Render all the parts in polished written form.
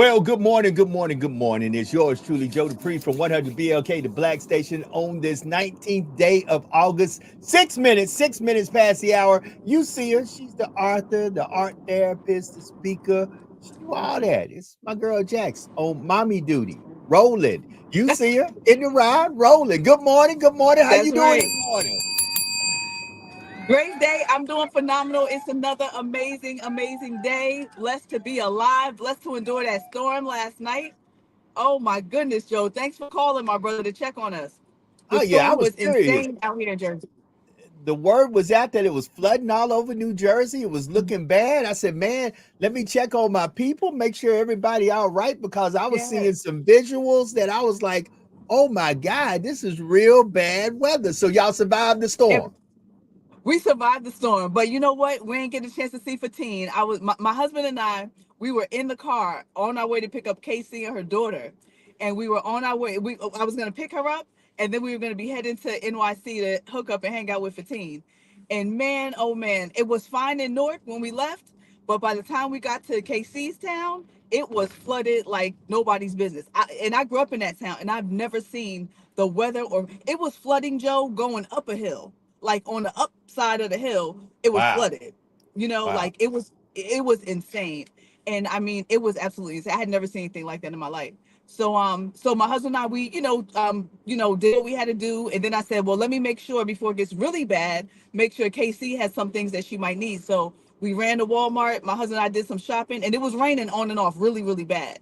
Well, good morning, good morning, good morning. It's yours truly, Joe Dupree from 100 BLK, the Black Station, on this 19th day of August. 6 minutes past the hour. You see her. She's the author, the art therapist, the speaker. She do all that. It's my girl Jax on mommy duty, rolling. You see her in the ride, rolling. Good morning, good morning. How That's you doing right. this morning? Great day. I'm doing phenomenal. It's another amazing, amazing day. Blessed to be alive. Blessed to endure that storm last night. Oh my goodness, Joe. Thanks for calling my brother to check on us. The Oh, yeah, I storm was was curious. insane out here in Jersey. The word was out that it was flooding all over New Jersey. It was looking bad. I said, man, let me check on my people, make sure everybody all right, because I was seeing Yes. some visuals that I was like, oh my God, this is real bad weather. So y'all survived the It, storm. we survived the storm, but you know what? We ain't get a chance to see Fatine. My husband and I, we were in the car on our way to pick up Casey and her daughter. And we were on our way. I was gonna pick her up, and then we were gonna be heading to NYC to hook up and hang out with Fatine. And man, oh man, it was fine in Newark when we left, but by the time we got to KC's town, it was flooded like nobody's business. And I grew up in that town, and I've never seen the weather, or it was flooding, Joe, going up a hill, like on the upside of the hill, it was Wow. flooded. You know, Wow. like it was insane. And I mean, it was absolutely insane. I had never seen anything like that in my life. So my husband and I, we, did what we had to do. And then I said, well, let me make sure before it gets really bad, make sure Casey has some things that she might need. So we ran to Walmart. My husband and I did some shopping, and it was raining on and off really, really bad.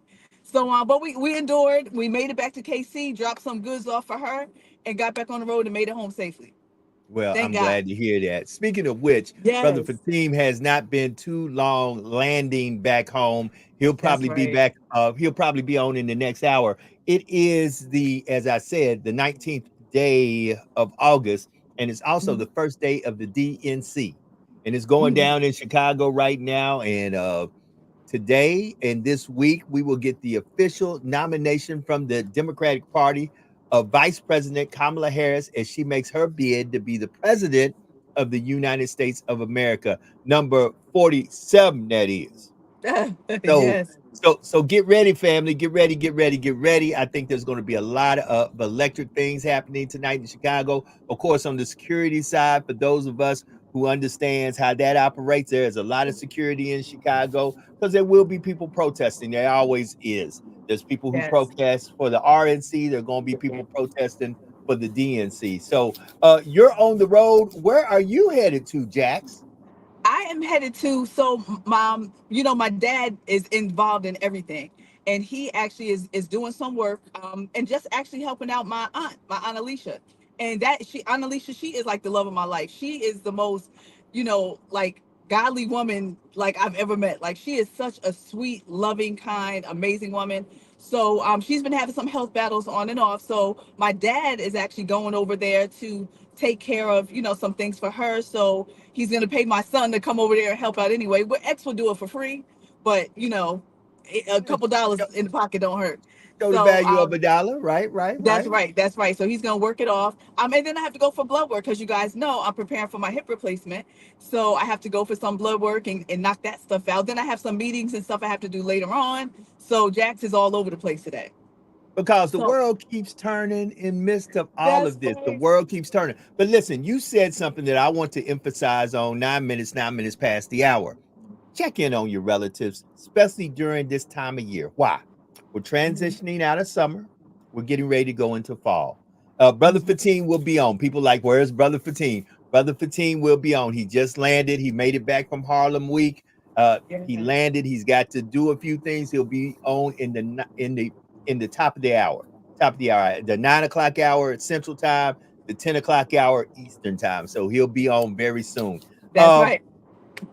But we endured. We made it back to KC, dropped some goods off for her, and got back on the road and made it home safely. Well, Thank I'm God. glad to hear that. Speaking of which, Brother Yes, Fatim has not been too long landing back home. He'll that's probably be right. back. He'll probably be on in the next hour. It is as I said, the 19th day of August, and it's also the Mhm. first day of the DNC, and it's going Mhm. down in Chicago right now. And today and this week, we will get the official nomination from the Democratic Party of Vice President Kamala Harris as she makes her bid to be the president of the United States of America, number 47, that is. So Yes. so get ready, family. Get ready, get ready, get ready. I think there's going to be a lot of electric things happening tonight in Chicago. Of course, on the security side, for those of us who understands how that operates, there's a lot of security in Chicago because there will be people protesting. There always is. There's people who Yes. protest for the RNC. There are going to be people protesting for the DNC. So you're on the road. Where are you headed to, Jax? I am headed to, so mom, my dad is involved in everything. And he actually is doing some work, and just actually helping out my aunt Alicia. And Aunt Alicia, she is like the love of my life. She is the most, like godly woman like I've ever met. Like, she is such a sweet, loving, kind, amazing woman. So she's been having some health battles on and off. So my dad is actually going over there to take care of, some things for her. So he's gonna pay my son to come over there and help out anyway. But X will do it for free, but a couple dollars in the pocket don't hurt. Show the So value of a dollar, right, right, that's right. right. That's right. So he's gonna work it off. And then I have to go for blood work because you guys know I'm preparing for my hip replacement. So I have to go for some blood work and knock that stuff out. Then I have some meetings and stuff I have to do later on. So Jax is all over the place today. Because the So world keeps turning in midst of all that's of this. The right. world keeps turning. But listen, you said something that I want to emphasize on 9 minutes past the hour. Check in on your relatives, especially during this time of year. Why? We're Mhm. transitioning out of summer. We're getting ready to go into fall. Brother Mhm. Fatine will be on. People like, where's Brother Fatine? Brother Fatine will be on. He just landed. He made it back from Harlem Week. He Yeah. landed. He's got to do a few things. He'll be on in the top of the hour, the 9 o'clock hour at Central Time, the 10 o'clock hour Eastern Time. So he'll be on very soon. That's Um, right.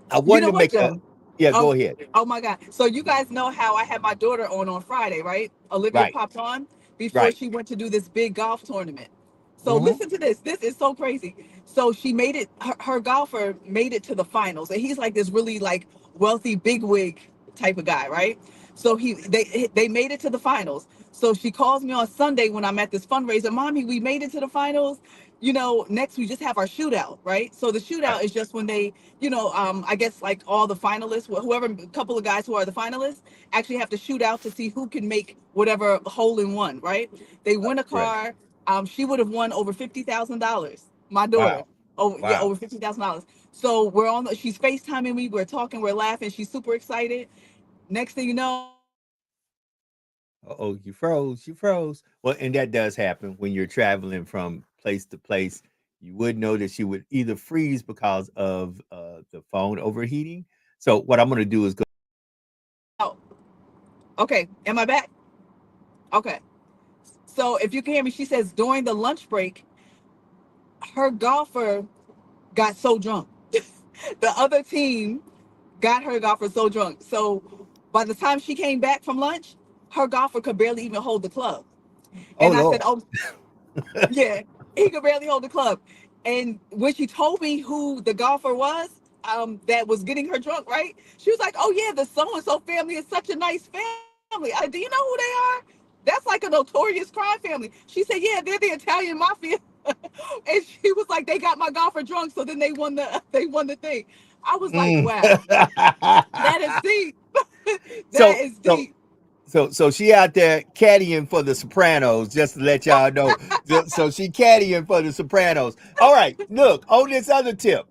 I You wanted know to what, make a Joe? yeah. Oh, Go ahead. oh my God. So you guys know how I had my daughter on Friday, right? Olivia Right, popped on before right. she went to do this big golf tournament. So Hmm. listen to this. This is so crazy. So she made it, her golfer made it to the finals. And he's like this really like wealthy bigwig type of guy, right? So they made it to the finals. So she calls me on Sunday when I'm at this fundraiser. Mommy, we made it to the finals. next we just have our shootout, right? So the Right. shootout is just when they, I guess like all the finalists, whoever, a couple of guys who are the finalists actually have to shoot out to see who can make whatever hole in one, right? They win a Right. car. She would have won over $50,000. My daughter, Wow. oh yeah, Wow. over $50,000. So we're on. She's FaceTiming me. We're talking. We're laughing. She's super excited. Next thing you know, Oh, you froze. You froze. Well, and that does happen when you're traveling from place to place. You would know that you would either freeze because of the phone overheating. So what I'm going to do is go. oh, okay. Am I back? Okay. So if you can hear me, she says during the lunch break, her golfer got so drunk. The other team got her golfer so drunk. So by the time she came back from lunch, her golfer could barely even hold the club. Oh And I said, Lord. "Oh, yeah, he could barely hold the club." And when she told me who the golfer was, that was getting her drunk, right? She was like, "Oh yeah, the so and so family is such a nice family. Do you know who they are? That's like a notorious crime family." She said, "Yeah, they're the Italian mafia." And she was like, "They got my golfer drunk, so then they won the thing." I was like, Mm. "Wow, that is deep. That so is so deep." so she out there caddying for the Sopranos, just to let y'all know. So she caddying for the Sopranos. All right, look on this other tip.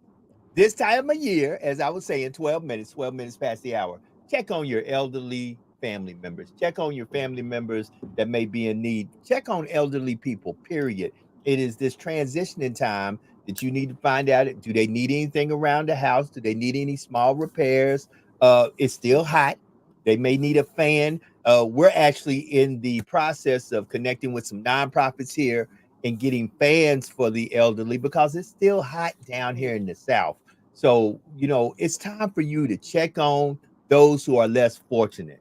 This time of year, as I was saying, 12 minutes past the hour, check on your elderly family members. Check on your family members that may be in need. Check on elderly people, period. It is this transitioning time that you need to find out, do they need anything around the house? Do they need any small repairs? It's still hot. They may need a fan. We're actually in the process of connecting with some nonprofits here and getting fans for the elderly because it's still hot down here in the South. So, it's time for you to check on those who are less fortunate.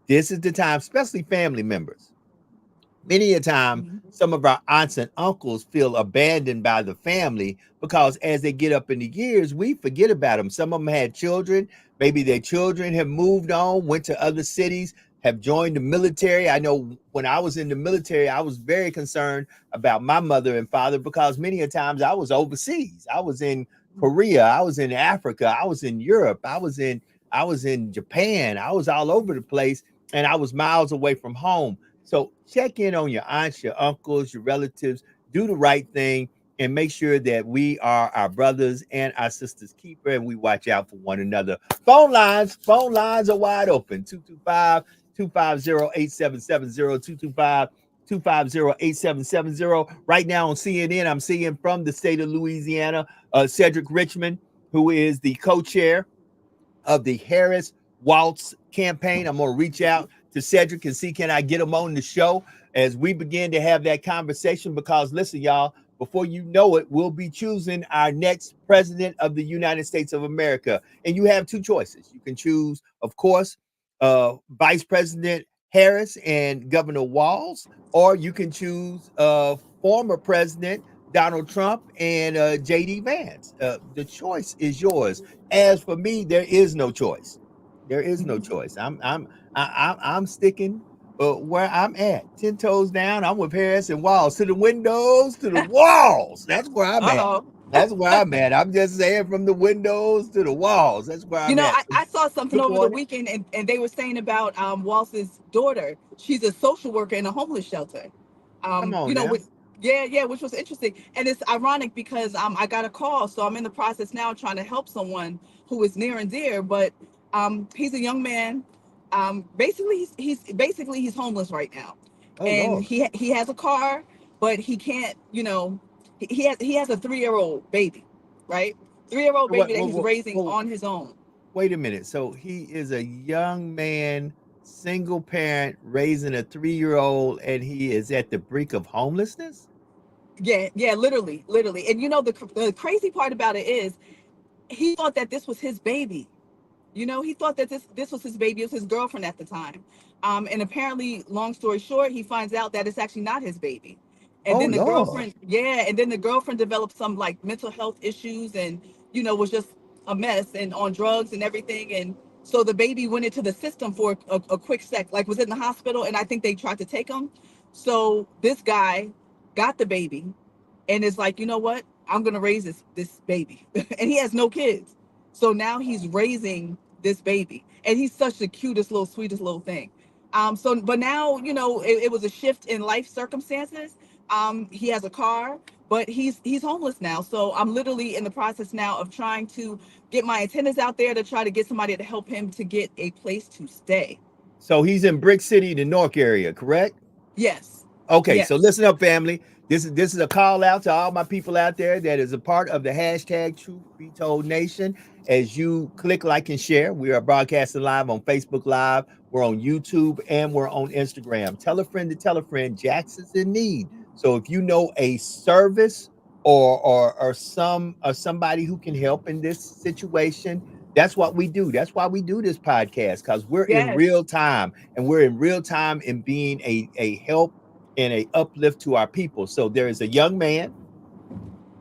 This is the time, especially family members. Many a time, Mhm. some of our aunts and uncles feel abandoned by the family because as they get up in the years, we forget about them. Some of them had children. Maybe their children have moved on, went to other cities, have joined the military. I know when I was in the military, I was very concerned about my mother and father because many a times I was overseas. I was in Korea, I was in Africa, I was in Europe, I was in Japan. I was all over the place and I was miles away from home. So check in on your aunts, your uncles, your relatives, do the right thing, and make sure that we are our brothers and our sisters' keeper and we watch out for one another. Phone lines are wide open. 225-250-8770, 225-250-8770. Right now on CNN, I'm seeing from the state of Louisiana, Cedric Richmond, who is the co-chair of the Harris Waltz campaign. I'm going to reach out to Cedric and see can I get him on the show as we begin to have that conversation. Because listen, y'all, before you know it, we'll be choosing our next president of the United States of America. And you have two choices. You can choose, of course, Vice President Harris and Governor Walz, or you can choose former President Donald Trump and JD Vance. The choice is yours. As for me, there is no choice. There is no Mhm. choice. I'm sticking where I'm at. 10 toes down. I'm with Harris and Walls. To the windows, to the walls. That's where I'm at. Uh-oh. That's where I'm at. I'm just saying from the windows to the walls. That's where You I'm know, at. I saw something Good over the morning. weekend, and they were saying about Waltz's daughter. She's a social worker in a homeless shelter. Come You on know, now. with Yeah, yeah, which was interesting. And it's ironic because I got a call, so I'm in the process now trying to help someone who is near and dear, but he's a young man. Basically, he's homeless right now, Oh and Lord. he has a car, but he can't. He has a 3-year-old baby, right? 3-year-old What, baby that what, he's what, raising what, on his own. wait a minute. So he is a young man, single parent, raising a 3-year-old, and he is at the brink of homelessness? Yeah, yeah, literally, literally. And the crazy part about it is he thought that this was his baby. He thought that this was his baby. It was his girlfriend at the time. And apparently, long story short, he finds out that it's actually not his baby. And Oh then the Lord. girlfriend, yeah, and then the girlfriend developed some like mental health issues, and was just a mess and on drugs and everything. And so the baby went into the system for a quick sec, like was in the hospital, and I think they tried to take him. So this guy got the baby, and it's like, you know what, I'm gonna raise this baby. And he has no kids, so now he's raising this baby, and he's such the cutest little sweetest little thing. So but now, you know, it was a shift in life circumstances. He has a car, but he's homeless now, so I'm literally in the process now of trying to get my antennas out there to try to get somebody to help him to get a place to stay. So he's in Brick City, the Newark area, correct? Yes. Okay, so Yes. listen up, family. This is a call out to all my people out there that is a part of the hashtag Truth Be Told Nation. As you click like and share, we are broadcasting live on Facebook Live, we're on YouTube, and we're on Instagram. Tell a friend to tell a friend. Jackson's in need. So if you know a service or somebody who can help in this situation, that's what we do. That's why we do this podcast, because we're in Yes. real time, and we're in real time in being a help and a uplift to our people. So there is a young man,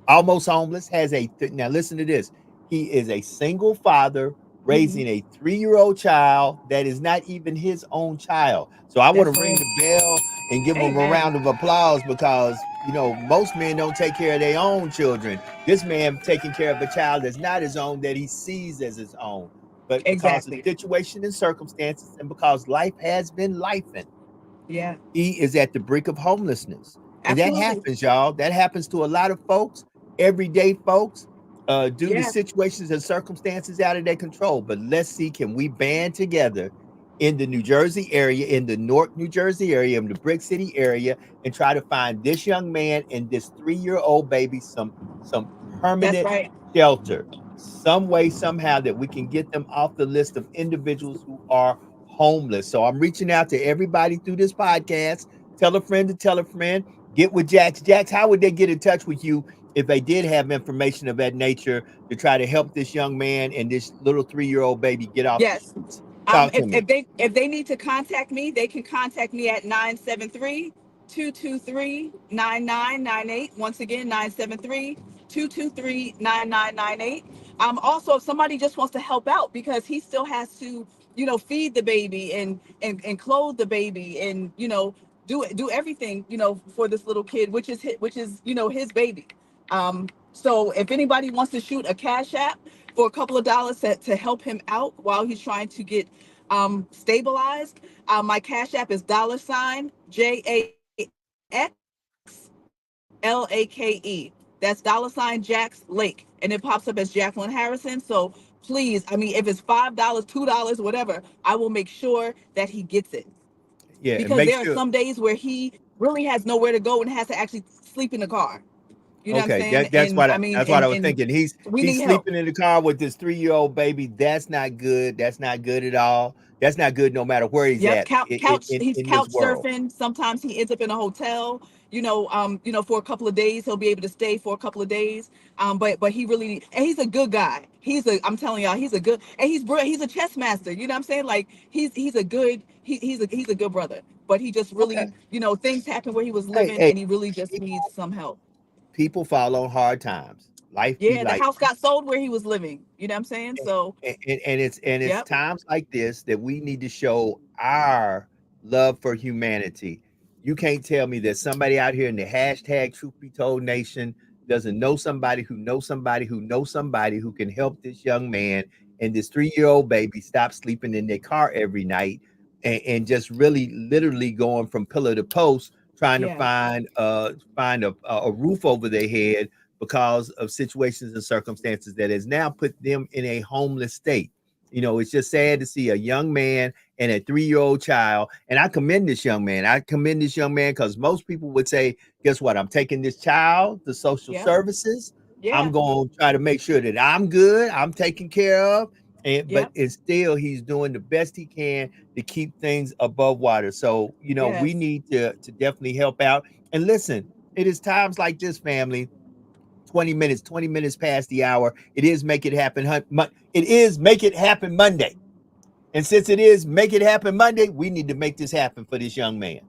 almost homeless, has now listen to this. He is a single father Mhm. raising a 3-year-old child that is not even his own child. So I want That's to ring right. the bell and give him a Amen. round of applause, because you know most men don't take care of their own children. This man taking care of a child that's not his own, that he sees as his own. But because of Exactly. situation and circumstances, and because life has been lifing, Yeah. he is at the brink of homelessness. And that Absolutely. happens, y'all. That happens to a lot of folks, everyday folks, due to Yeah. situations and circumstances out of their control. But let's see, can we band together in the New Jersey area, in the Newark, New Jersey area, in the Brick City area, and try to find this young man and this 3-year-old baby some That's permanent right. shelter, some way, somehow, that we can get them off the list of individuals who are homeless. So I'm reaching out to everybody through this podcast. Tell a friend to tell a friend. Get with Jax. Jax, how would they get in touch with you if they did have information of that nature to try to help this young man and this little 3-year-old baby get off the Yes. streets? Talk to me. If they need to contact me, they can contact me at 973-223-9998. Once again, 973-223-9998. Also, if somebody just wants to help out, because he still has to, you know, feed the baby and clothe the baby, and, you know, do everything, you know, for this little kid, which is, you know, his baby. So if anybody wants to shoot a cash app for a couple of dollars to help him out while he's trying to get stabilized, my cash app is $JAXLAKE. That's $Jax Lake, and it pops up as Jacqueline Harrison. So please, I mean, if it's $5, $2, whatever, I will make sure that he gets it, Yeah, and because make there are sure. some days where he really has nowhere to go and has to actually sleep in the car. You know what I'm Okay, saying? that's And what I mean, I was and thinking. we He's need help. sleeping in the car with this 3-year-old baby. That's not good. That's not good at all. That's not good no matter where he's Yep, at couch, couch. He's in this couch world. surfing. Sometimes he ends up in a hotel. You know, for a couple of days, he'll be able to stay for a couple of days. But he really, and he's a good guy. I'm telling y'all, he's a good, and he's a chess master. You know what I'm saying? Like he's a good, he's a good brother. But he just Okay. really, you know, things happen where he was Hey, living, hey, and he really just needs people some help. people fall on hard times. Life be Yeah, the like. house got sold where he was living. You know what I'm saying? So, And it's yep, times like this that we need to show our love for humanity. You can't tell me that somebody out here in the hashtag Truth Be Told Nation doesn't know somebody who knows somebody who knows somebody who can help this young man and this 3-year-old baby stop sleeping in their car every night, and just really literally going from pillar to post trying to yeah, find a roof over their head because of situations and circumstances that has now put them in a homeless state. You know, it's just sad to see a young man and a 3-year-old child. And I commend this young man. I commend this young man because most people would say, guess what? I'm taking this child to social yep, services. I'm yeah, going to try to make sure that I'm good, I'm taken care of. But yep, it's still, he's doing the best he can to keep things above water. So, you know, we yes, need to definitely help out. And listen, it is times like this, family, 20 minutes past the hour. It is Make It Happen. It is Make It Happen Monday. And since it is Make It Happen Monday, we need to make this happen for this young man.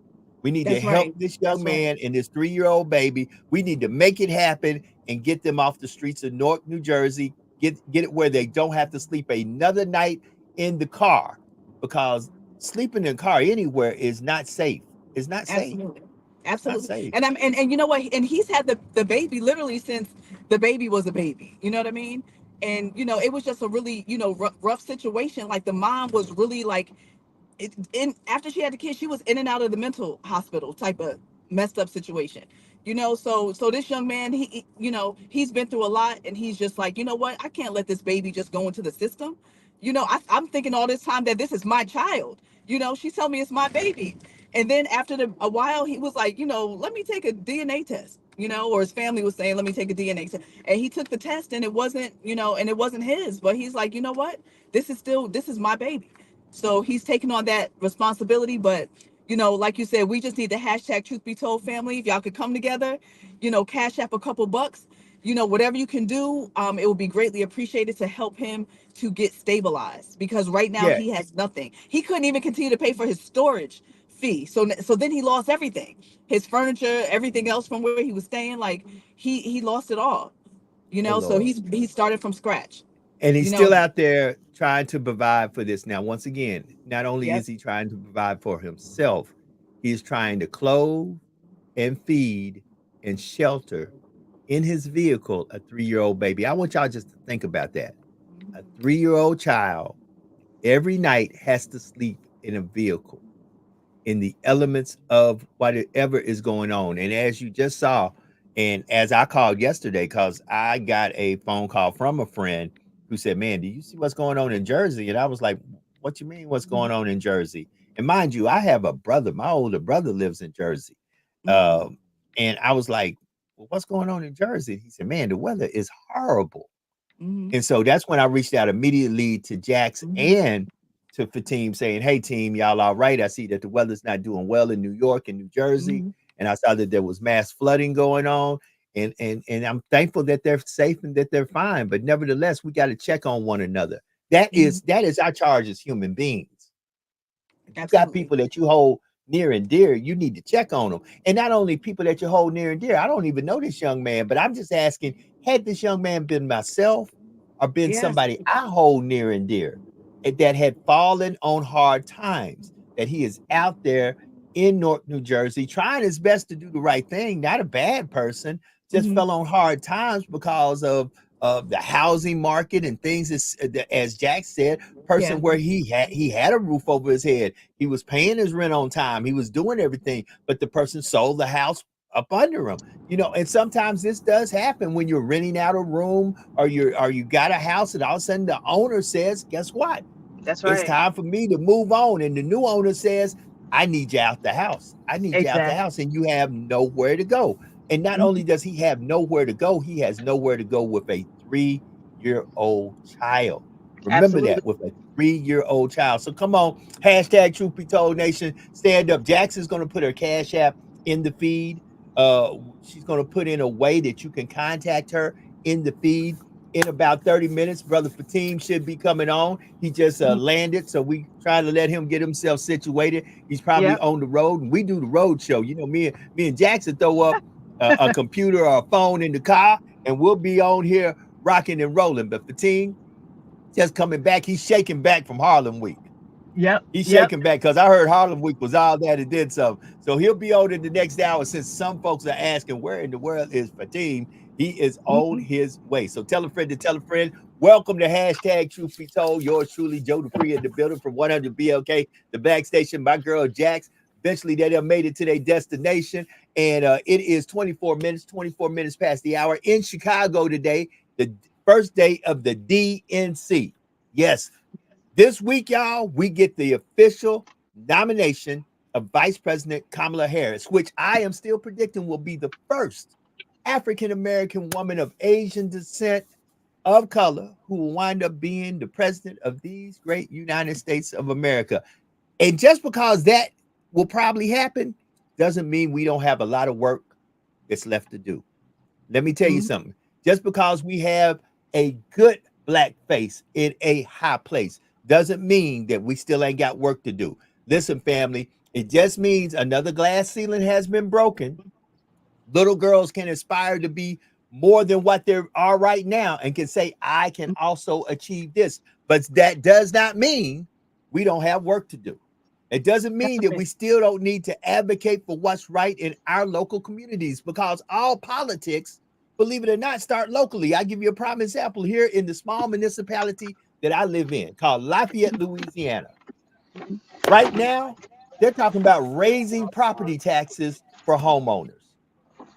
We need to that's help right, this young that's right. man and this 3-year-old baby. We need to make it happen and get them off the streets of Newark, New Jersey. Get it where they don't have to sleep another night in the car, because sleeping in a car anywhere is not safe. It's not safe. Absolutely. Not Absolutely. safe. And you know what? And he's had the baby literally since the baby was a baby. You know what I mean? And it was just a really, rough situation. Like the mom was really like in after she had the kid, she was in and out of the mental hospital type of messed up situation. So this young man, he's been through a lot, and he's just like, you know what? I can't let this baby just go into the system. I'm thinking all this time that this is my child. She's telling me it's my baby. And then after a while, he was like, let me take a DNA test. Or his family was saying, let me take a DNA test. And he took the test, and it wasn't, and it wasn't his. But he's like, you know what? This is my baby. So he's taking on that responsibility. But, like you said, we just need the hashtag truth be told family. If y'all could come together, cash up a couple bucks, whatever you can do, it would be greatly appreciated to help him to get stabilized, because right now Yeah. he has nothing. He couldn't even continue to pay for his storage fee. So then he lost everything, his furniture, everything else from where he was staying. Like he lost it all, Oh so Lord. he started from scratch, And he's you still know. out there trying to provide for this. Now, once again, not only Yep. is he trying to provide for himself, he's trying to clothe and feed and shelter in his vehicle a 3-year-old baby. I want y'all just to think about that. A 3-year-old child every night has to sleep in a vehicle in the elements of whatever is going on. And as you just saw, and as I called yesterday, because I got a phone call from a friend who said, "Man, do you see what's going on in Jersey?" And I was like, "What you mean, what's going on in Jersey?" And mind you, I have a brother, my older brother lives in Jersey. Mm-hmm. And I was like, "Well, what's going on in Jersey?" He said, "Man, the weather is horrible." Mm-hmm. And so that's when I reached out immediately to Jax Mm-hmm. and to Fatim saying, "Hey team, y'all all right? I see that the weather's not doing well in New York and New Jersey. Mm-hmm. And I saw that there was mass flooding going on. And I'm thankful that they're safe and that they're fine. But nevertheless, we got to check on one another. That Mm-hmm. is that is our charge as human beings. If you got Absolutely. people that you hold near and dear, you need to check on them. And not only people that you hold near and dear. I don't even know this young man, but I'm just asking, had this young man been myself or been Yeah. somebody I hold near and dear that had fallen on hard times, that he is out there in North New Jersey trying his best to do the right thing, not a bad person, just Mm-hmm. fell on hard times because of the housing market and things as Jack said, Yeah. person where he had a roof over his head, he was paying his rent on time. He was doing everything, but the person sold the house up under him. And sometimes this does happen when you're renting out a room or you got a house and all of a sudden the owner says, "Guess what? That's It's right. time for me to move on." And the new owner says, "I need you out the house. I need you out the Exactly. house." And you have nowhere to go. And not Mm-hmm. only does he have nowhere to go, he has nowhere to go with a 3-year-old child. Remember Absolutely. that, with a 3-year-old child. So come on, hashtag Truth Be Told Nation, stand up. Jackson's going to put her Cash App in the feed. She's going to put in a way that you can contact her in the feed. In about 30 minutes, Brother Fatim should be coming on. He just landed, so we try to let him get himself situated. He's probably Yep. on the road, and we do the road show. Me and Jackson throw up a computer or a phone in the car, and we'll be on here rocking and rolling. But Fatim just coming back, he's shaking back from Harlem Week. Yep. He's Yep. shaking back because I heard Harlem Week was all that and did some. So he'll be on in the next hour. Since some folks are asking where in the world is Fatim, he is on Mm-hmm. his way. So tell a friend to tell a friend. Welcome to hashtag Truth Be Told. Yours truly, Joe Dupree in the building from 100 BLK, the Black Station. My girl Jax. Eventually, they done made it to their destination, and it is 24 minutes past the hour in Chicago today, the first day of the DNC. Yes, this week, y'all, we get the official nomination of Vice President Kamala Harris, which I am still predicting will be the first African American woman of Asian descent of color who will wind up being the president of these great United States of America. And just because that will probably happen doesn't mean we don't have a lot of work that's left to do. Let me tell you Mm-hmm. something. Just because we have a good black face in a high place doesn't mean that we still ain't got work to do. Listen, family, it just means another glass ceiling has been broken. Little girls can aspire to be more than what they are right now and can say, "I can also achieve this." But that does not mean we don't have work to do. It doesn't mean that right. we still don't need to advocate for what's right in our local communities, because all politics, believe it or not, start locally. I give you a prime example here in the small municipality that I live in called Lafayette, Louisiana. Right now, they're talking about raising property taxes for homeowners.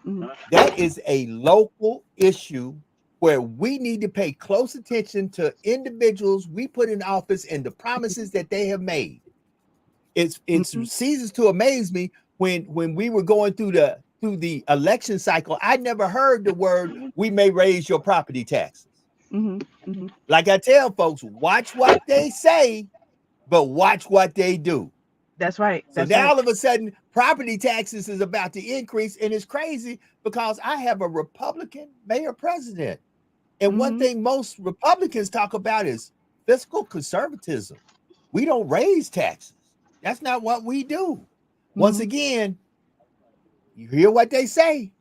Mhm. That is a local issue where we need to pay close attention to individuals we put in office and the promises that they have made. It Mhm. ceases to amaze me when we were going through the election cycle. I never heard the word "we may raise your property taxes." Mhm. Mhm. Like I tell folks, watch what they say, but watch what they do. That's right. So That's now right. all of a sudden, property taxes is about to increase, and it's crazy because I have a Republican mayor president. And one Mhm. thing most Republicans talk about is fiscal conservatism. We don't raise taxes. That's not what we do. Once Mhm. again, you hear what they say,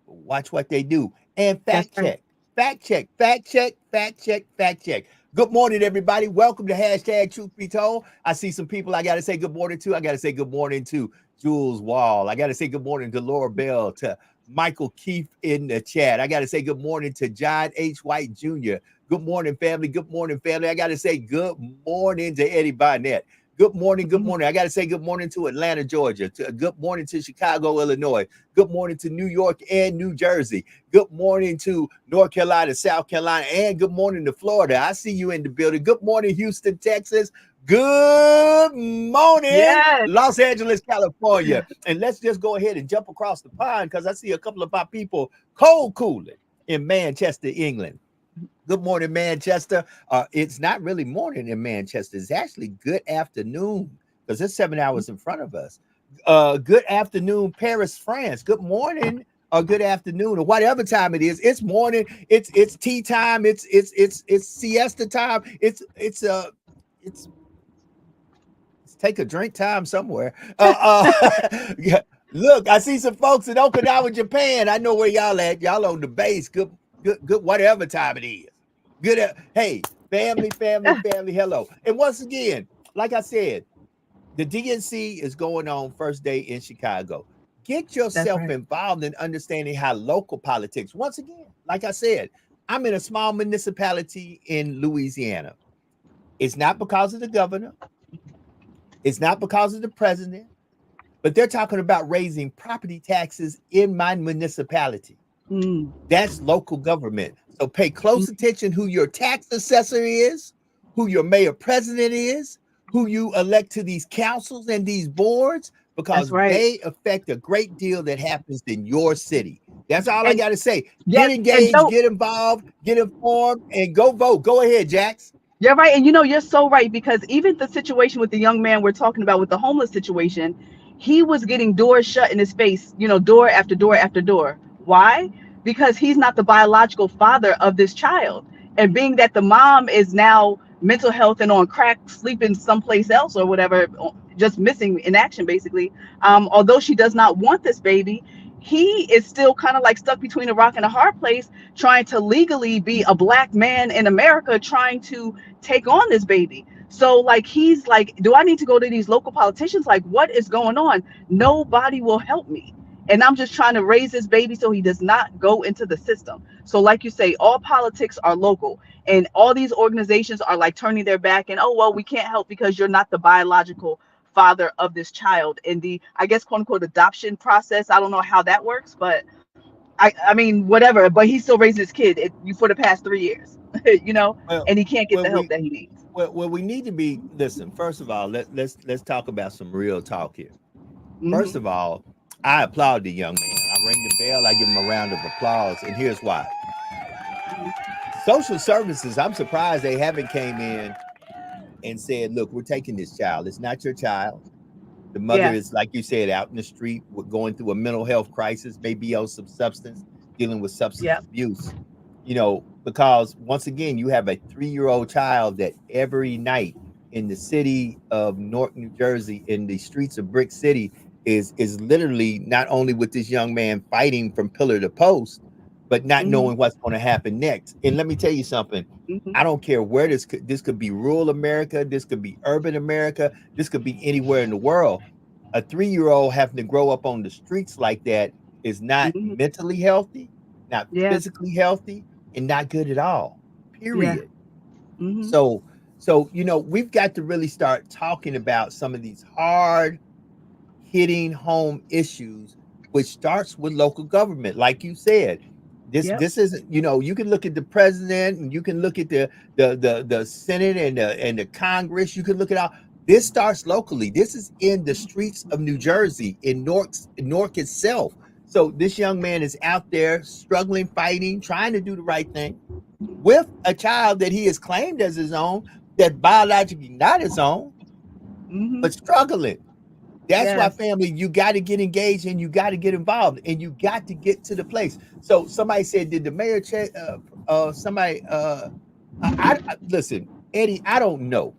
but watch what they do. And That's fact right. check, fact check, fact check, fact check, fact check. Good morning, everybody. Welcome to hashtag Truth Be Told. I see some people I got to say good morning to. I got to say good morning to Jules Wall. I got to say good morning to Laura Bell, to Michael Keefe in the chat. I got to say good morning to John H. White Jr. Good morning, family. Good morning, family. I got to say good morning to Eddie Barnett. Good morning. Good Mhm. morning. I got to say good morning to Atlanta, Georgia. Good morning to Chicago, Illinois. Good morning to New York and New Jersey. Good morning to North Carolina, South Carolina, and good morning to Florida. I see you in the building. Good morning, Houston, Texas. Good morning, Yes. Los Angeles, California. And let's just go ahead and jump across the pond because I see a couple of our people cold cooling in Manchester, England. Good morning, Manchester. It's not really morning in Manchester. It's actually good afternoon because it's 7 hours in front of us. Good afternoon, Paris, France. Good morning or good afternoon or whatever time it is. It's morning. It's tea time. It's siesta time. It's take a drink time somewhere. Yeah. Look, I see some folks in Okinawa, Japan. I know where y'all at. Y'all on the base. Good, whatever time it is. Good. Hey, family, family, family. Hello. And once again, like I said, the DNC is going on first day in Chicago. Get That's yourself right. involved in understanding how local politics. Once again, like I said, I'm in a small municipality in Louisiana. It's not because of the governor. It's not because of the president, but they're talking about raising property taxes in my municipality. Mm. That's local government. So pay Mm. close attention who your tax assessor is, who your mayor president is, who you elect to these councils and these boards, That's because right. they affect a great deal that happens in your city. That's all I And got to say. Get yes, and engaged, Joe, get involved, get informed, and go vote. Go ahead, Jax. you're right. And you're so right because even the situation with the young man we're talking about with the homeless situation, he was getting doors shut in his face, door after door after door. Why? Because he's not the biological father of this child. And being that the mom is now mental health and on crack, sleeping someplace else or whatever, just missing in action, basically. Although she does not want this baby, he is still kind of like stuck between a rock and a hard place, trying to legally be a black man in America, trying to take on this baby. So like he's like, do I need to go to these local politicians? Like, what is going on? Nobody will help me. And I'm just trying to raise this baby so he does not go into the system. So like you say, all politics are local and all these organizations are like turning their back and, oh, well, we can't help because you're not the biological father of this child in the, I guess, quote unquote, adoption process. I don't know how that works, but I mean, whatever, but he's still raising his kid for the past 3 years, Well, and he can't get well, the help we that he needs. we need to be. Listen, first of all, let's talk about some real talk here. First Hmm. of all, I applaud the young man. I ring the bell, I give him a round of applause, and here's why. Social services, I'm surprised they haven't came in and said, look, we're taking this child. It's not your child. The mother Yeah. is, like you said, out in the street, going through a mental health crisis, maybe on some substance, dealing with substance Yeah. abuse. Because once again, you have a 3-year-old child that every night in the city of Newark, New Jersey, in the streets of Brick City, is literally not only with this young man fighting from pillar to post, but not Mm-hmm. knowing what's going to happen next. And let me tell you something. Mm-hmm. I don't care where this could be rural America, this could be urban America, this could be anywhere in the world. A 3-year-old having to grow up on the streets like that is not Mm-hmm. mentally healthy, not Yeah. physically healthy, and not good at all. Yeah. Period. Mm-hmm. So we've got to really start talking about some of these hard hitting home issues, which starts with local government. Like you said, Yep. this isn't, you can look at the president and you can look at the Senate and the Congress. You can look at all this starts locally. This is in the streets of New Jersey, in Newark itself. So this young man is out there struggling, fighting, trying to do the right thing with a child that he has claimed as his own, that biologically not his own, Mm-hmm. but struggling. That's why, Yes. family, you got to get engaged and you got to get involved and you got to get to the place. So somebody said, did the mayor check? Listen, Eddie, I don't know.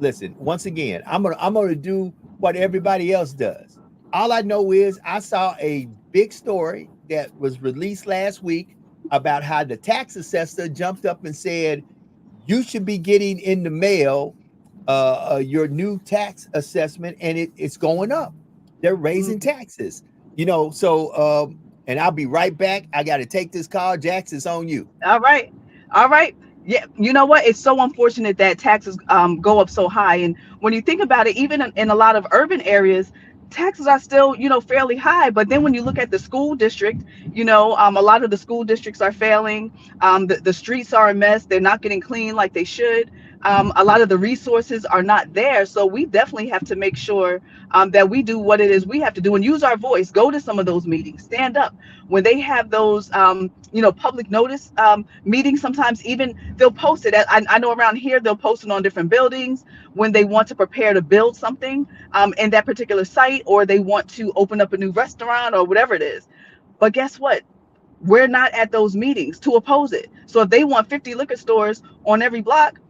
Listen, once again, I'm gonna do what everybody else does. All I know is I saw a big story that was released last week about how the tax assessor jumped up and said you should be getting in the mail your new tax assessment, and it's going up. They're raising taxes, and I'll be right back. I got to take this call. Jax, it's on you. All right. All right. Yeah. You know what? It's so unfortunate that taxes go up so high. And when you think about it, even in a lot of urban areas, taxes are still, fairly high. But then when you look at the school district, a lot of the school districts are failing. The streets are a mess. They're not getting clean like they should. A lot of the resources are not there. So we definitely have to make sure that we do what it is we have to do and use our voice. Go to some of those meetings, stand up. When they have those, public notice meetings, sometimes even they'll post it. I know around here, they'll post it on different buildings when they want to prepare to build something in that particular site, or they want to open up a new restaurant or whatever it is. But guess what? We're not at those meetings to oppose it. So if they want 50 liquor stores on every block,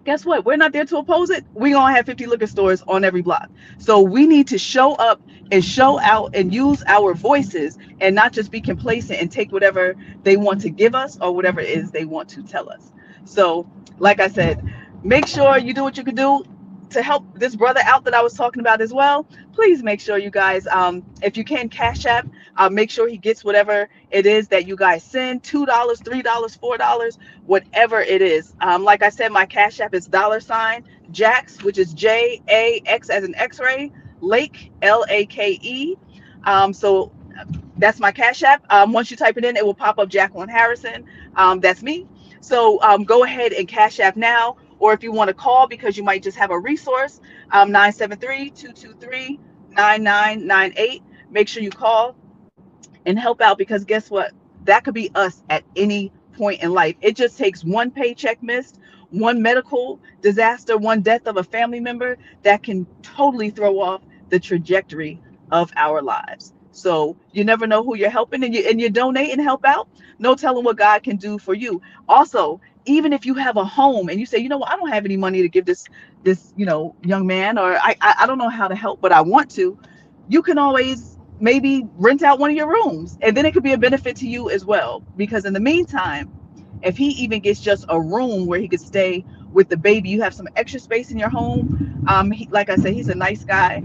guess what? We're not there to oppose it. We're going to have 50 liquor stores on every block. So we need to show up and show out and use our voices and not just be complacent and take whatever they want to give us or whatever it is they want to tell us. So, like I said, make sure you do what you can do to help this brother out that I was talking about as well. Please make sure you guys, if you can, Cash App, make sure he gets whatever it is that you guys send, $2, $3, $4, whatever it is. Like I said, my Cash App is $Jax, which is JAX as in X-ray, Lake, LAKE. So that's my Cash App. Once you type it in, it will pop up Jacqueline Harrison. That's me. So go ahead and Cash App now. Or if you want to call because you might just have a resource, 973-223-9998. Make sure you call and help out, because guess what? That could be us at any point in life. It just takes one paycheck missed, one medical disaster, one death of a family member that can totally throw off the trajectory of our lives. So you never know who you're helping, and you donate and help out. No telling what God can do for you. Also, even if you have a home and you say, what, I don't have any money to give this young man, or I don't know how to help, but I want to, you can always maybe rent out one of your rooms, and then it could be a benefit to you as well. Because in the meantime, if he even gets just a room where he could stay with the baby, you have some extra space in your home. Like I said, he's a nice guy.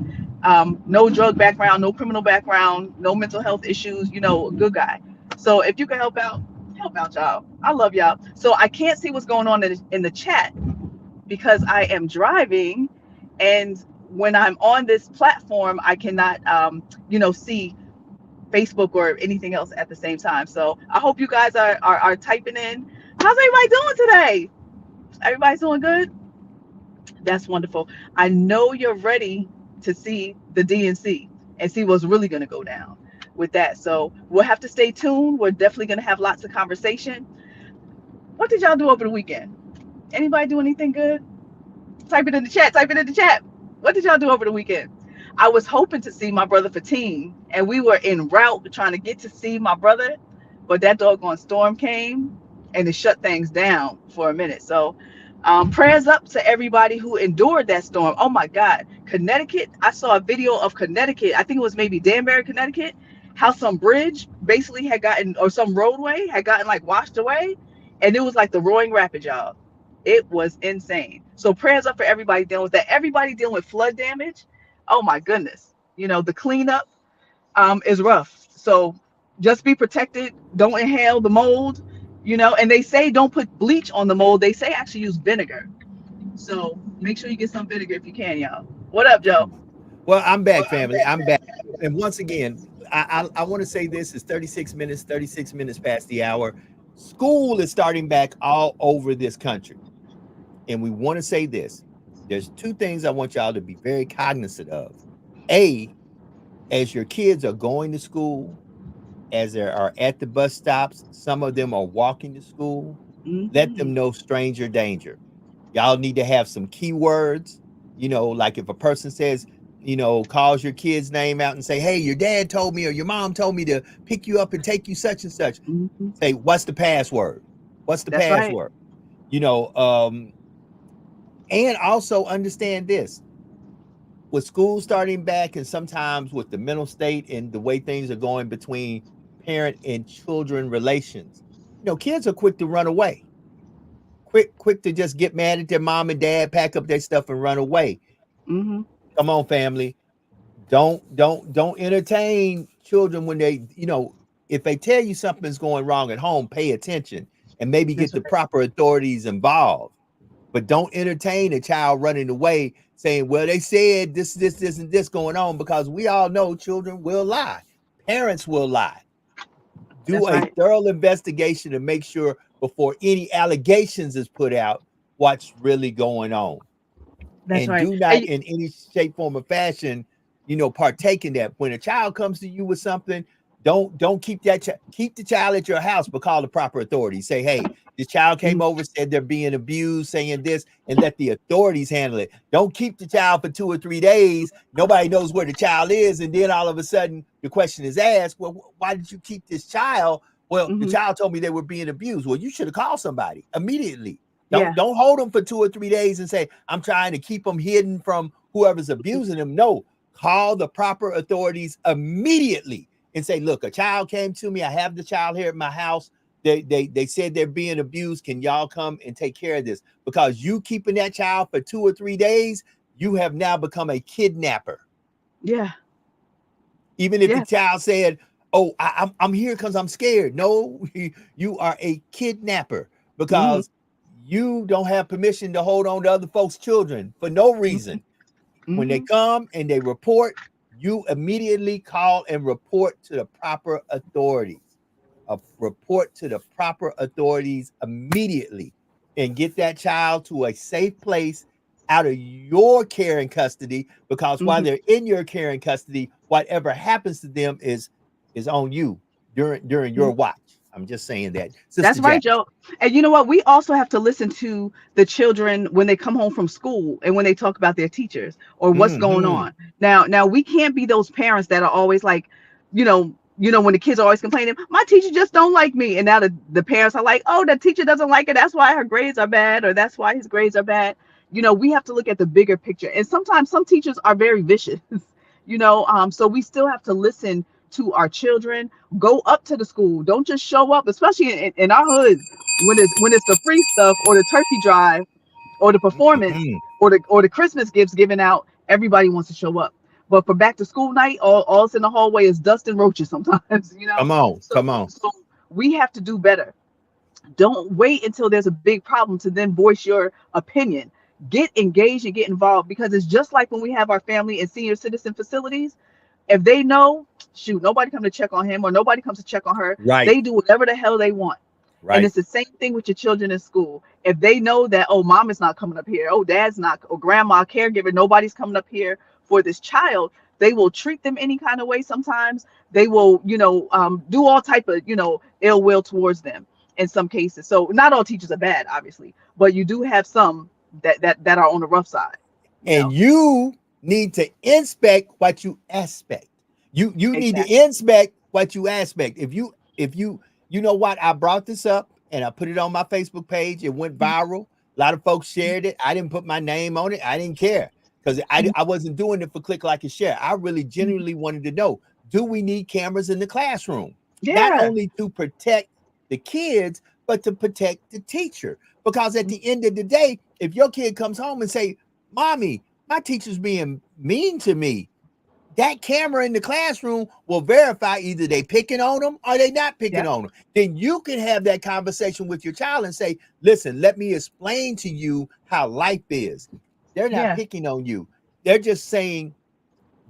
No drug background, no criminal background, no mental health issues, a good guy. So if you can help out, y'all. I love y'all. So I can't see what's going on in the chat because I am driving, and when I'm on this platform, I cannot, see Facebook or anything else at the same time. So I hope you guys are typing in. How's everybody doing today? Everybody's doing good? That's wonderful. I know you're ready to see the DNC and see what's really going to go down with that. So we'll have to stay tuned. We're definitely going to have lots of conversation. What did y'all do over the weekend? Anybody do anything good? Type it in the chat. What did y'all do over the weekend? I was hoping to see my brother Fatim, and we were en route trying to get to see my brother, but that doggone storm came and it shut things down for a minute. So prayers up to everybody who endured that storm. Oh my God, Connecticut. I saw a video of Connecticut. I think it was maybe Danbury, Connecticut, how some bridge basically had gotten, or some roadway had gotten like washed away, and it was like the Roaring Rapid, y'all. It was insane. So prayers up for everybody dealing with that. Everybody dealing with flood damage. Oh my goodness. The cleanup is rough. So just be protected. Don't inhale the mold. And they say don't put bleach on the mold. They say actually use vinegar. So make sure you get some vinegar if you can, y'all. What up, Joe? Well, I'm back, family. I'm back. And once again, I want to say this is 36 minutes past the hour. School is starting back all over this country. And we want to say this. There's two things I want y'all to be very cognizant of. A, as your kids are going to school, as they are at the bus stops, some of them are walking to school, let them know stranger danger. Y'all need to have some keywords, like if a person says, calls your kid's name out and say, hey, your dad told me or your mom told me to pick you up and take you such and such. Say, what's the password? What's the password? Right. And also understand this. With school starting back and sometimes with the mental state and the way things are going between parent and children relations, kids are quick to run away. Quick to just get mad at their mom and dad, pack up their stuff and run away. Come on, family. Don't entertain children when they, if they tell you something's going wrong at home, pay attention and maybe get the proper authorities involved. But don't entertain a child running away saying, well, they said this, and this going on, because we all know children will lie. Parents will lie. Do a thorough investigation to make sure before any allegations is put out, what's really going on. Do not in any shape, form, or fashion, partake in that. When a child comes to you with something, don't keep keep the child at your house, but call the proper authorities. Say, hey, this child came over, said they're being abused, saying this, and let the authorities handle it. Don't keep the child for 2 or 3 days. Nobody knows where the child is. And then all of a sudden the question is asked, well, why did you keep this child? Well, the child told me they were being abused. Well, you should have called somebody immediately. Don't hold them for 2 or 3 days and say, I'm trying to keep them hidden from whoever's abusing them. No, call the proper authorities immediately and say, look, a child came to me. I have the child here at my house. They said they're being abused. Can y'all come and take care of this? Because you keeping that child for 2 or 3 days, you have now become a kidnapper. Yeah. Even if the child said, oh, I'm here because I'm scared. No, you are a kidnapper because you don't have permission to hold on to other folks' children for no reason. When they come and they report, you immediately call and report to the proper authorities. Report to the proper authorities immediately and get that child to a safe place out of your care and custody, because while they're in your care and custody, whatever happens to them is on you during your watch. I'm just saying that. Sister That's right, Jack. Joe. And you know what? We also have to listen to the children when they come home from school and when they talk about their teachers or what's going on. Now we can't be those parents that are always like, when the kids are always complaining, my teacher just don't like me. And now the parents are like, oh, the teacher doesn't like her. That's why her grades are bad, or that's why his grades are bad. We have to look at the bigger picture. And sometimes some teachers are very vicious, so we still have to listen to our children. Go up to the school. Don't just show up, especially in our hoods when it's the free stuff or the turkey drive or the performance or the Christmas gifts given out. Everybody wants to show up. But for back to school night, all it's in the hallway is dust and roaches sometimes, Come on. So we have to do better. Don't wait until there's a big problem to then voice your opinion. Get engaged and get involved, because it's just like when we have our family and senior citizen facilities. If they know, shoot, nobody comes to check on him or nobody comes to check on her. Right. They do whatever the hell they want. Right. And it's the same thing with your children in school. If they know that, oh, mom is not coming up here, oh, dad's not, or grandma, caregiver, nobody's coming up here for this child, they will treat them any kind of way. Sometimes they will, do all type of, ill will towards them in some cases. So not all teachers are bad, obviously, but you do have some that are on the rough side. You need to inspect what you expect. You need to inspect what you expect. If you know what, I brought this up and I put it on my Facebook page. It went viral. A lot of folks shared it. I didn't put my name on it. I didn't care because I wasn't doing it for click, like, and share. I really genuinely wanted to know, do we need cameras in the classroom? Not Yeah. only to protect the kids, but to protect the teacher. Because at the end of the day, if your kid comes home and say, "Mommy, my teacher's being mean to me," that camera in the classroom will verify either they picking on them or they not picking Yep. on them. Then you can have that conversation with your child and say, "Listen, let me explain to you how life is. They're not Yeah. picking on you. They're just saying,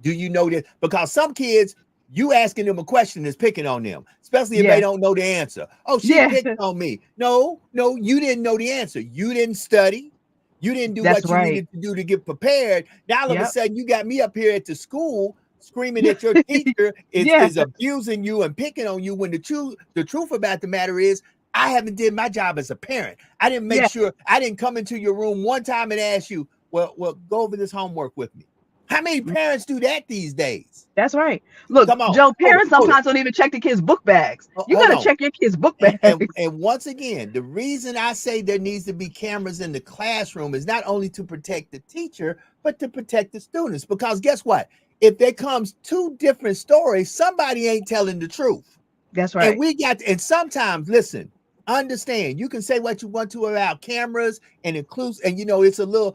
do you know this?" Because some kids, you asking them a question is picking on them, especially if they Yeah. don't know the answer. "Oh, she Yeah. picked on me." No, you didn't know the answer. You didn't study. You didn't do That's what you right. needed to do to get prepared. Now all of a Yep. sudden you got me up here at the school screaming that your teacher Yeah. is abusing you and picking on you, when the truth about the matter is, I haven't did my job as a parent. I didn't make Yeah. sure. I didn't come into your room one time and ask you, well, go over this homework with me. How many parents do that these days? That's right. Look, Come on, Joe, hold it, parents hold it, sometimes don't even check the kids' book bags. You hold gotta on. check your kids' book And, bags. and once again, the reason I say there needs to be cameras in the classroom is not only to protect the teacher, but to protect the students. Because guess what? If there comes two different stories, somebody ain't telling the truth. That's And right. we got, and sometimes, listen, understand, you can say what you want to about cameras and include, and it's a little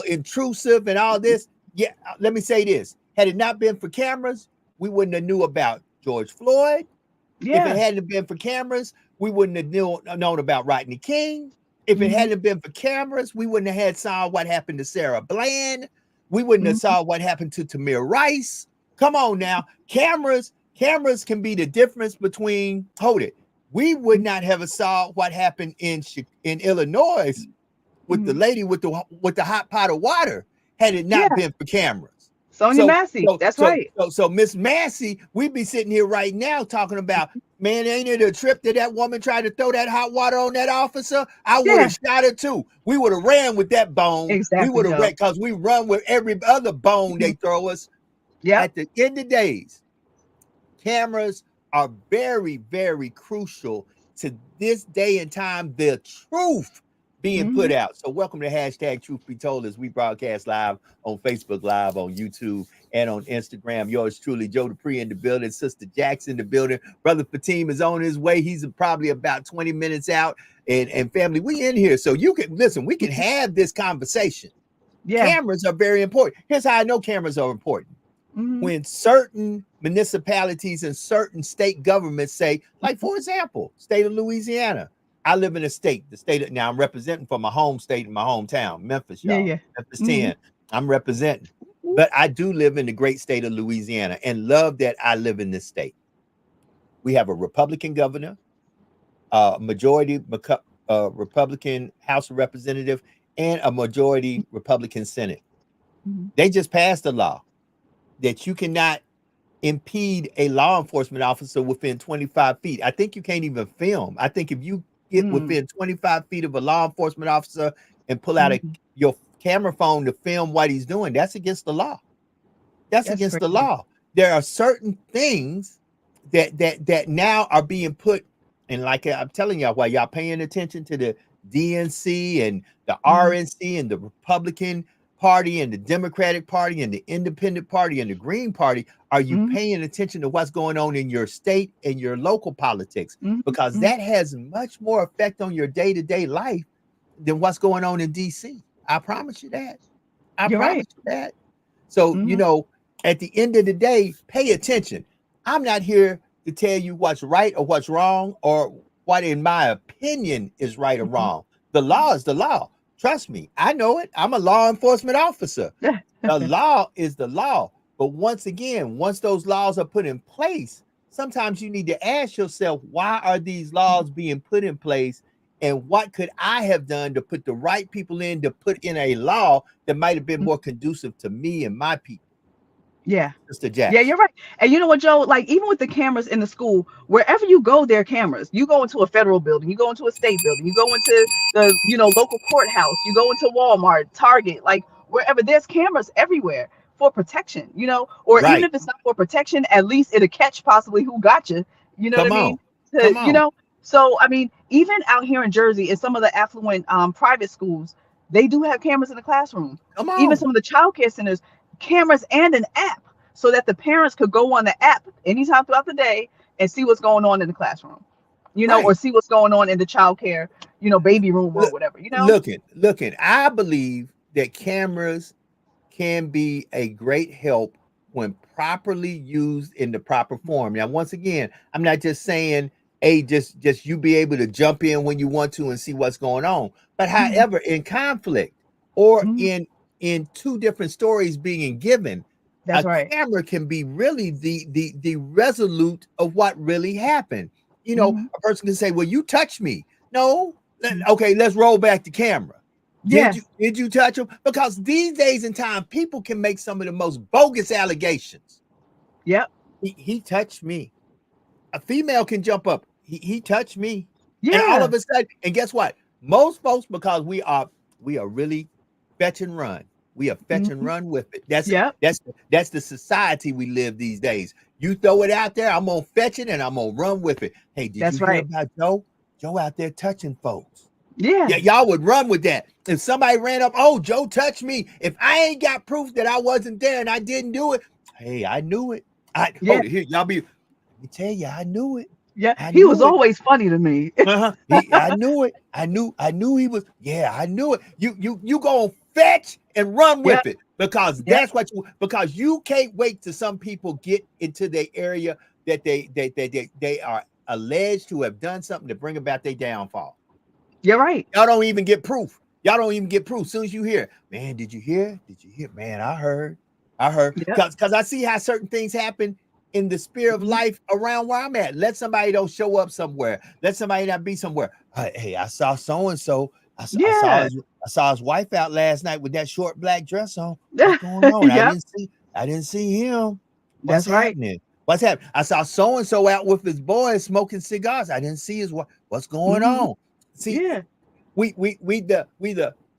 intrusive and all this. Yeah, let me say this. Had it not been for cameras, we wouldn't have knew about George Floyd. If it Yeah. hadn't been for cameras, we wouldn't have known about Rodney King. If it Mhm. hadn't been for cameras, we wouldn't have saw what happened to Sarah Bland. We wouldn't have Mhm. saw what happened to Tamir Rice. Come on now. Cameras can be the difference between, hold it. We would not have saw what happened in Illinois with the Mhm. lady with the hot pot of water had it not Yeah. been for cameras. Sonia Massey. That's right. So Miss Massey, we'd be sitting here right now talking about, man, ain't it a trip that woman tried to throw that hot water on that officer? I would Yeah. have shot her too. We would have ran with that bone. We Exactly, would have Joe. ran, because we run with every other bone they throw us. Yep. At the end of days, cameras are very, very crucial to this day and time, the truth being put Mhm. out. So welcome to hashtag Truth Be Told, as we broadcast live on Facebook Live, on YouTube, and on Instagram. Yours truly, Joe Dupree in the building, Sister Jackson in the building. Brother Fatim is on his way. He's probably about 20 minutes out. And family, we in here. So you can listen, we can have this conversation. Yeah. Cameras are very important. Here's how I know cameras are important. Mhm. When certain municipalities and certain state governments say, like, for example, state of Louisiana. I live in a state, now I'm representing for my home state and my hometown, Memphis, Yeah, y'all. yeah. Memphis Mhm. 10. I'm representing. But I do live in the great state of Louisiana and love that I live in this state. We have a Republican governor, majority Republican House of Representative, and a majority Republican Senate. Mhm. They just passed a law that you cannot impede a law enforcement officer within 25 feet. I think you can't even film. I think if you get Mm. within 25 feet of a law enforcement officer and pull out Mhm. your camera phone to film what he's doing, that's against the law. That's That's against the crazy. law. There are certain things that now are being put, and like I'm telling y'all, while y'all paying attention to the DNC and the RNC and the Republican Party and the Democratic Party and the Independent Party and the Green Party, are you Mhm. paying attention to what's going on in your state and your local politics? Mhm. Because Mhm. that has much more effect on your day-to-day life than what's going on in DC. I promise you that. I You're right. promise you that. So, Mhm. at the end of the day, pay attention. I'm not here to tell you what's right or what's wrong, or what, in my opinion, is right or Mhm. wrong. The law is the law. Trust me, I know it. I'm a law enforcement officer. The law is the law. But once again, once those laws are put in place, sometimes you need to ask yourself, why are these laws being put in place? And what could I have done to put the right people in, to put in a law that might have been more conducive to me and my people? Yeah. Mr. Yeah, Jackson. you're right. And you know what, Joe? Like, even with the cameras in the school, wherever you go, there are cameras. You go into a federal building, you go into a state building, you go into the, local courthouse, you go into Walmart, Target, like wherever, there's cameras everywhere for protection, or even Right. if it's not for protection, at least it'll catch possibly who got you. You know what I Come mean? on. Come on. So I mean, even out here in Jersey, in some of the affluent private schools, they do have cameras in the classroom. Come Even on. some of the childcare centers, cameras and an app. so that the parents could go on the app anytime throughout the day and see what's going on in the classroom, or Right. see what's going on in the child care, baby room or Look, whatever. looking. I believe that cameras can be a great help when properly used in the proper form. Now, once again, I'm not just saying, hey, just you be able to jump in when you want to and see what's going on. But Mhm, however, in conflict or mhm. in two different stories being given, That's a right. camera can be really the resolute of what really happened. Mhm, A person can say, well, you touched me. No, mhm. okay, let's roll back the camera. Yeah. Did you touch him? Because these days and time, people can make some of the most bogus allegations. Yep. He touched me. A female can jump up. He touched me, and all Yeah. of a sudden, and guess what? Most folks, because we are really fetch and run. We are fetch and Mhm. run with it. That's Yep. that's that's the society we live these days. You throw it out there, I'm gonna fetch it and I'm gonna run with it. Hey, did you That's hear right. about Joe? Joe out there touching folks. Yeah. Yeah, y'all would run with that. If somebody ran up, oh, Joe touched me. If I ain't got proof that I wasn't there and I didn't do it, hey, I knew it. I Yeah. hold it here. Y'all be, let me tell you, I knew it. Yeah. I He was knew it. always funny to me. Uh-huh. I knew it. I knew he was. Yeah, I knew it. You gonna fetch and run Yep. with it because Yep. that's what because you can't wait till some people get into their area that they are alleged to have done something to bring about their downfall. You're right. Y'all don't even get proof. Y'all don't even get proof. As soon as you hear, man, did you hear? Did you hear? Man, I heard. I heard. Yep. Because I see how certain things happen in the sphere of Mhm. life around where I'm at. Let somebody don't show up somewhere. Let somebody not be somewhere. Hey, I saw so and so. Yeah. I saw his wife out last night with that short black dress on. What's going on? Yep. I didn't see him. What's That's right. happening? What's happening? I saw so and so out with his boys smoking cigars. I didn't see his wife. What's going Mhm. on? See, Yeah. we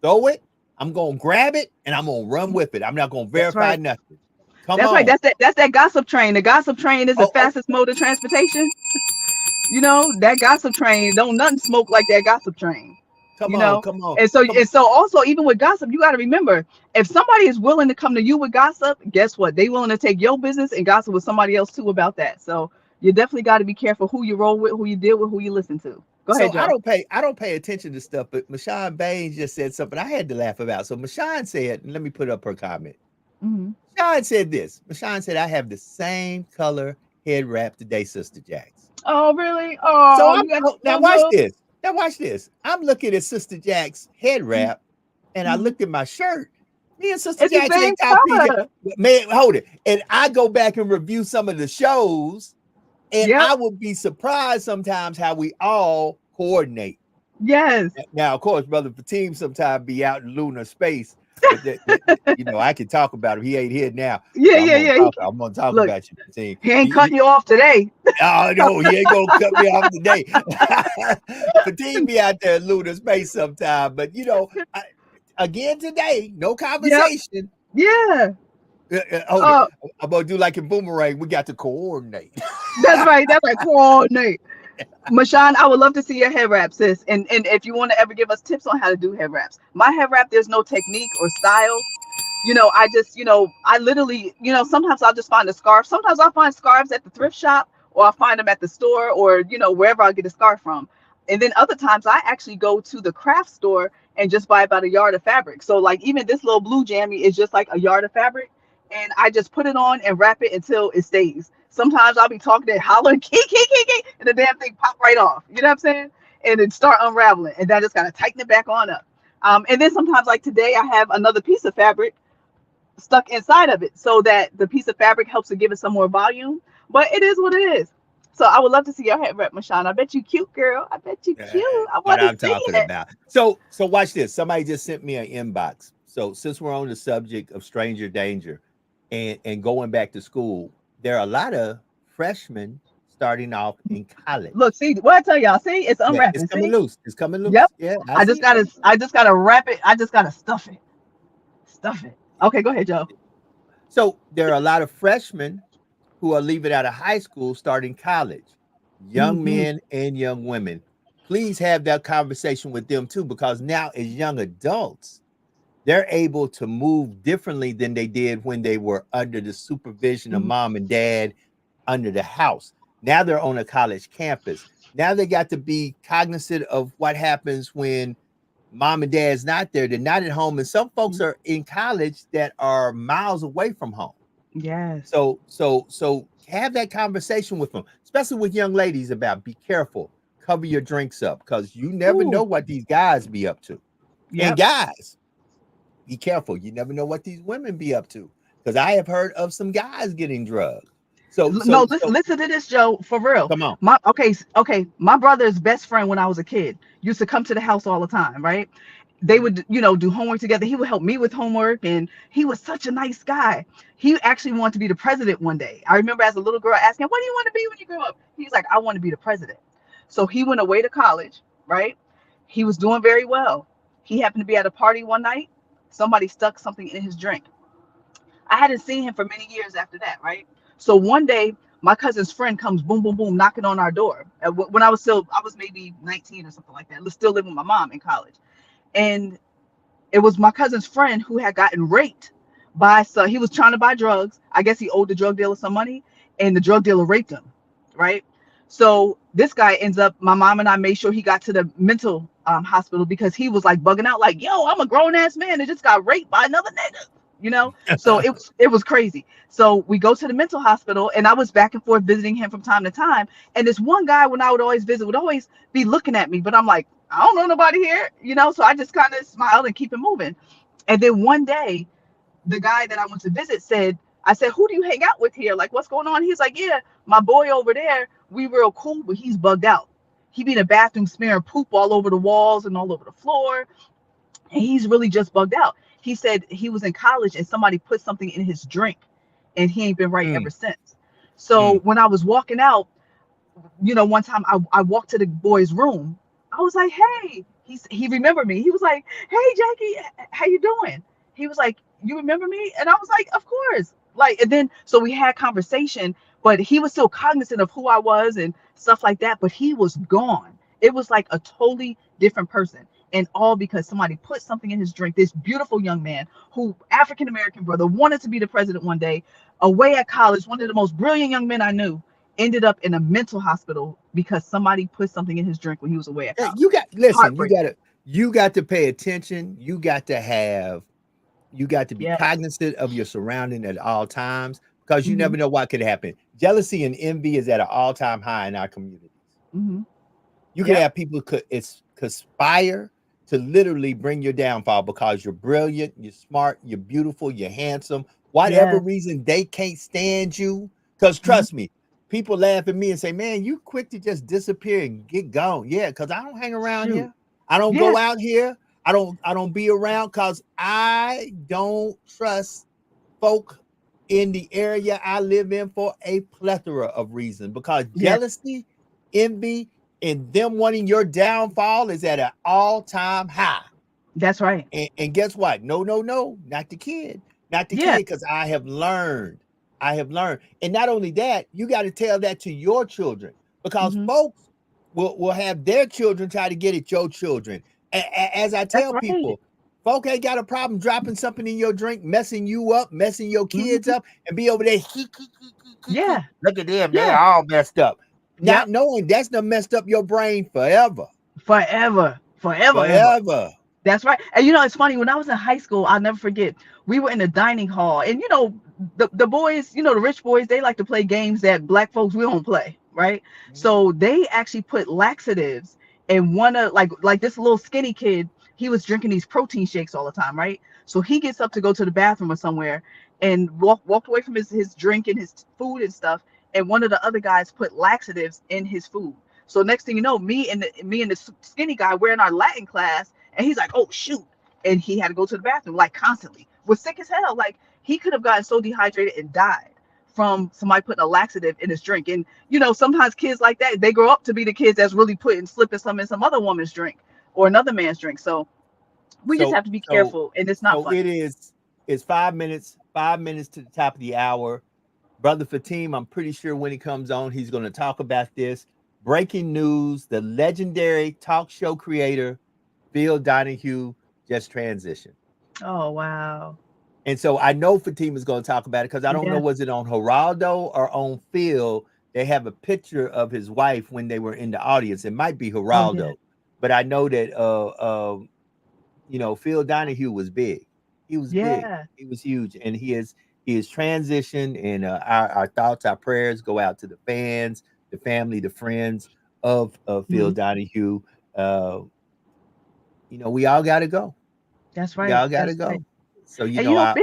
throw it. I'm gonna grab it and I'm gonna run with it. I'm not gonna That's verify right. nothing. Come That's right. on. That's that gossip train. The gossip train is the Oh, fastest mode of transportation. That gossip train, don't nothing smoke like that gossip train. come You on, know? come on, And so come on. and so also, even with gossip, you gotta remember, if somebody is willing to come to you with gossip, guess what? They willing to take your business and gossip with somebody else too about that. So you definitely got to be careful who you roll with, who you deal with, who you listen to. Go So ahead, Joe. I don't pay attention to stuff, but Mashawn Baines just said something I had to laugh about. So Mashawn said, and let me put up her comment. Hmm. Mashawn said this. Mashawn said, I have the same color head wrap today, Sister Jax. Oh, really? So Oh, I'm you got now your watch logo? this. Now watch this. I'm looking at Sister Jack's head wrap, and I Mhm. looked at my shirt. Me and Sister It's the Jack's same ain't top PJ. color. Man, hold it. And I go back and review some of the shows, and Yep. I would be surprised sometimes how we all coordinate. Yes. Now, of course, Brother Fatim sometimes be out in lunar space, but I can talk about him. He ain't here now, Yeah, so I'm yeah, gonna yeah. talk. I'm gonna talk Look, about you, Fatim. he ain't cutting you off today. Oh no, he ain't gonna cut me off today. Fatigue be out there in lunar space sometime, but again today, no Yep. conversation. Yeah. Hold it. Uh, I'm gonna do like in Boomerang. We got to coordinate. that's right. That's right. Coordinate. Mashawn, I would love to see your head wrap, sis. And if you want to ever give us tips on how to do head wraps. My head wrap, there's no technique or style. I just, I literally, sometimes I'll just find a scarf. Sometimes I'll find scarves at the thrift shop, or I'll find them at the store, or, wherever I get a scarf from. And then other times I actually go to the craft store and just buy about a yard of fabric. So like even this little blue jammy is just like a yard of fabric. And I just put it on and wrap it until it stays. Sometimes I'll be talking and hollering, key, key, key, key, and the damn thing pop right off. You know what I'm saying? And then start unraveling. And then I just got to tighten it back on up. And then sometimes, like today, I have another piece of fabric stuck inside of it so that the piece of fabric helps to give it some more volume. But it is what it is. So I would love to see your head wrap, Mashawn. I bet you cute, girl. I bet you cute. I What want to I'm see talking it. about. So watch this. Somebody just sent me an inbox. So since we're on the subject of stranger danger and going back to school, there are a lot of freshmen starting off in college. Look, see what I tell y'all. See, it's Yeah, it's unwrapping. coming See, loose. It's coming yep. loose. Yeah, I I see just it gotta, coming loose. I just gotta wrap it. I just gotta stuff it. Stuff it. Okay, go ahead, Joe. So there are a lot of freshmen who are leaving out of high school, starting college, young Hmm. men and young women. Please have that conversation with them too, because now as young adults, they're able to move differently than they did when they were under the supervision of Mhm. mom and dad under the house. Now they're on a college campus. Now they got to be cognizant of what happens when mom and dad's not there. They're not at home. And some folks Mhm. are in college that are miles away from home. Yes. So have that conversation with them, especially with young ladies about be careful, cover your drinks up because you never know Ooh. what these guys be up to. And Yep. guys, be careful. You never know what these women be up to. Because I have heard of some guys getting drugged. So No, so listen, so listen to this, Joe. For real. come on. My okay. My brother's best friend when I was a kid used to come to the house all the time, right? They would, do homework together. He would help me with homework, and he was such a nice guy. He actually wanted to be the president one day. I remember as a little girl asking, "What do you want to be when you grow up?" He's like, "I want to be the president." So he went away to college, right? He was doing very well. He happened to be at a party one night. Somebody stuck something in his drink. I hadn't seen him for many years after that, right? So one day, my cousin's friend comes, boom, boom, boom, knocking on our door. When I was maybe 19 or something like that, still living with my mom in college, and it was my cousin's friend who had gotten raped by, so he was trying to buy drugs. I guess he owed the drug dealer some money, and the drug dealer raped him, right? So this guy ends up, my mom and I made sure he got to the mental hospital because he was like bugging out, like, "Yo, I'm a grown ass man that just got raped by another nigga." So it was crazy. So we go to the mental hospital, and I was back and forth visiting him from time to time. And this one guy, when I would always visit, would always be looking at me, but I'm like, "I don't know nobody here." So I just kind of smiled and keep it moving. And then one day, the guy that I went to visit said, I said, "Who do you hang out with here? Like, what's going on?" He's like, "Yeah, my boy over there, we real cool, but he's bugged out. He be in the bathroom smearing poop all over the walls and all over the floor, and he's really just bugged out." He said he was in college and somebody put something in his drink, and he ain't been right Mm, ever since. So mm. when I was walking out, one time I walked to the boy's room. I was like, "Hey," he remembered me. He was like, "Hey, Jackie, how you doing?" He was like, "You remember me?" And I was like, "Of course." Like, and then so we had conversation, but he was still cognizant of who I was and stuff like that. But he was gone. It was like a totally different person. And all because somebody put something in his drink. This beautiful young man who, African American brother, wanted to be the president one day, away at college, one of the most brilliant young men I knew, ended up in a mental hospital because somebody put something in his drink when he was away at Yeah, college. you got listen, Heartbreaking. you got to pay attention. You got to be Yes. cognizant of your surrounding at all times because you Hmm. never know what could happen. Jealousy and envy is at an all-time high in our communities. Hmm. You could Yep. have people conspire to literally bring your downfall because you're brilliant, you're smart, you're beautiful, you're handsome. Whatever Yes. reason they can't stand you, because Hmm. trust me, people laugh at me and say, "Man, you quick to just disappear and get gone." Yeah, because I don't hang around Shoot. here. I don't Yeah. go out here. I don't be around because I don't trust folk in the area I live in for a plethora of reasons. Because Yeah. jealousy, envy, and them wanting your downfall is at an all-time high. That's right. And guess what? No, no, no, not the kid. Not the Yeah. kid, because I have learned. I have learned. And not only that, you got to tell that to your children because Hmm. folks will have their children try to get at your children. As I That's tell right. people, folk ain't got a problem dropping something in your drink, messing you up, messing your kids Hmm. up, and be over there. Yeah. Look at them. They Yeah. all messed up. Not Yep. knowing that's done messed up your brain forever. Forever. Forever. Ever. Forever. That's right. And it's funny, when I was in high school, I'll never forget, we were in the dining hall, and the boys, the rich boys, they like to play games that black folks, we don't play, right? Mhm. So they actually put laxatives in one of, like this little skinny kid, he was drinking these protein shakes all the time, right? So he gets up to go to the bathroom or somewhere and walked away from his drink and his food and stuff, and one of the other guys put laxatives in his food. So next thing you know, me and the skinny guy, we're in our Latin class, and he's like, "Oh shoot!" And he had to go to the bathroom like constantly. Was sick as hell. Like, he could have gotten so dehydrated and died from somebody putting a laxative in his drink. And sometimes kids like that, they grow up to be the kids that's really slipping some in some other woman's drink or another man's drink. So we just So have to be so careful, and it's not so fun. it's 5 minutes, 5 minutes to the top of the hour. Brother Fatim, I'm pretty sure when he comes on, he's going to talk about this. Breaking news, the legendary talk show creator, Phil Donahue, just transitioned. Oh wow. And so I know Fatima's going to talk about it because I don't know, Yeah. was it on Geraldo or on Phil? They have a picture of his wife when they were in the audience. It might be Oh yeah. Geraldo, but I know that Phil Donahue was big. He was big. Yeah. He was huge, and he is transitioned. And our thoughts, our prayers go out to the fans, the family, the friends of Phil Mhm. Donahue. Uh, we all got to go. That's We right. all got to That's right. go. So And I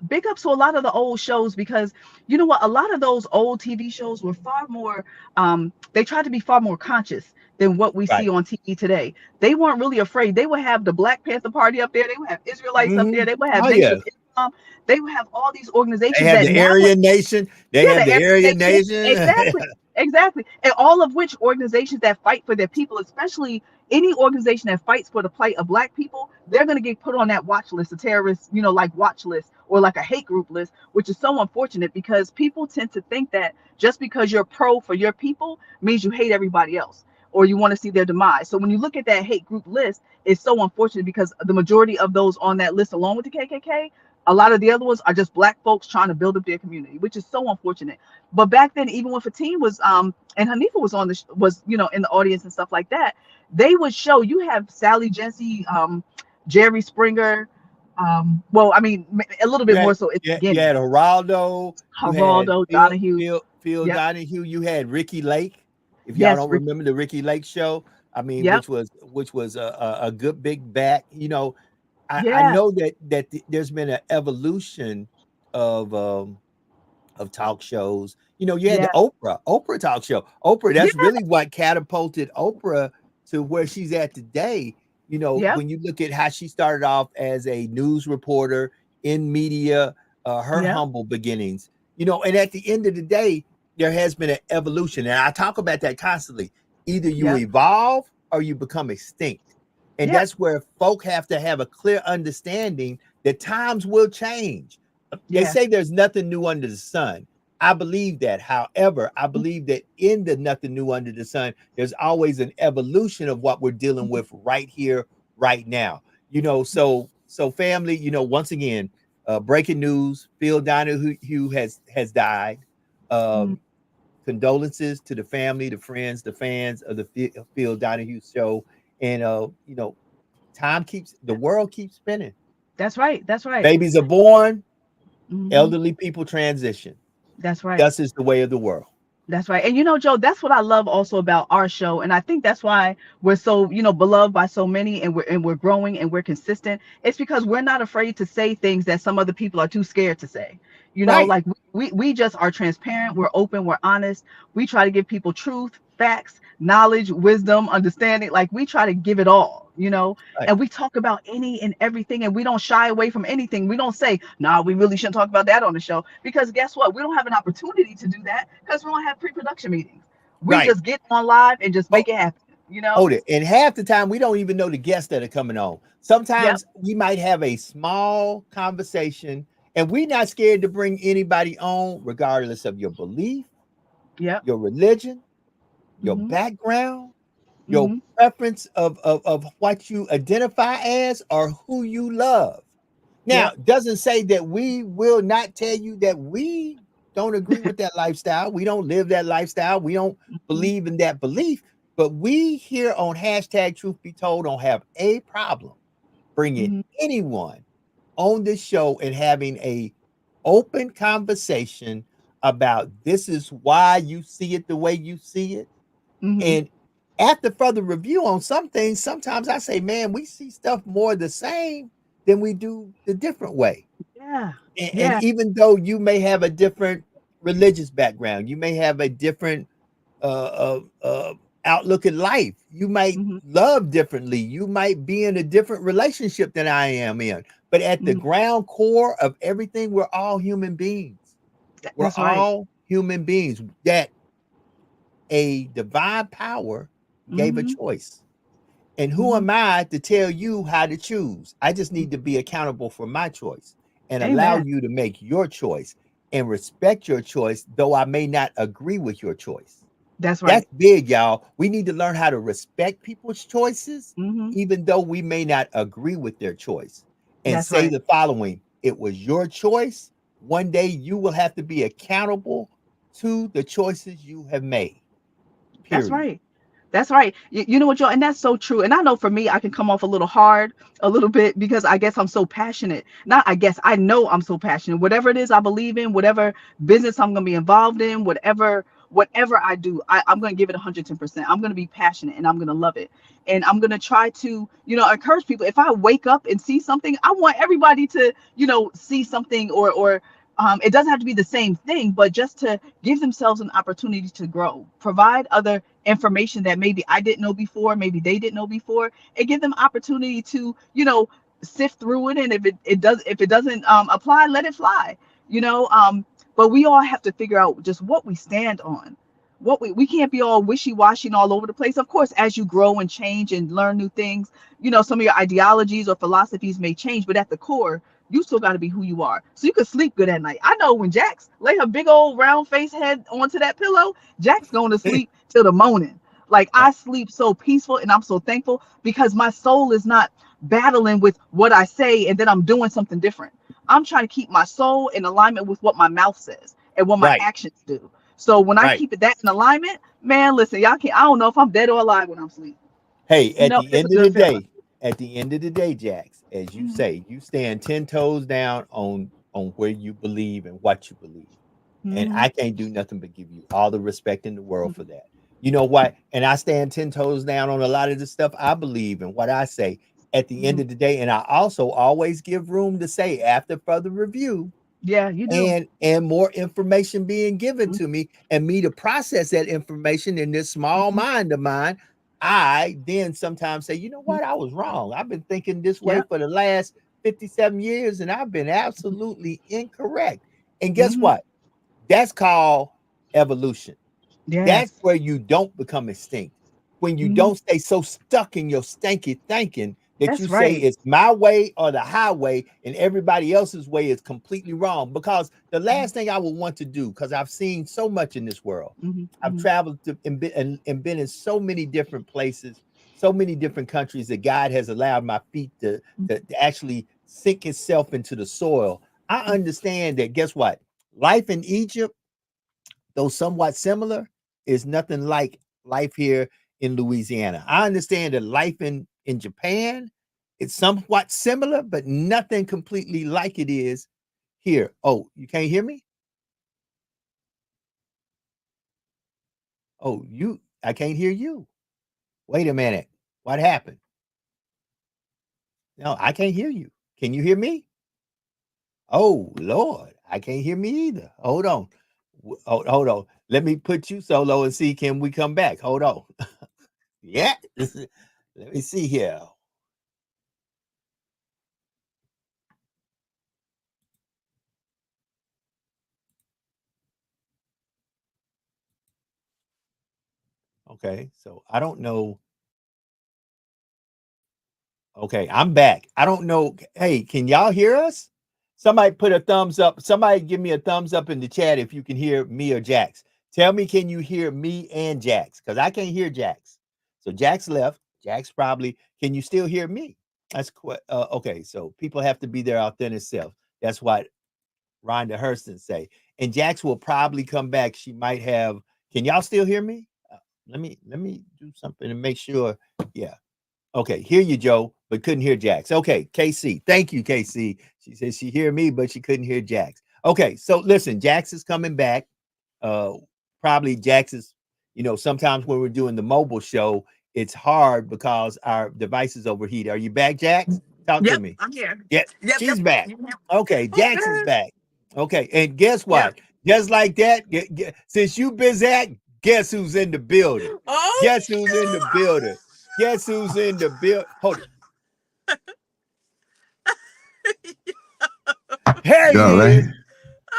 big ups to a lot of the old shows because you know what, a lot of those old TV shows were far more they tried to be far more conscious than what we see right. on TV today. They weren't really afraid. They would have the Black Panther Party up there, they would have Israelites up there, they would have Oh Nation yeah, of Islam, they would have all these they organizations have that the now Aryan Nation. They yeah, have the the Aryan Aryan Nation. Nation. Exactly. Exactly. And all of which organizations that fight for their people, especially any organization that fights for the plight of black people, they're going to get put on that watch list, a terrorist, like watch list or like a hate group list, which is so unfortunate because people tend to think that just because you're pro for your people means you hate everybody else or you want to see their demise. So when you look at that hate group list, it's so unfortunate because the majority of those on that list, along with the KKK, a lot of the other ones are just black folks trying to build up their community, which is so unfortunate. But back then, even when Fatine was and Hanifa was on the was in the audience and stuff like that, they would show you have Sally Jesse, Jerry Springer, well, I mean a little bit you had more so at the you had beginning. Geraldo. You had Geraldo, Phil Donahue, Phil Phil yep, Donahue. You had Ricky Lake. If y'all yes, don't remember the Ricky Lake show, I mean, yep, which was a good big back. I yeah, know that there's been an evolution of talk shows. You had the yeah, Oprah talk show. Oprah, yeah, that's really what catapulted Oprah to where she's at today. yep, When you look at how she started off as a news reporter in media, her yep, humble beginnings, and at the end of the day, there has been an evolution. And I talk about that constantly. Either you yep, evolve or you become extinct. And yep, that's where folk have to have a clear understanding that times will change. They yeah, say there's nothing new under the sun. I believe that. However, I believe that in the nothing new under the sun, there's always an evolution of what we're dealing with right here, right now. So family, once again, breaking news: Phil Donahue has died. mhm, Um, Condolences to the family, the friends, the fans of the Phil Donahue show, and the world keeps spinning. that's right, that's right, Babies are born, hmm, elderly people transition. that's right. Thus is the way of the world. That's right. And Joe, that's what I love also about our show. And I think that's why we're so, beloved by so many and we're growing and we're consistent. It's because we're not afraid to say things that some other people are too scared to say. Right. Like we just are transparent, we're open, we're honest. We try to give people truth, facts, knowledge, wisdom, understanding. Like we try to give it all. Right. And we talk about any and everything and we don't shy away from anything. We don't say, nah, we really shouldn't talk about that on the show. Because guess what? We don't have an opportunity to do that because we don't have pre-production meetings. We Right. just get on live and just Oh, make it happen. hold it. And half the time we don't even know the guests that are coming on. Yep, Sometimes we might have a small conversation and we're not scared to bring anybody on, regardless of your belief, yep, your religion, your mm-hmm, background, your mm-hmm, preference of what you identify as or who you love. Now, yep, doesn't say that we will not tell you that we don't agree with that lifestyle. We don't live that lifestyle. We don't mm-hmm, believe in that belief. But we here on hashtag Truth Be Told don't have a problem bringing mm-hmm, anyone on this show and having a open conversation about this is why you see it the way you see it. mm-hmm. And after further review on some things, sometimes I say, man, we see stuff more the same than we do the different way. Yeah, And yeah, even though you may have a different religious background, you may have a different outlook at life, you might mm-hmm, love differently, you might be in a different relationship than I am in. But at the mm-hmm. ground core of everything, we're all human beings. We're That's right. all human beings that a divine power gave a Mm-hmm, choice. And who mm-hmm. am I to tell you how to choose? I just need to be accountable for my choice and allow Amen. you to make your choice and respect your choice, though I may not agree with your choice. That's That's right. big, y'all. We need to learn how to respect people's choices, Mm-hmm, even though we may not agree with their choice. and That's say right. the following: it was your choice. One day you will have to be accountable to the choices you have made. That's Period. right. That's right. You know what, Joe? And that's so true. And I know for me, I can come off a little hard, a little bit, because I guess I'm so passionate. Not, I guess, I know I'm so passionate. Whatever it is I believe in, whatever business I'm going to be involved in, whatever I do, I'm going to give it 110%. I'm going to be passionate and I'm going to love it. And I'm going to try to, encourage people. If I wake up and see something, I want everybody to, see something, or it doesn't have to be the same thing, but just to give themselves an opportunity to grow, provide other information that maybe I didn't know before, maybe they didn't know before, and give them opportunity to, sift through it. And if it doesn't apply, let it fly, you know. But we all have to figure out just what we stand on. What we can't be all wishy-washy and all over the place. Of course, as you grow and change and learn new things, some of your ideologies or philosophies may change, but at the core, you still got to be who you are, so you can sleep good at night. I know when Jax lay her big old round face head onto that pillow, Jack's going to sleep till the morning. Like, I sleep so peaceful, and I'm so thankful because my soul is not battling with what I say and then I'm doing something different. I'm trying to keep my soul in alignment with what my mouth says and what my Right, actions do. So when I right. keep it that in alignment, man, listen, y'all can't. I don't know if I'm dead or alive when I'm asleep. Hey, It's a good feeling. at the end of the day, Jax, as you Mhm. say, you stand 10 toes down on where you believe and what you believe. And Mhm. I can't do nothing but give you all the respect in the world for Mhm. that. You know what? And I stand 10 toes down on a lot of the stuff I believe and what I say at the end Mhm. of the day. And I also always give room to say after further review Yeah, you do. and more information being given Mhm. to me and me to process that information in this small Mhm. mind of mine, I then sometimes say, you know Mhm. what, I was wrong. I've been thinking this way Yep. for the last 57 years and I've been absolutely incorrect. And guess Mhm. what? That's called evolution. That's Yes. where you don't become extinct. When you Mhm. don't stay so stuck in your stanky thinking that you That's say right. it's my way or the highway and everybody else's way is completely wrong. Because the Mhm. last thing I would want to do, because I've seen so much in this world, Mhm. I've Mhm. traveled to, and been in so many different places, so many different countries that God has allowed my feet to actually sink itself into the soil. I Mhm. understand that, guess what? Life in Egypt, though somewhat similar, is nothing like life here in Louisiana. I understand that life in Japan is somewhat similar, but nothing completely like it is here. Oh, you can't hear me? Oh, I can't hear you. Wait a minute. What happened? No, I can't hear you. Can you hear me? Oh, Lord, I can't hear me either. Hold on. Hold on. Let me put you solo and see can we come back. Hold on. Yeah. Let me see here. Okay, so I don't know. Okay, I'm back. I don't know. Hey, can y'all hear us? Somebody put a thumbs up. Somebody give me a thumbs up in the chat if you can hear me or Jax. Tell me, can you hear me and Jax? Because I can't hear Jax. So Jax left. Jax probably. Can you still hear me? That's okay. So people have to be their authentic self. That's what Rhonda Hurston say. And Jax will probably come back. She might have. Can y'all still hear me? Let me do something to make sure. Yeah. Okay. Hear you, Joe, but couldn't hear Jax. Okay. KC. Thank you, KC. She said she hear me, but she couldn't hear Jax. Okay. So listen, Jax is coming back. Uh, probably Jax is. Sometimes when we're doing the mobile show, it's hard because our devices overheat. Are you back, Jax? Talk to Yep, me. I'm here. Yeah, Yep, she's yep. back. Okay, Oh, Jax is good. back. Okay, and guess Yep. what? Just like that, since you been Zach, guess who's in the building? Oh, Guess who's in the building? Guess who's in the building? Hold it. There Yo, he is. man.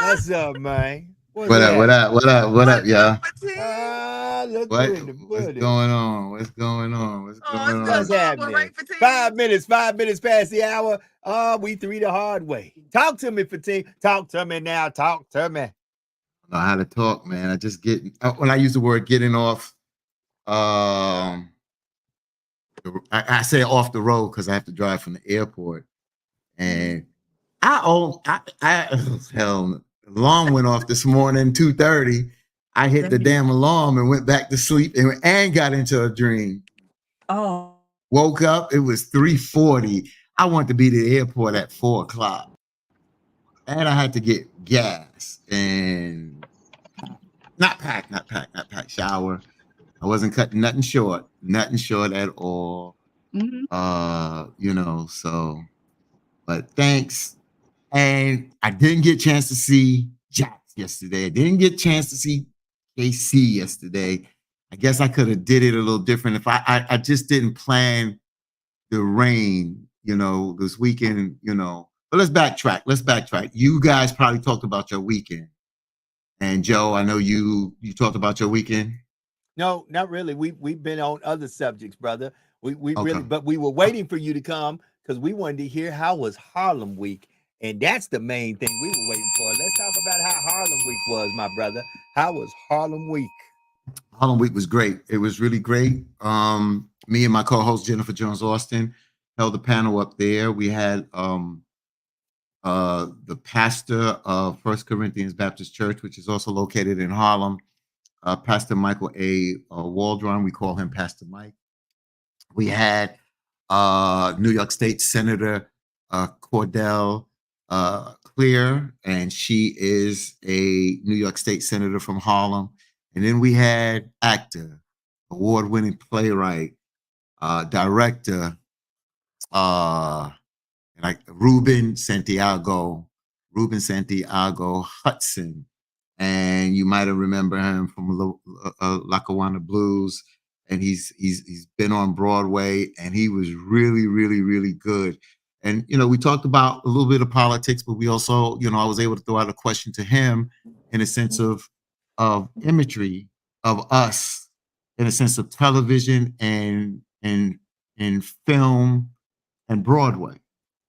What's up, man? What's What up? What happening? up? What up? What up, what's up, y'all? Fatine? Look who What? in the What's building. going on? What's going on? What's Oh, going it's been a What's on? long one, happening? right, Fatine? 5 minutes, 5 minutes past the hour. We three the hard way. Talk to me, Fatine. Talk to me now. Talk to me. I know how to talk, man. I just get when I use the word getting off. I say off the road because I have to drive from the airport, And hell, alarm went off this morning, 2:30. I hit the damn alarm and went back to sleep and got into a dream. Oh. Woke up, it was 3:40. I wanted to be at the airport at 4:00. And I had to get gas and not pack, shower. I wasn't cutting nothing short at all. So, but thanks. And I didn't get a chance to see Jax yesterday. I didn't get a chance to see KC yesterday. I guess I could have did it a little different if I just didn't plan the rain, this weekend, But let's backtrack. You guys probably talked about your weekend. And Joe, I know you talked about your weekend. No, not really. We've been on other subjects, brother. We Okay. really, but we were waiting for you to come because we wanted to hear how was Harlem Week. And that's the main thing we were waiting for. Let's talk about how Harlem Week was, my brother. How was Harlem Week? Harlem Week was great. It was really great. Me and my co-host Jennifer Jones Austin held a panel up there. We had the pastor of First Corinthians Baptist Church, which is also located in Harlem, Pastor Michael A. Waldron. We call him Pastor Mike. We had New York State Senator Cordell Clear, and she is a New York State Senator from Harlem. And then we had actor, award-winning playwright, director, Ruben Santiago Hudson. And you might have remember him from Lackawanna Blues. And he's been on Broadway, and he was really, really, really good. And, we talked about a little bit of politics, but we also, I was able to throw out a question to him in a sense of imagery of us, in a sense of television and film and Broadway.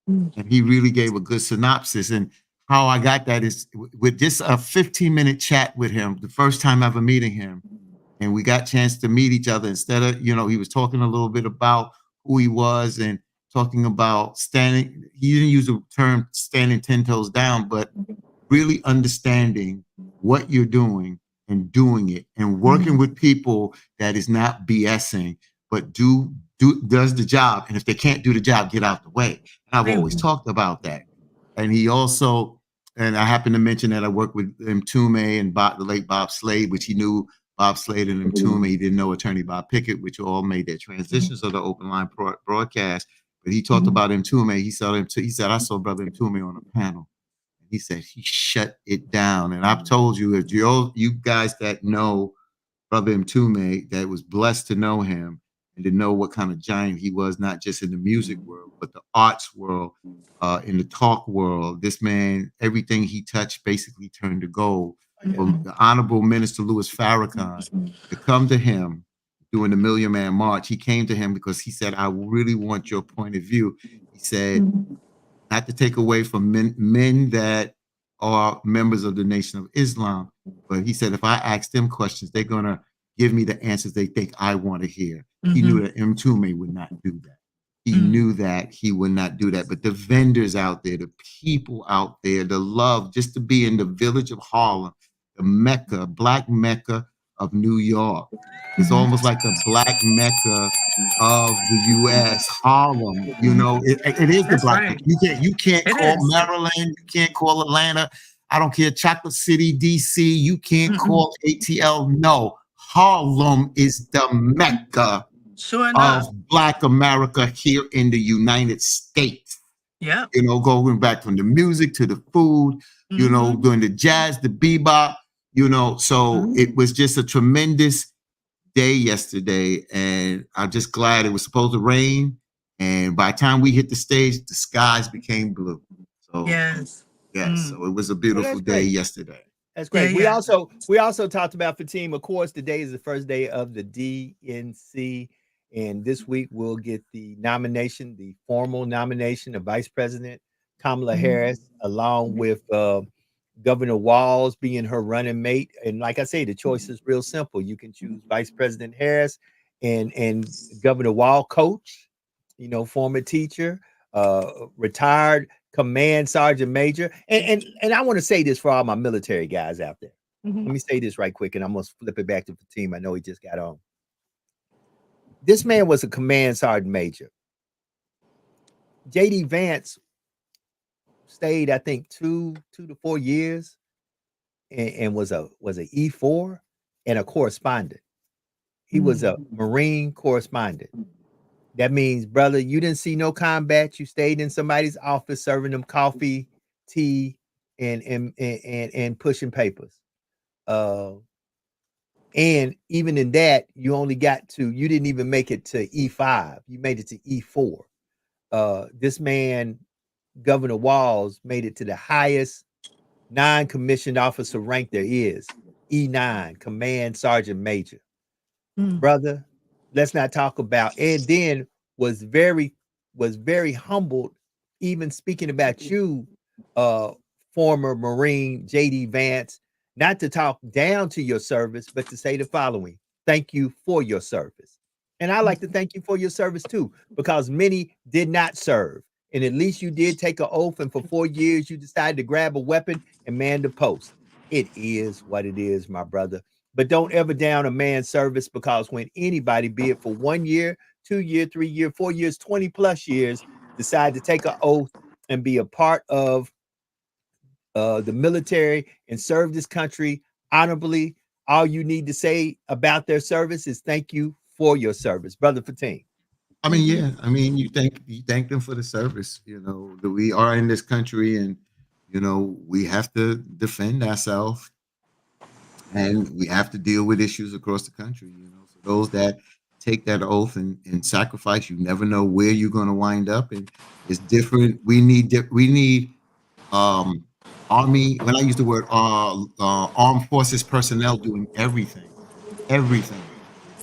And he really gave a good synopsis. And how I got that is with just a 15-minute chat with him, the first time ever meeting him. And we got a chance to meet each other instead of, he was talking a little bit about who he was and talking about standing. He didn't use the term standing 10 toes down, but really understanding what you're doing and doing it and working with people that is not BSing, but does the job. And if they can't do the job, get out the way. And I've always talked about that. And he also, and I happen to mention that I worked with Mtume and the late Bob Slade, which he knew Bob Slade and Mtume. He didn't know attorney Bob Pickett, which all made their transitions of the open line broadcast. But he talked about Mtume. He said, I saw Brother Mtume on a panel. He said he shut it down. And I've told you, if you guys that know Brother Mtume, that was blessed to know him and to know what kind of giant he was, not just in the music world, but the arts world, in the talk world. This man, everything he touched basically turned to gold. From the Honorable Minister Louis Farrakhan to come to him during the Million Man March. He came to him because he said, I really want your point of view. He said, not to take away from men that are members of the Nation of Islam, but he said, if I ask them questions, they're going to give me the answers they think I want to hear. He knew that Mtume would not do that. He knew that he would not do that. But the vendors out there, the people out there, the love just to be in the village of Harlem, the Mecca, Black Mecca of New York. It's almost like the Black Mecca of the U.S. Harlem. It is the Black Mecca. You can't call Maryland. You can't call Atlanta. I don't care. Chocolate City, D.C. You can't call ATL. No, Harlem is the Mecca of Black America here in the United States. Yeah. Going back from the music to the food, doing the jazz, the bebop, so it was just a tremendous day yesterday. And I'm just glad it was supposed to rain. And by the time we hit the stage, the skies became blue. So yes. So it was a beautiful day yesterday. That's great. Yeah, We also talked about Fatim. Of course, today is the first day of the DNC. And this week we'll get the nomination, the formal nomination of Vice President Kamala Harris, along with Governor Walz being her running mate. And like I say, the choice is real simple. You can choose Vice President Harris and Governor Walz, coach, former teacher, retired command sergeant major. And I want to say this for all my military guys out there. Mhm. Let me say this right quick, and I'm gonna flip it back to the team. I know he just got on. This man was a command sergeant major. JD Vance stayed, I think, 2 to 4 years, and was a E4 and a correspondent. He was a Marine correspondent. That means, brother, you didn't see no combat. You stayed in somebody's office serving them coffee, tea, and pushing papers. And even in that, you didn't even make it to E5. You made it to E4. This man, Governor Walz, made it to the highest non-commissioned officer rank there is, E9, Command Sergeant Major. Brother, let's not talk about, and then was very humbled, even speaking about you, former Marine JD Vance, not to talk down to your service, but to say the following: thank you for your service. And I like to thank you for your service too, because many did not serve. And at least you did take an oath, and for 4 years you decided to grab a weapon and man the post. It is what it is, my brother. But don't ever down a man's service, because when anybody, be it for 1 year, 2 year, 3 year, 4 years, 20 plus years, decide to take an oath and be a part of the military and serve this country honorably, all you need to say about their service is thank you for your service, brother Fatim. I mean, yeah. I mean, you thank them for the service. You know, that we are in this country, and you know we have to defend ourselves, and we have to deal with issues across the country. You know, for those that take that oath and sacrifice, you never know where you're going to wind up, and it's different. We need army. When I use the word armed forces personnel doing everything.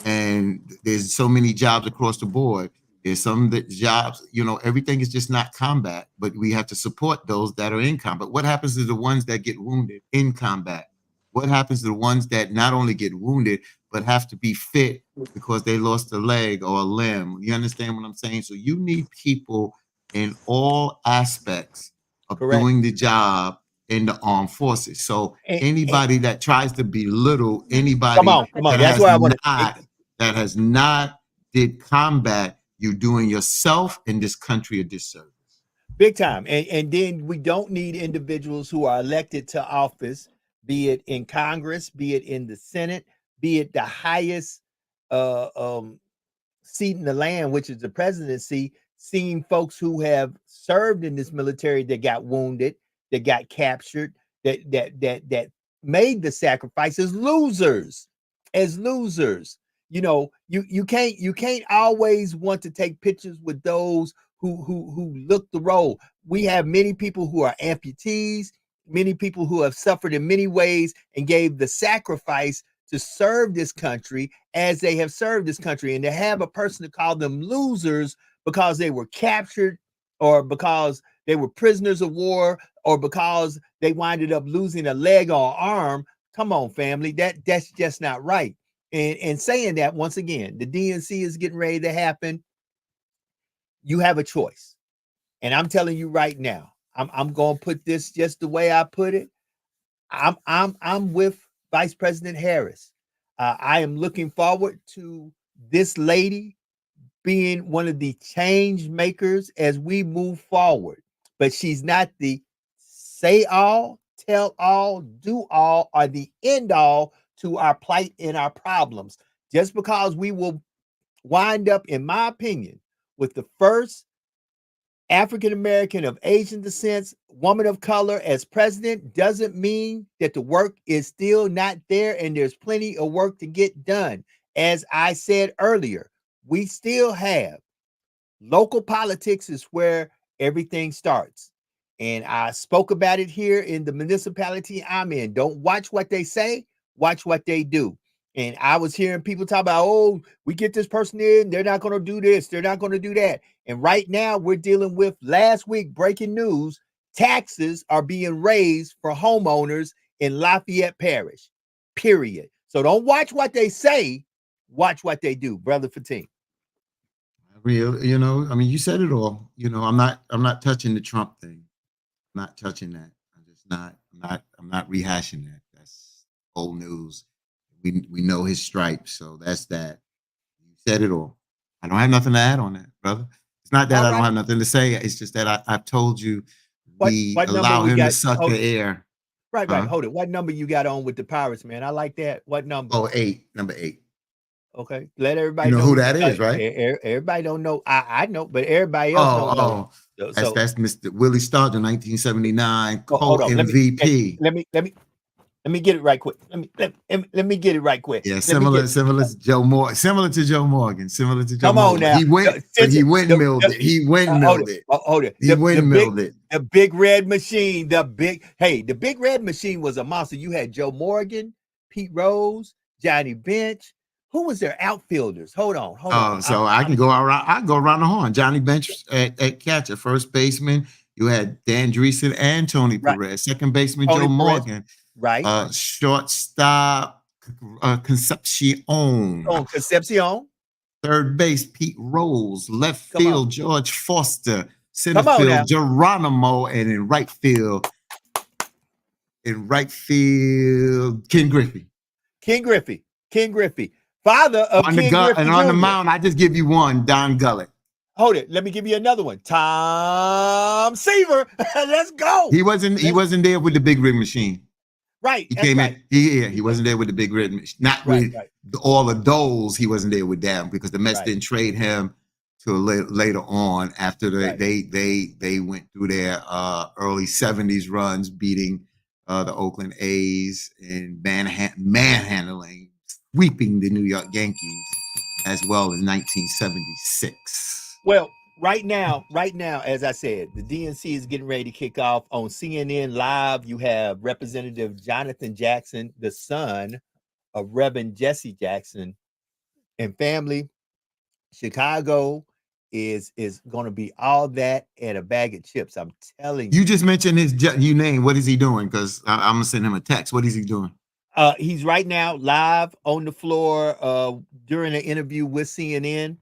And there's so many jobs across the board. There's some that jobs, you know, everything is just not combat, but we have to support those that are in combat. What happens to the ones that get wounded in combat? What happens to the ones that not only get wounded, but have to be fit because they lost a leg or a limb? You understand what I'm saying? So you need people in all aspects of Correct. doing the job in the armed forces. So anybody that tries to belittle anybody come on. That's where I want to. That has not did combat, you're doing yourself and this country a disservice. Big time. And then we don't need individuals who are elected to office, be it in Congress, be it in the Senate, be it the highest seat in the land, which is the presidency, seeing folks who have served in this military that got wounded, that got captured, that made the sacrifices as losers. You know, you can't always want to take pictures with those who look the role. We have many people who are amputees, many people who have suffered in many ways and gave the sacrifice to serve this country as they have served this country. And to have a person to call them losers because they were captured, or because they were prisoners of war, or because they winded up losing a leg or arm, come on, family, that's just not right. And saying that, once again, the DNC is getting ready to happen. You have a choice. And I'm telling you right now, I'm going to put this just the way I put it. I'm with Vice President Harris. I am looking forward to this lady being one of the change makers as we move forward. But she's not the say all, tell all, do all, or the end all to our plight and our problems. Just because we will wind up, in my opinion, with the first African-American of Asian descent, woman of color as president, doesn't mean that the work is still not there, and there's plenty of work to get done. As I said earlier, we still have local politics is where everything starts. And I spoke about it here in the municipality I'm in. Don't watch what they say, watch what they do. And I was hearing people talk about, oh, we get this person in, they're not going to do this, they're not going to do that. And right now we're dealing with, last week, breaking news, taxes are being raised for homeowners in Lafayette Parish, period. So don't watch what they say, watch what they do, brother Fatim. Real, you know, I mean, you said it all. You know, I'm not touching the Trump thing. I'm not touching that. I'm not rehashing that. That's old news. We know his stripes, so that's that. You said it all. I don't have nothing to add on that, brother. It's not that All I don't right. have nothing to say. It's just that I've told you we What number allow we him to got? suck Hold the it. air. Right. Huh? Hold it. What number you got on with the Pirates, man? I like that. What number? Oh, number 8. Okay. Let everybody You know know who that is, right? Everybody don't know. I know, but everybody else don't know. That's Mr. Willie Stargell, 1979 Hold on. co-MVP. Let me get it right quick. Let me get it right quick. Yeah, similar to Joe Morgan. Similar to Joe Morgan. Come on now. He windmilled it. He windmilled it. Hold it. He windmilled it. The big red machine. The big red machine was a monster. You had Joe Morgan, Pete Rose, Johnny Bench. Who was their outfielders? Hold on. So I can go around. I can go around the horn. Johnny Bench at catcher, first baseman. You had Dan Dreesen and Tony Perez. Second baseman Joe Morgan. Right. Shortstop Concepcion. Concepcion. Third base Pete Rose. Left field George Foster. Center field Geronimo, and in right field Ken Griffey. Ken Griffey. Father of Ken Griffey. And on the mound, I just give you one, Don Gullett. Hold it. Let me give you another one. Tom Seaver. Let's go. He wasn't there with the big rig machine. Right. He came in. He wasn't there with the big rig machine. Not with all the Doles. He wasn't there with them because the Mets didn't trade him till later on after they went through their early 70s runs, beating the Oakland A's and manhandling, sweeping the New York Yankees as well in 1976. Well, right now, as I said, the DNC is getting ready to kick off on CNN Live. You have Representative Jonathan Jackson, the son of Reverend Jesse Jackson, and family. Chicago is going to be all that and a bag of chips. I'm telling you. You just mentioned his name. What is he doing? Because I'm gonna send him a text. What is he doing? He's right now live on the floor during an interview with CNN.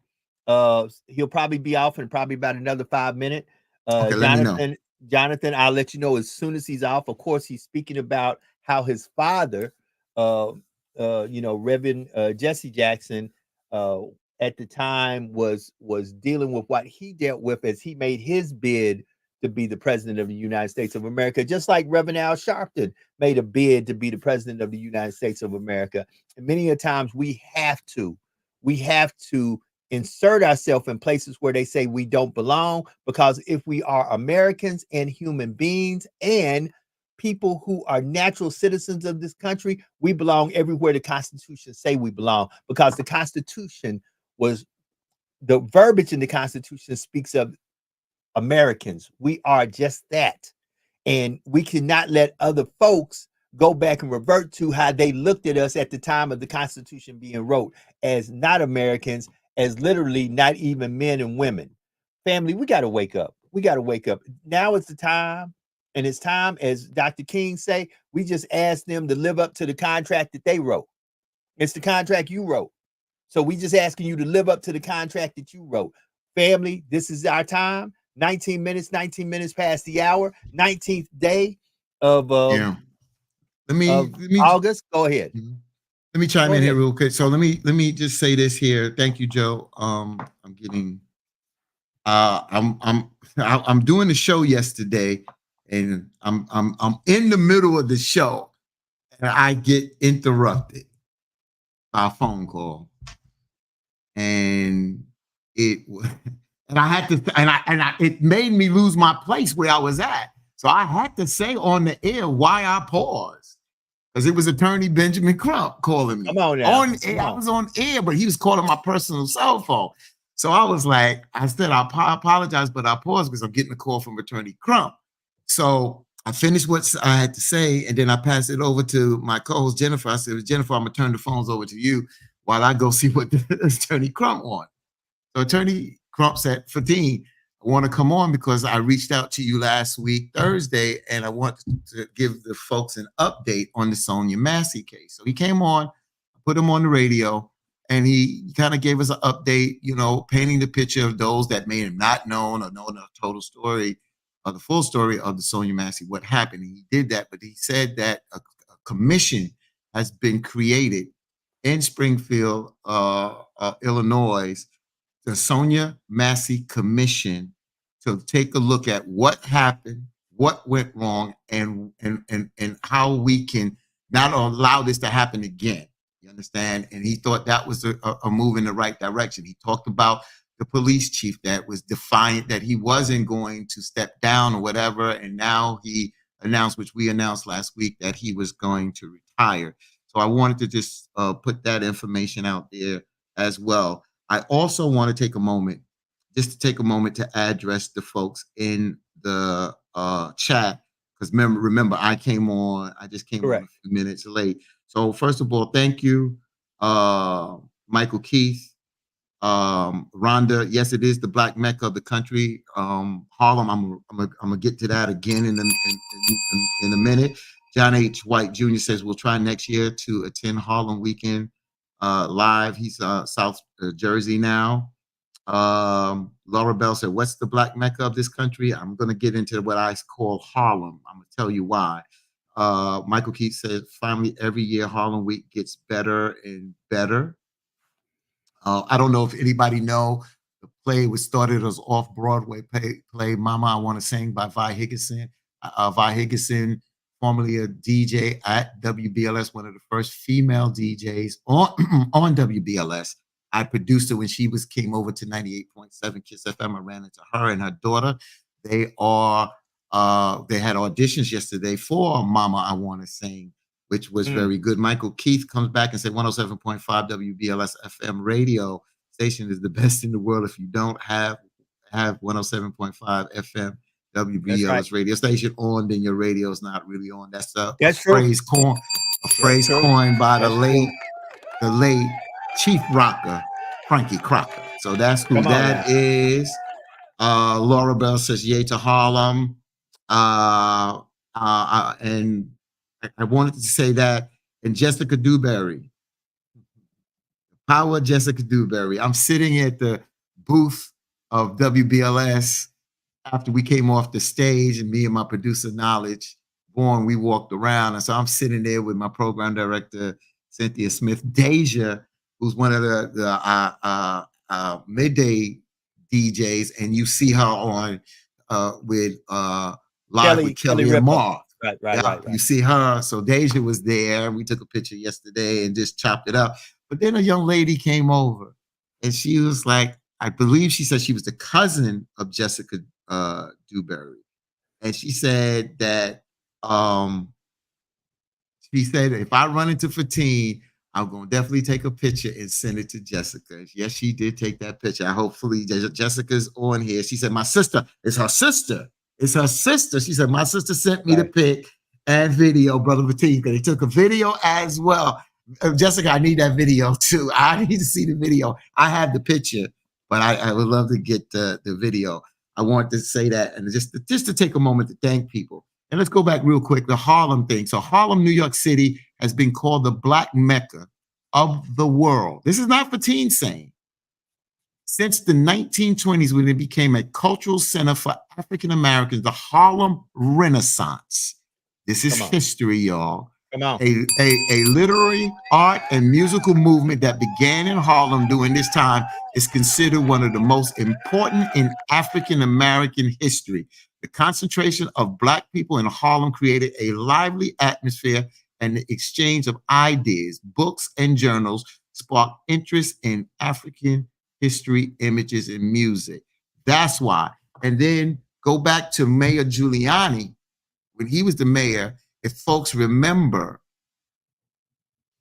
He'll probably be off in probably about another 5 minutes. Okay, let me know. Jonathan, I'll let you know as soon as he's off. Of course, he's speaking about how his father, Reverend Jesse Jackson, at the time was dealing with what he dealt with as he made his bid to be the president of the United States of America, just like Reverend Al Sharpton made a bid to be the president of the United States of America. And many a times we have to insert ourselves in places where they say we don't belong, because if we are Americans and human beings and people who are natural citizens of this country, we belong everywhere the Constitution say we belong, because the Constitution the verbiage in the Constitution speaks of Americans. We are just that. And we cannot let other folks go back and revert to how they looked at us at the time of the Constitution being wrote as not Americans, as literally not even men and women. Family, we got to wake up. Now is the time. And it's time, as Dr. King say, we just ask them to live up to the contract that they wrote. It's the contract you wrote. So we just asking you to live up to the contract that you wrote. Family, this is our time. 19 minutes past the hour. 19th day of August. Go ahead. Let me chime in here real quick. So let me just say this here. Thank you, Joe. I'm doing the show yesterday, and I'm in the middle of the show, and I get interrupted by a phone call. And it made me lose my place where I was at. So I had to say on the air why I paused, because it was Attorney Benjamin Crump calling me. Come on now. I was on air, but he was calling my personal cell phone. So I was like, I said, I apologize, but I paused because I'm getting a call from Attorney Crump. So I finished what I had to say, and then I passed it over to my co-host, Jennifer. I said, Jennifer, I'm going to turn the phones over to you while I go see what the Attorney Crump wants. So Attorney Crump said, Fadeen, I want to come on because I reached out to you last week, Thursday, and I want to give the folks an update on the Sonia Massey case. So he came on, I put him on the radio, and he kind of gave us an update, you know, painting the picture of those that may have not known or known the total story or the full story of the Sonia Massey, what happened. And he did that, but he said that a commission has been created in Springfield, Illinois, the Sonia Massey Commission, to take a look at what happened, what went wrong, and how we can not allow this to happen again. You understand? And he thought that was a move in the right direction. He talked about the police chief that was defiant that he wasn't going to step down or whatever, and now he announced, which we announced last week, that he was going to retire. So I wanted to just put that information out there as well. I also want to take a moment, to address the folks in the chat, because remember, I just came on a few minutes late. So first of all, thank you, Michael Keith, Rhonda. Yes, it is the Black Mecca of the country, Harlem. I'm gonna get to that again in a minute. John H. White Jr. says we'll try next year to attend Harlem Weekend live. He's South Jersey now. Laura Bell said, what's the Black Mecca of this country? I'm going to get into what I call Harlem. I'm going to tell you why. Michael Keith said, finally, every year Harlem Week gets better and better. I don't know if anybody know, the play was started as off-Broadway play Mama, I Want to Sing by Vi Higginson. Vi Higginson, formerly a DJ at WBLS, one of the first female DJs on WBLS. I produced it when she came over to 98.7 Kiss FM. I ran into her and her daughter. They had auditions yesterday for Mama, I Want to Sing, which was very good. Michael Keith comes back and said 107.5 WBLS FM radio station is the best in the world. If you don't have 107.5 FM WBLS radio station on, then your radio is not really on. That's a phrase coined by the late Chief Rocker, Frankie Crocker. So that's who that is. Laura Bell says yay to Harlem. And I wanted to say that. And Jessica Dewberry, power Jessica Dewberry. I'm sitting at the booth of WBLS after we came off the stage, and me and my producer Knowledge Born, we walked around. And so I'm sitting there with my program director, Cynthia Smith. Deja, who's one of the midday DJs, and you see her on with Live with Kelly and Mark. Right. You see her. So Deja was there. We took a picture yesterday and just chopped it up. But then a young lady came over, and she was like, I believe she said she was the cousin of Jessica Dewberry. And she said that if I run into Fatine, I'm going to definitely take a picture and send it to Jessica. Yes, she did take that picture. Hopefully Jessica's on here. She said, my sister, it's her sister. It's her sister. She said, my sister sent me the pic and video, Brother Fatine, because they took a video as well. Jessica, I need that video too. I need to see the video. I have the picture, but I would love to get the video. I want to say that, and just to take a moment to thank people. And let's go back real quick, the Harlem thing. So Harlem, New York City has been called the Black Mecca of the world. This is not Fatine saying. Since the 1920s, when it became a cultural center for African Americans, the Harlem Renaissance. This is history, y'all. Come on. A literary, art, and musical movement that began in Harlem during this time is considered one of the most important in African American history. The concentration of Black people in Harlem created a lively atmosphere, and the exchange of ideas, books, and journals sparked interest in African history, images, and music. That's why. And then go back to Mayor Giuliani. When he was the mayor, if folks remember,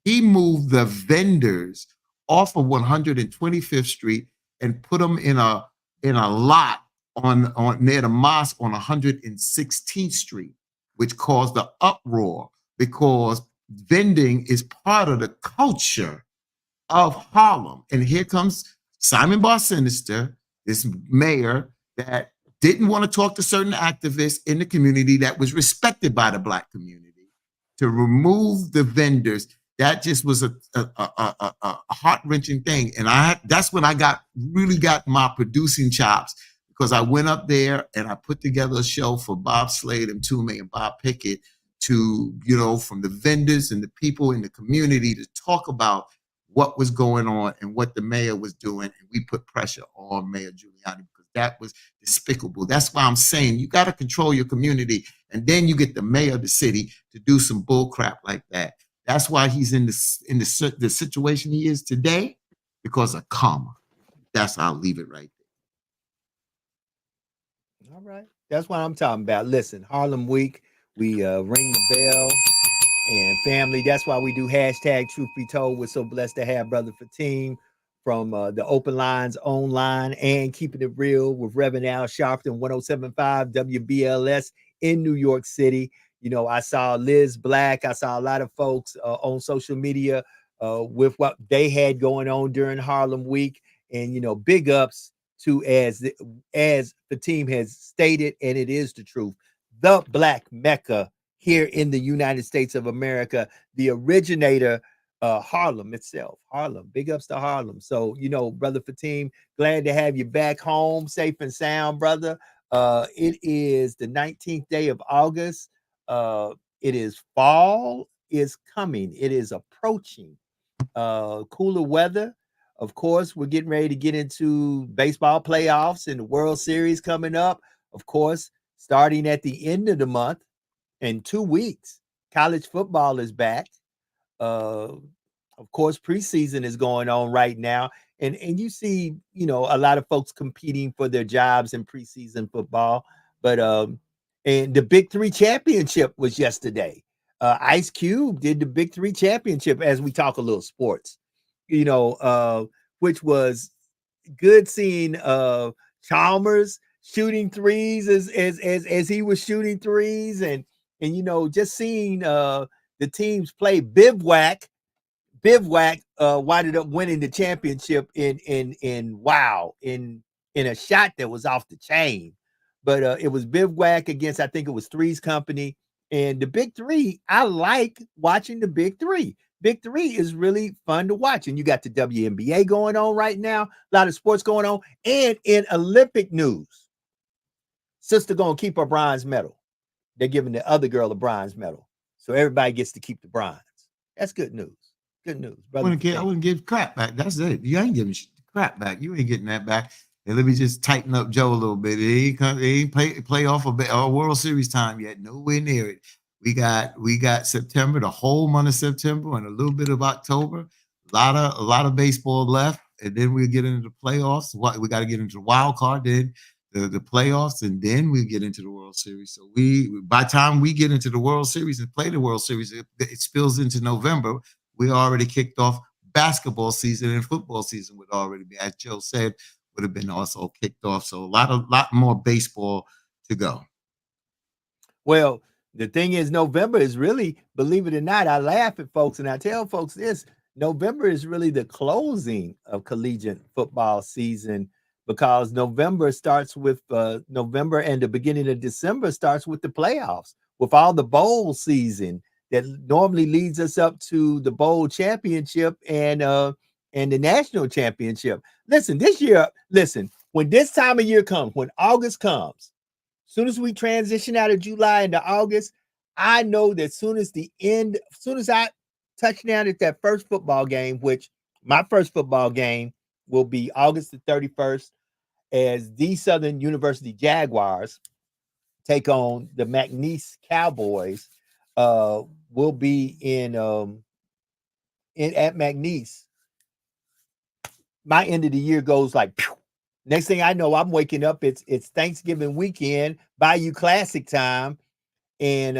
he moved the vendors off of 125th Street and put them in a lot on near the mosque on 116th Street, which caused the uproar because vending is part of the culture of Harlem. And here comes Simon Bar Sinister, this mayor that didn't want to talk to certain activists in the community that was respected by the Black community, to remove the vendors. that just was a heart-wrenching thing. And that's when I really got my producing chops, because I went up there and I put together a show for Bob Slade and Toomey and Bob Pickett to, from the vendors and the people in the community to talk about what was going on and what the mayor was doing. And we put pressure on Mayor Giuliani because that was despicable. That's why I'm saying you got to control your community. And then you get the mayor of the city to do some bull crap like that. That's why he's in the situation he is today, because of karma. I'll leave it right there. All right. That's what I'm talking about. Listen, Harlem Week, we ring the bell. And family, that's why we do hashtag Truth Be Told. We're so blessed to have Brother Fatim from the Open Lines Online and Keeping It Real with Reverend Al Sharpton, 107.5 WBLS in New York City. I saw Liz Black. I saw a lot of folks on social media with what they had going on during Harlem Week. And, big ups to, as Fatim has stated, and it is the truth, the Black Mecca here in the United States of America, the originator, Harlem itself. Harlem, big ups to Harlem. So, Brother Fatim, glad to have you back home, safe and sound, brother. It is the 19th day of August. It is fall is coming. It is approaching. Cooler weather. Of course, we're getting ready to get into baseball playoffs and the World Series coming up. Of course, starting at the end of the month. In 2 weeks, college football is back. Of course, preseason is going on right now. And you see, a lot of folks competing for their jobs in preseason football. But and the Big Three Championship was yesterday. Ice Cube did the Big Three Championship, as we talk a little sports, which was good seeing Chalmers shooting threes as he was shooting threes, and just seeing the teams play. Bivouac winded up winning the championship in a shot that was off the chain. But it was Bivouac against, I think it was Three's Company. And the Big Three, I like watching the Big Three. Big Three is really fun to watch. And you got the WNBA going on right now, a lot of sports going on. And in Olympic news, sister gonna keep her bronze medal. They're giving the other girl a bronze medal. So everybody gets to keep the bronze. That's good news. Good news, brother. I wouldn't give crap back. That's it. You ain't giving crap back. You ain't getting that back. And let me just tighten up Joe a little bit. He ain't play off a World Series time yet. Nowhere near it. We got September, the whole month of September, and a little bit of October. A lot of baseball left, and then we'll get into the playoffs. We got to get into the wild card, then the playoffs, and then we get into the World Series. So by the time we get into the World Series and play the World Series, it spills into November. We already kicked off basketball season, and football season would already be, as Joe said, would have been also kicked off. So a lot more baseball to go. Well, the thing is, November is really, believe it or not, I laugh at folks and I tell folks this, November is really the closing of collegiate football season, because November starts with November, and the beginning of December starts with the playoffs, with all the bowl season that normally leads us up to the bowl championship and the national championship. Listen, when this time of year comes, when August comes, as soon as we transition out of July into August, I know that as soon as I touch down at that first football game, which my first football game will be August the 31st, as the Southern University Jaguars take on the McNeese Cowboys. Will be at McNeese. My end of the year goes like, pew. Next thing I know, I'm waking up. It's Thanksgiving weekend, Bayou Classic time, and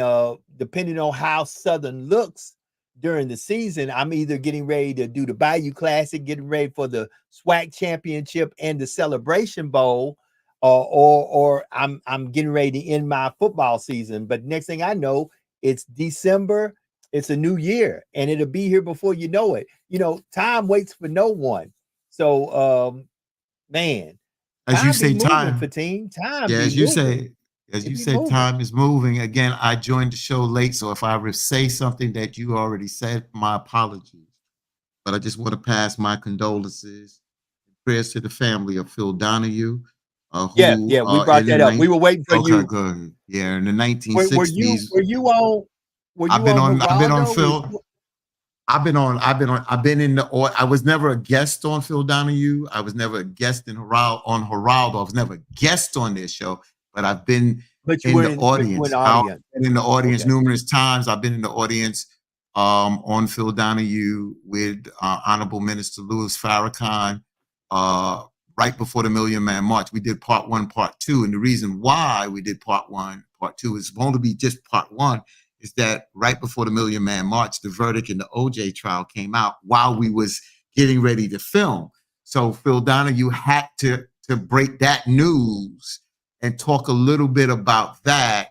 depending on how Southern looks during the season, I'm either getting ready to do the Bayou Classic, getting ready for the SWAC Championship and the Celebration Bowl, or I'm getting ready to end my football season. But next thing I know, it's December. It's a new year, and it'll be here before you know it. Time waits for no one. So, man, as you say, time. Fatim, time. Yeah, as you say, as you If you said, moving. time is moving. Again, I joined the show late, so if I say something that you already said, my apologies. But I just want to pass my condolences, prayers to the family of Phil Donahue, Yeah, who yeah, we brought in the that up. We were waiting for okay, you. good. Yeah, in the Were you 1960s. were you on were I've you been on on Geraldo? Phil. I've been in the, or I was never a guest on Phil Donahue. I was never a guest on Geraldo. I was never a guest on their show, but I've been But you in were the in audience. the I've audience. been in the audience Okay. numerous times. I've been in the audience on Phil Donahue with Honorable Minister Louis Farrakhan right before the Million Man March. We did part 1, part 2. And the reason why we did part 1, part 2 is going to be just part 1 is that right before the Million Man March, the verdict in the OJ trial came out while we was getting ready to film. So Phil Donahue had to break that news and talk a little bit about that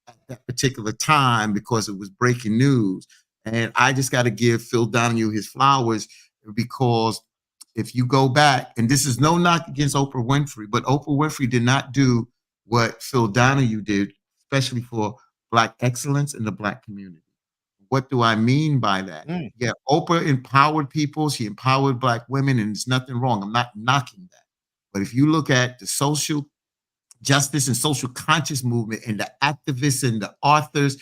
at that particular time because it was breaking news. And I just got to give Phil Donahue his flowers because if you go back, and this is no knock against Oprah Winfrey, but Oprah Winfrey did not do what Phil Donahue did, especially for Black excellence in the Black community. What do I mean by that? Mm. Yeah, Oprah empowered people. She empowered Black women, and there's nothing wrong. I'm not knocking that. But if you look at the social justice and social conscious movement and the activists and the authors,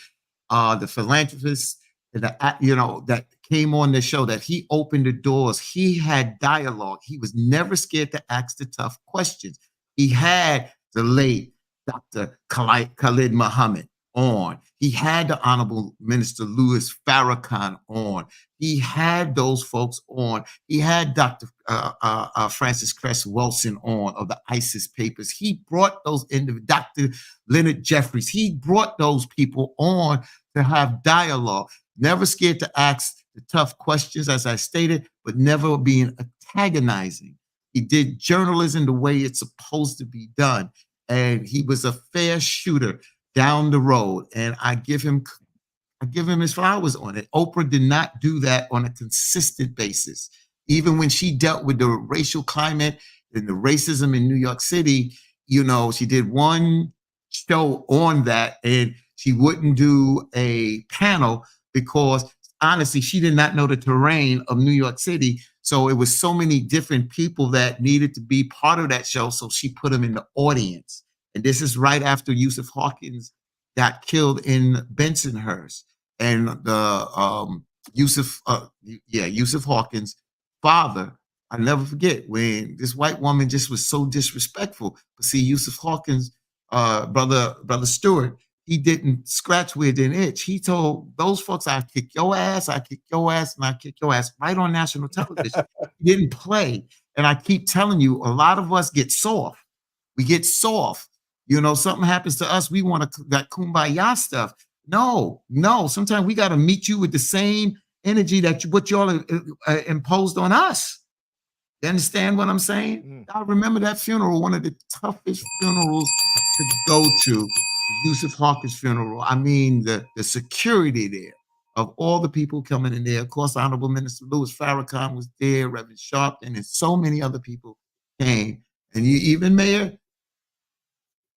the philanthropists, and that came on the show, that he opened the doors. He had dialogue. He was never scared to ask the tough questions. He had the late Dr. Khalid Muhammad on. He had the Honorable Minister Louis Farrakhan on. He had those folks on. He had Dr. Francis Cress Wilson on of the ISIS Papers. He brought those Dr. Leonard Jeffries. He brought those people on to have dialogue. Never scared to ask the tough questions, as I stated, but never being antagonizing. He did journalism the way it's supposed to be done. And he was a fair shooter down the road. And I give him his flowers on it. Oprah did not do that on a consistent basis. Even when she dealt with the racial climate and the racism in New York City, she did one show on that and she wouldn't do a panel because honestly, she did not know the terrain of New York City. So it was so many different people that needed to be part of that show. So she put them in the audience. And this is right after Yusuf Hawkins got killed in Bensonhurst. And the Yusuf Hawkins' father, I never forget when this white woman just was so disrespectful. But see, Yusuf Hawkins, brother Stewart, he didn't scratch where it didn't itch. He told those folks, I kick your ass, and I kick your ass right on national television. He didn't play. And I keep telling you, a lot of us get soft. We get soft. Something happens to us, we want that kumbaya stuff. No. Sometimes we got to meet you with the same energy that what y'all imposed on us. You understand what I'm saying? Mm. I remember that funeral, one of the toughest funerals to go to, Yusuf Hawkins' funeral. I mean, the security there of all the people coming in there. Of course, Honorable Minister Louis Farrakhan was there, Reverend Sharpton, and so many other people came. And even Mayor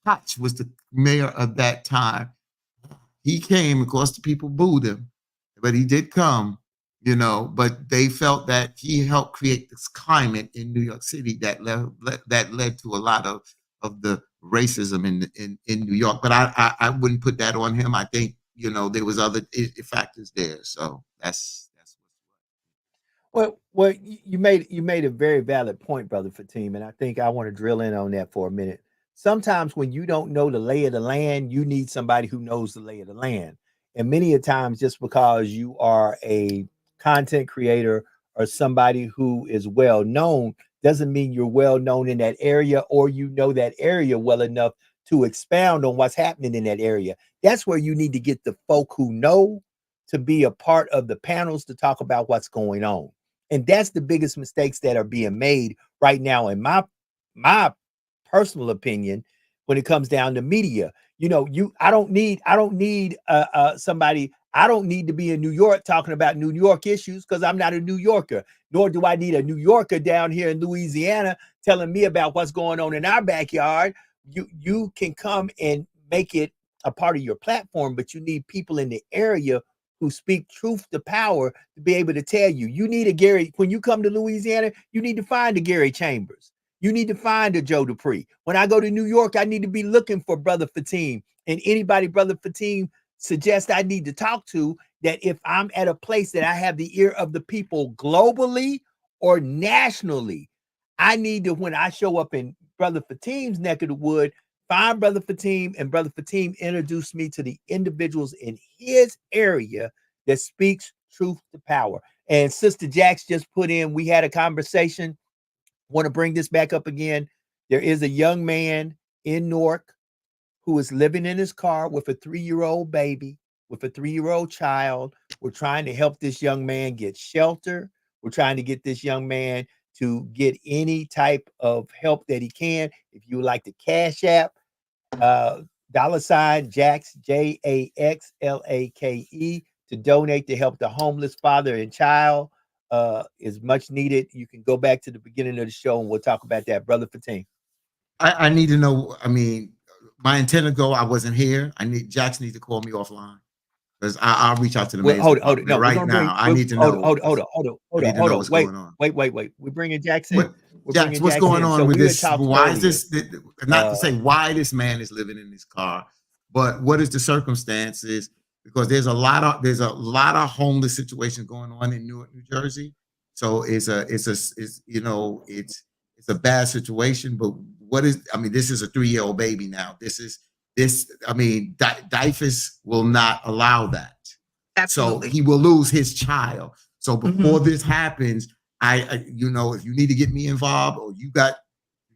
Koch was the mayor of that time. He came, of course, the people booed him, but he did come, but they felt that he helped create this climate in New York City that led to a lot of the racism in New York. But I wouldn't put that on him. I think, there was other factors there. So that's Well, you made a very valid point, Brother Fatim, and I think I want to drill in on that for a minute. Sometimes when you don't know the lay of the land, you need somebody who knows the lay of the land. And many a times, just because you are a content creator or somebody who is well known doesn't mean you're well known in that area or you know that area well enough to expound on what's happening in that area. That's where you need to get the folk who know to be a part of the panels to talk about what's going on. And that's the biggest mistakes that are being made right now, in my personal opinion, when it comes down to media. I don't need somebody. I don't need to be in New York talking about New York issues because I'm not a New Yorker, nor do I need a New Yorker down here in Louisiana telling me about what's going on in our backyard. You can come and make it a part of your platform, but you need people in the area who speak truth to power to be able to tell you. You need a Gary. When you come to Louisiana, you need to find a Gary Chambers. You need to find a Joe Dupree. When I go to New York, I need to be looking for Brother Fatim. And anybody Brother Fatim suggests I need to talk to, that if I'm at a place that I have the ear of the people globally or nationally, I need to, when I show up in Brother Fatim's neck of the wood, find Brother Fatim, and Brother Fatim introduce me to the individuals in his area that speaks truth to power. And Sister Jax just put in, we had a conversation. Want to bring this back up again. There is a young man in Newark who is living in his car with a 3-year-old baby, with a 3-year-old child. We're trying to help this young man get shelter. We're trying to get this young man to get any type of help that he can. If you would like to Cash App, $ Jax, JAXLAKE, to donate to help the homeless father and child, is much needed. You can go back to the beginning of the show and we'll talk about that. Brother Fatim. I need to know, I mean, my intent to go, I wasn't here. Jax needs to call me offline, because I'll reach out to the man. Hold it. No, right now. I need to know. Hold on. Wait. We're bringing Jax in. Jax, what's going on with this? Why is this? Not to say why this man is living in his car, but what is the circumstances? Because there's a lot of homeless situations going on in Newark, New Jersey. So it's a bad situation. But this is a 3-year-old baby now. DYFS will not allow that. Absolutely. So he will lose his child. So before this happens, I if you need to get me involved, or you got,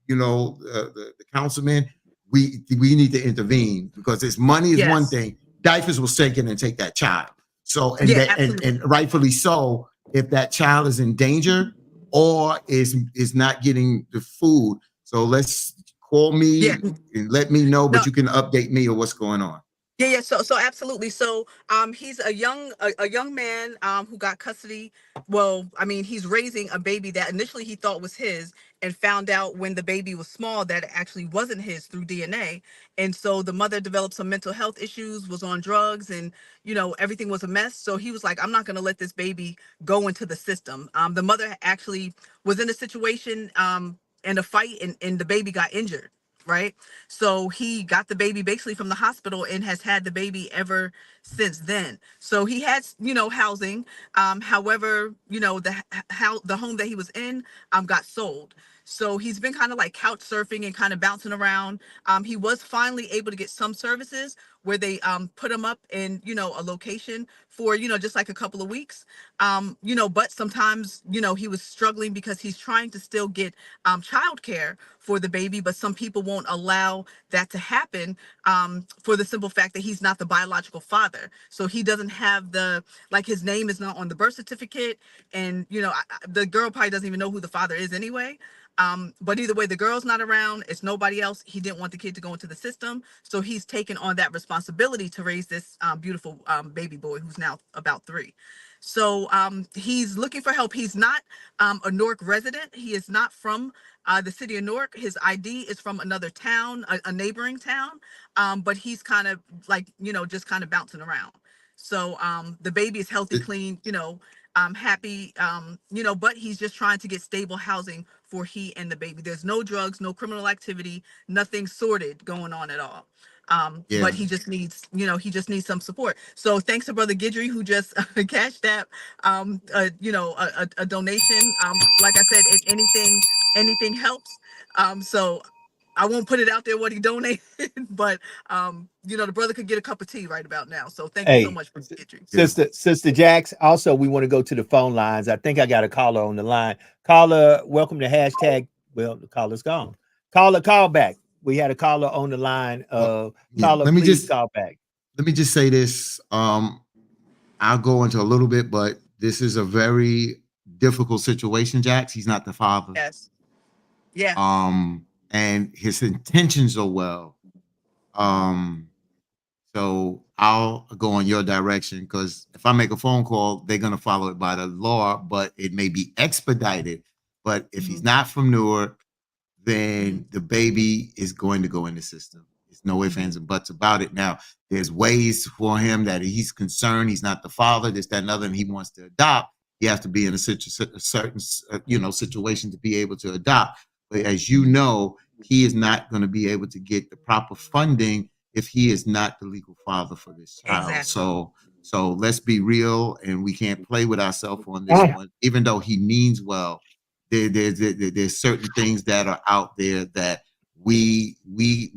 the councilman, we need to intervene, because this money is one thing. DYFS will take it and take that child. So, and rightfully so, if that child is in danger or is not getting the food. So let's call me and let me know, but you can update me on what's going on. Yeah. So absolutely. So he's a young man who got custody. Well, he's raising a baby that initially he thought was his, and found out when the baby was small that it actually wasn't his through DNA. And so the mother developed some mental health issues, was on drugs, and everything was a mess. So he was like, I'm not going to let this baby go into the system. The mother actually was in a situation and a fight, and the baby got injured. Right. So he got the baby basically from the hospital and has had the baby ever since then. So he has, housing. However, the home that he was in got sold. So he's been kind of like couch surfing and kind of bouncing around. He was finally able to get some services where they put him up in, a location for, just like a couple of weeks. But sometimes, he was struggling because he's trying to still get childcare for the baby, but some people won't allow that to happen for the simple fact that he's not the biological father. So he doesn't have his name is not on the birth certificate. And, the girl probably doesn't even know who the father is anyway. But either way, the girl's not around. It's nobody else. He didn't want the kid to go into the system. So he's taken on that responsibility to raise this beautiful baby boy who's now about 3. So he's looking for help. He's not a Newark resident. He is not from the city of Newark. His ID is from another town, a neighboring town. But he's kind of just kind of bouncing around. So the baby is healthy, clean, happy, but he's just trying to get stable housing for he and the baby. There's no drugs, no criminal activity, nothing sordid going on at all. But he just needs, some support. So thanks to Brother Guidry, who just cashed that, a donation. Like I said, anything helps. So I won't put it out there what he donated, but the brother could get a cup of tea right about now. So thank you so much, Brother Guidry. Sister Jax. Also, we want to go to the phone lines. I think I got a caller on the line. Caller, welcome to hashtag. Well, the caller's gone. Caller, call back. We had a caller on the line. Caller, please call back. Let me just say this. I'll go into a little bit, but this is a very difficult situation, Jax. He's not the father. Yes. Yeah. And his intentions are well. So I'll go in your direction, because if I make a phone call, they're going to follow it by the law, but it may be expedited. But if he's not from Newark, then the baby is going to go in the system. no ifs, ands, and buts about it. Now, there's ways for him that he's concerned he's not the father, this, that, and other, and he wants to adopt. He has to be in a certain situation to be able to adopt. But as you know, he is not going to be able to get the proper funding if he is not the legal father for this child. Exactly. So let's be real, and we can't play with ourselves on this one. Even though he means well, there's certain things that are out there that we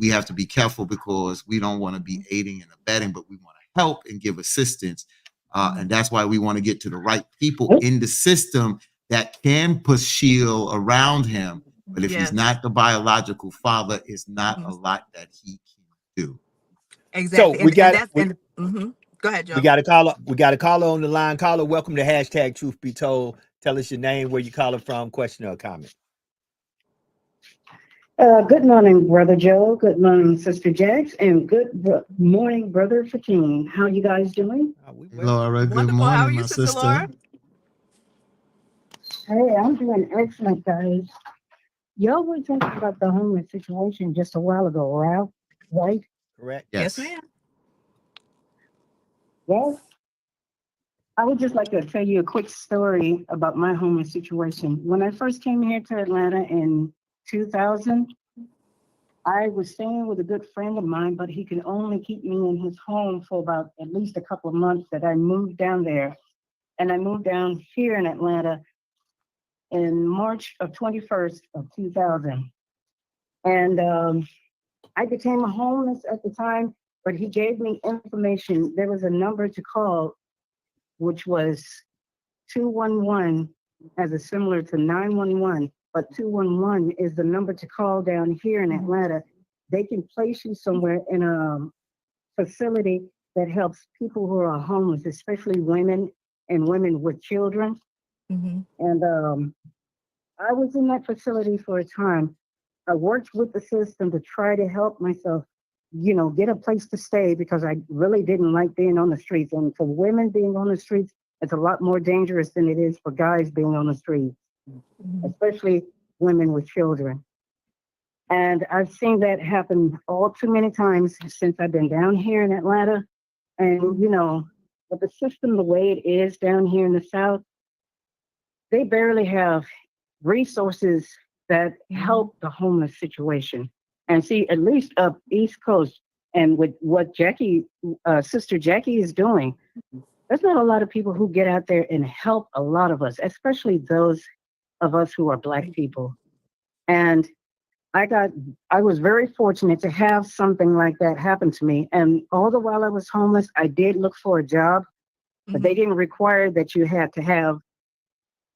have to be careful, because we don't want to be aiding and abetting, but we want to help and give assistance. And that's why we want to get to the right people in the system that can put shield around him. But if he's not the biological father, it's not a lot that he can do. Exactly. So we got Go ahead, Joe. we got a caller on the line. Caller, welcome to hashtag Truth Be Told. Tell us your name, where you calling from, question or comment. Good morning, Brother Joe. Good morning, Sister Jax, and good morning, Brother Fatim. How you guys doing? Laura, good Wonderful. How are morning, you, my Sister sister. Laura? Hey, I'm doing excellent, guys. Y'all were talking about the homeless situation just a while ago, right? Correct. Yes, ma'am. Yes. I would just like to tell you a quick story about my homeless situation. When I first came here to Atlanta in 2000, I was staying with a good friend of mine, but he could only keep me in his home for about at least a couple of months that I moved down there. And I moved down here in Atlanta in March of 21st of 2000. And I became homeless at the time, but he gave me information. There was a number to call, which was 211, as a similar to 911, but 211 is the number to call down here in Atlanta. They can place you somewhere in a facility that helps people who are homeless, especially women and women with children. And I was in that facility for a time. I worked with the system to try to help myself, get a place to stay, because I really didn't like being on the streets. And for women being on the streets, it's a lot more dangerous than it is for guys being on the streets, especially women with children. And I've seen that happen all too many times since I've been down here in Atlanta. And, with the system the way it is down here in the South, they barely have resources that help the homeless situation. And see, at least up East Coast, and with what Sister Jackie is doing, there's not a lot of people who get out there and help a lot of us, especially those of us who are Black people. And I was very fortunate to have something like that happen to me. And all the while I was homeless, I did look for a job, but they didn't require that you had to have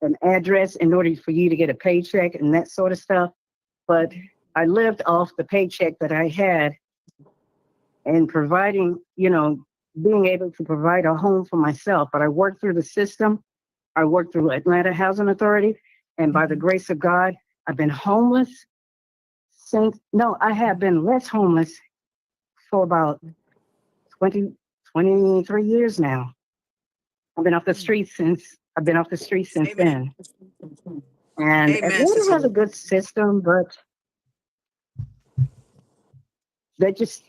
an address in order for you to get a paycheck and that sort of stuff. But I lived off the paycheck that I had, and providing, being able to provide a home for myself. But I worked through the system. I worked through Atlanta Housing Authority. And by the grace of God, I've been homeless I have been less homeless for about 23 years now. I've been off the streets since then. And Atlanta has a good system, but they just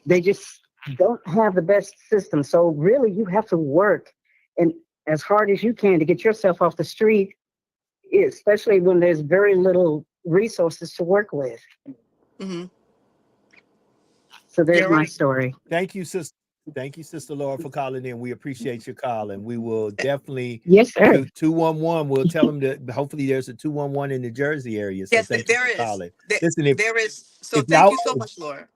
don't have the best system. So really, you have to work and as hard as you can to get yourself off the street, especially when there's very little resources to work with. So there's my story. Thank you, sister. Thank you, Sister Laura, for calling in. We appreciate your call, and we will definitely. Yes, sir. 211. We'll tell them that hopefully there's a 211 in the Jersey area. So Yes, thank there you for is. calling. There is. So if thank you so much, Laura.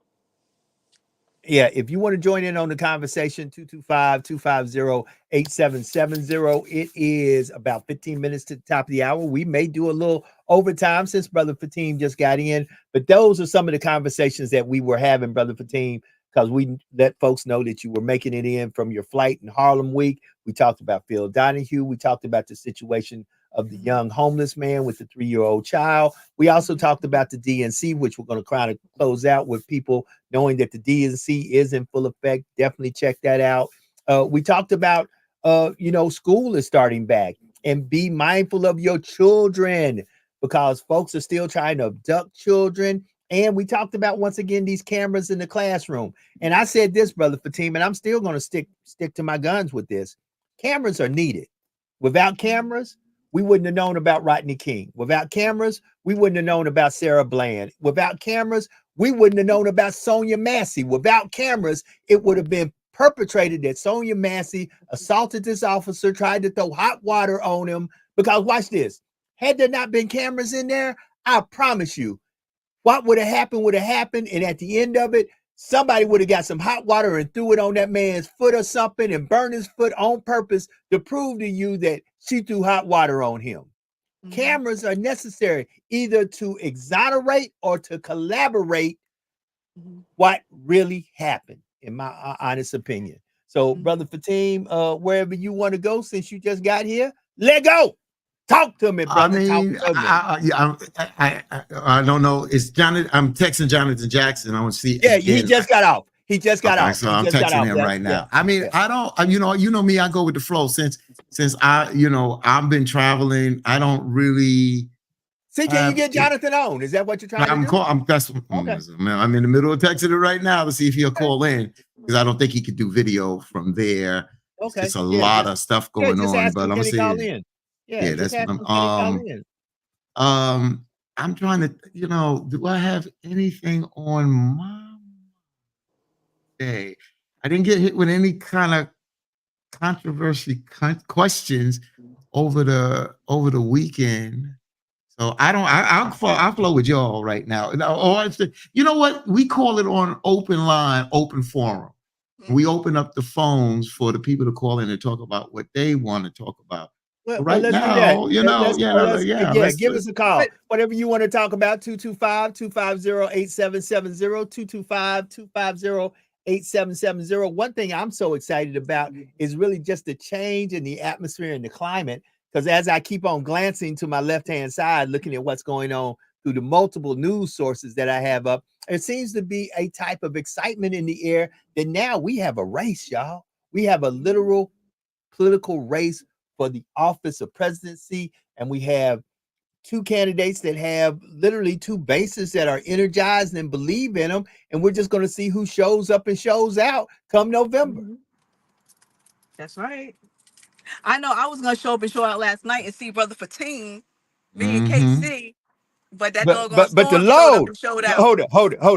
Yeah, if you want to join in on the conversation, 225-250-8770. It is about 15 minutes to the top of the hour. We may do a little overtime since Brother Fatim just got in, but those are some of the conversations that we were having, Brother Fatim, because we let folks know that you were making it in from your flight in Harlem week. We talked about Phil Donahue. We talked about the situation of the young homeless man with the 3-year-old child. We also talked about the DNC, which we're going to kind of close out with people knowing that the DNC is in full effect. Definitely check that out. We talked about, school is starting back, and be mindful of your children, because folks are still trying to abduct children. And we talked about, once again, these cameras in the classroom. And I said this, Brother Fatim, and I'm still going to stick to my guns with this. Cameras are needed. Without cameras, we wouldn't have known about Rodney King. Without cameras, we wouldn't have known about Sarah Bland. Without cameras, we wouldn't have known about Sonia Massey. Without cameras, it would have been perpetrated that Sonia Massey assaulted this officer, tried to throw hot water on him. Because watch this. Had there not been cameras in there, I promise you, what would have happened. And at the end of it, somebody would have got some hot water and threw it on that man's foot or something and burned his foot on purpose to prove to you that she threw hot water on him. Mm-hmm. Cameras are necessary either to exonerate or to collaborate what really happened, in my honest opinion. So, Brother Fatim, wherever you want to go, since you just got here, let go. Talk to me, brother. I mean, I don't know. It's Jonathan. I'm texting Jonathan Jackson. I want to see. Yeah, he just got off. He just got off. So I'm texting him right now. Yeah. I mean, I don't. You know me. I go with the flow. Since I've been traveling. I don't really. See, can you get Jonathan on? Is that what you're trying to do? I'm in the middle of texting it right now to see if he'll call in, because I don't think he could do video from there. Okay, it's a lot of stuff going on. But I'm saying. Yeah, that's I'm trying to, do I have anything on my day? I didn't get hit with any kind of controversy questions over the weekend. So I'll flow with y'all right now. Or you know what? We call it on open line, open forum. We open up the phones for the people to call in and talk about what they want to talk about. Well, right let's now, do that. Give us a call. Whatever you want to talk about, 225-250-8770, 225-250-8770. One thing I'm so excited about is really just the change in the atmosphere and the climate, because as I keep on glancing to my left-hand side, looking at what's going on through the multiple news sources that I have up, there seems to be a type of excitement in the air that now we have a race, y'all. We have a literal political race for the office of presidency, and we have two candidates that have literally two bases that are energized and believe in them, and we're just going to see who shows up and shows out come November. That's right. I know I was going to show up and show out last night and see Brother Fatim, me and KC, but that doggone but the load showed out. Hold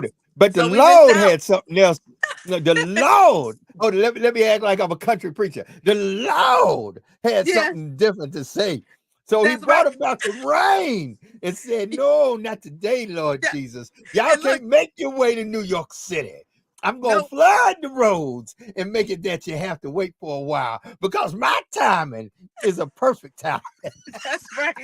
it. But the Lord had something else. No, the Lord. Hold it. Let me act like I'm a country preacher. The Lord had something different to say. So he brought about the rain and said, "No, not today, Lord Jesus. Y'all can't make your way to New York City. I'm going to flood the roads and make it that you have to wait for a while, because my timing is a perfect time." That's right.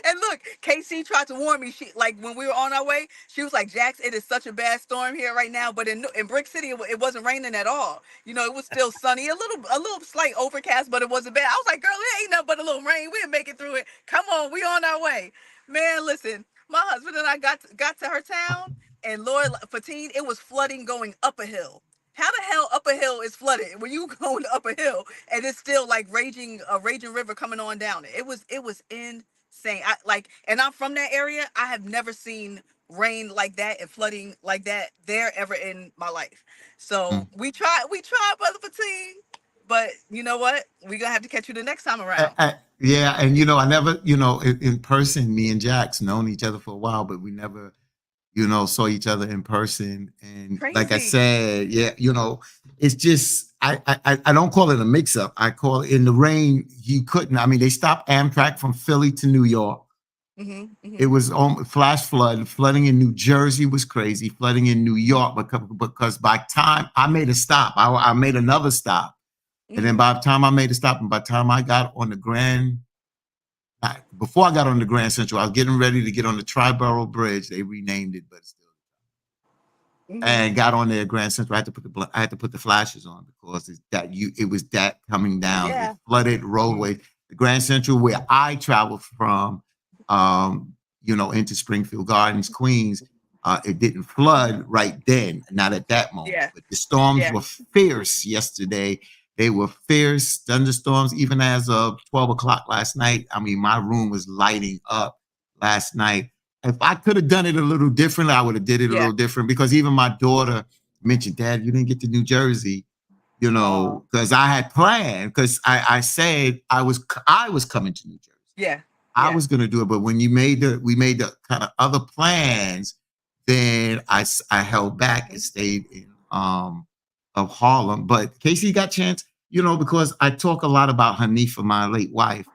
And look, KC tried to warn me. She, like, when we were on our way, she was like, "Jax, it is such a bad storm here right now." But in Brick City, it wasn't raining at all. It was still sunny, a little slight overcast, but it wasn't bad. I was like, "Girl, it ain't nothing but a little rain. We'll make it through it. Come on, we on our way." Man, listen, my husband and I got to her town. And Lord Fatim, it was flooding going up a hill. How the hell up a hill is flooded when you going up a hill and it's still like a raging river coming on down it? It was insane. And I'm from that area. I have never seen rain like that and flooding like that there ever in my life. So we tried, Brother Fatim. But you know what? We're gonna have to catch you the next time around. Yeah, and I never, in person, me and Jax known each other for a while, but we never saw each other in person. And crazy. Like I said, it's just, I don't call it a mix up. I call it, in the rain, you couldn't, they stopped Amtrak from Philly to New York. It was flash flooding in New Jersey was crazy, flooding in New York, because by time I made a stop, I made another stop. And then by the time I made a stop, and by the time I got on the before I got on the Grand Central, I was getting ready to get on the Triborough Bridge. They renamed it, but still. And got on there, Grand Central. I had to put the flashes on, because it was that coming down. Yeah. Flooded roadway. The Grand Central, where I traveled from, into Springfield Gardens, Queens, it didn't flood right then, not at that moment. Yeah. But the storms were fierce yesterday. They were fierce thunderstorms, even as of 12 o'clock last night. My room was lighting up last night. if I could have done it a little differently, I would have did it a Yeah. little different, because even my daughter mentioned, Dad, you didn't get to New Jersey, you know, because I had planned, because I said I was coming to New Jersey. Yeah. I Yeah. was going to do it, but when we made the kind of other plans, then I held back and stayed in of Harlem. But Casey got chance, you know, because I talk a lot about Hanifa, my late wife,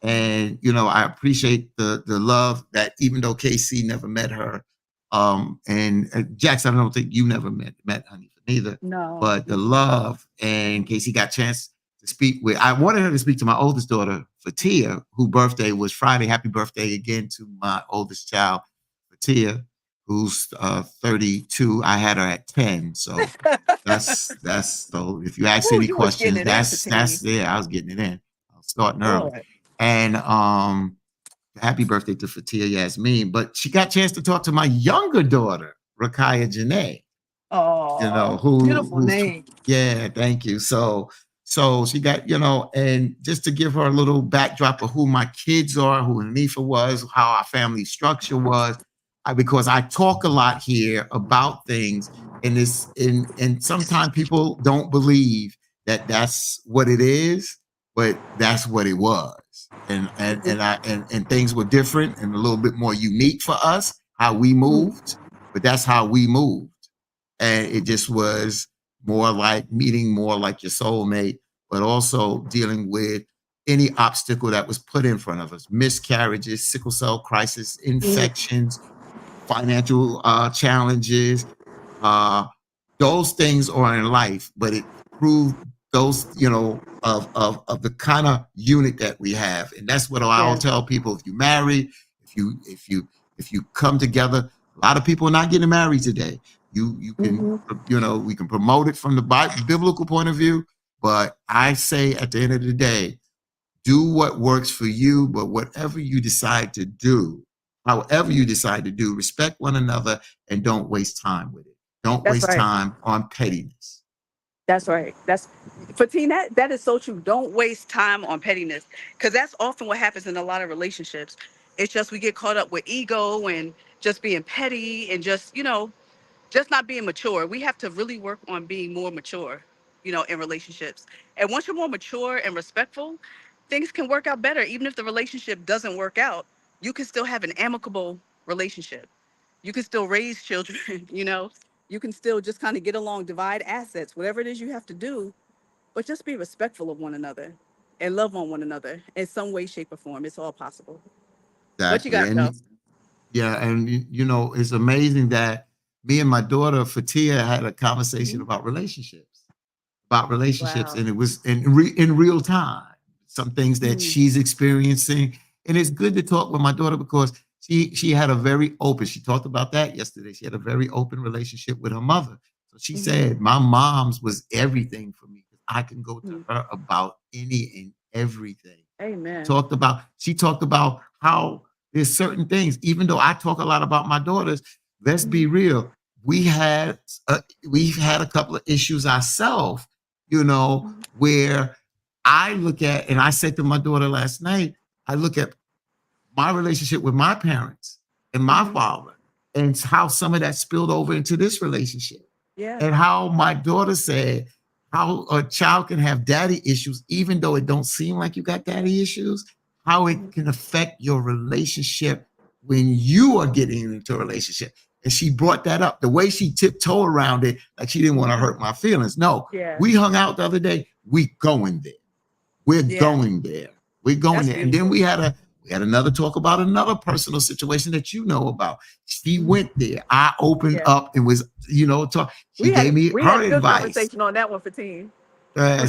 and you know, I appreciate the love that, even though Casey never met her, and Jackson, I don't think you never met Hanifa neither, No. but the love, and Casey got chance to speak with. I wanted her to speak to my oldest daughter, Fatia, whose birthday was Friday. Happy birthday again to my oldest child, Fatia, who's 32. I had her at 10. So that's so if you ask Ooh, any you was getting questions, it in, that's Fatia. yeah, I was getting it in. I was starting early. Lord. And happy birthday to Fatia Yasmin. But she got a chance to talk to my younger daughter, Rakaya Janae. Oh, You know, beautiful name. yeah, thank you. So she got, you know, and just to give her a little backdrop of who my kids are, who Hanifa was, how our family structure was, because I talk a lot here about things, and sometimes people don't believe that that's what it is, but that's what it was. And things were different and a little bit more unique for us, how we moved, but that's how we moved. And it just was more like meeting more like your soulmate, but also dealing with any obstacle that was put in front of us: miscarriages, sickle cell crisis, infections, financial challenges. Those things are in life, but it proved those, you know, of the kind of unit that we have. And that's what I'll tell people: if you marry, if you come together, a lot of people are not getting married today. You can, you know, we can promote it from the biblical point of view, but I say at the end of the day, do what works for you, but whatever you decide to do, however you decide to do, respect one another and don't waste time with it. Don't That's waste right. time on pettiness. That's right. That's Fatina, that is so true. Don't waste time on pettiness, because that's often what happens in a lot of relationships. It's just we get caught up with ego and just being petty and just, you know, just not being mature. We have to really work on being more mature, you know, in relationships. And once you're more mature and respectful, things can work out better. Even if the relationship doesn't work out, you can still have an amicable relationship. You can still raise children, you know, you can still just kind of get along, divide assets, whatever it is you have to do, but just be respectful of one another and love on one another in some way, shape, or form. It's all possible. What you Exactly. got, Joe? Yeah, and you know, it's amazing that me and my daughter Fatia had a conversation about relationships, Wow. and it was in real time. Some things that she's experiencing, and it's good to talk with my daughter because she had a very open. She talked about that yesterday. She had a very open relationship with her mother. So she said, "My mom's was everything for me. I can go to her about any and everything." Amen. She talked about how there's certain things, even though I talk a lot about my daughters, let's be real. We've had a couple of issues ourselves, you know, where I look at, and I said to my daughter last night, I look at my relationship with my parents and my father, and how some of that spilled over into this relationship. Yeah. And how my daughter said how a child can have daddy issues, even though it don't seem like you got daddy issues, how it can affect your relationship when you are getting into a relationship. And she brought that up. The way she tiptoed around it, like she didn't want to hurt my feelings. No, Yeah. we hung out the other day. We going there. We're Yeah. going there. We're going That's there. And then beautiful. we had another talk about another personal situation that you know about. She went there. I opened up and was, you know, talk. She gave me we had her a good advice. conversation on that one, Fatina.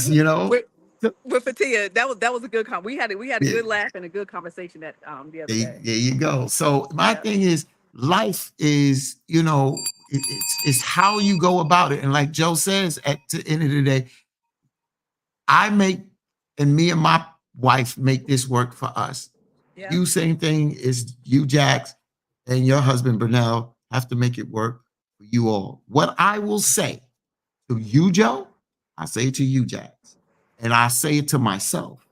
You know, With Fatia, that was a good we had a Yeah. good laugh and a good conversation that the other day. there you go. So my thing is, life is, you know, it's how you go about it. And like Joe says, at the end of the day, me and my wife make this work for us. Yeah. You, same thing is you, Jax, and your husband, Burnell, have to make it work for you all. What I will say to you, Joe, I say it to you, Jax, and I say it to myself.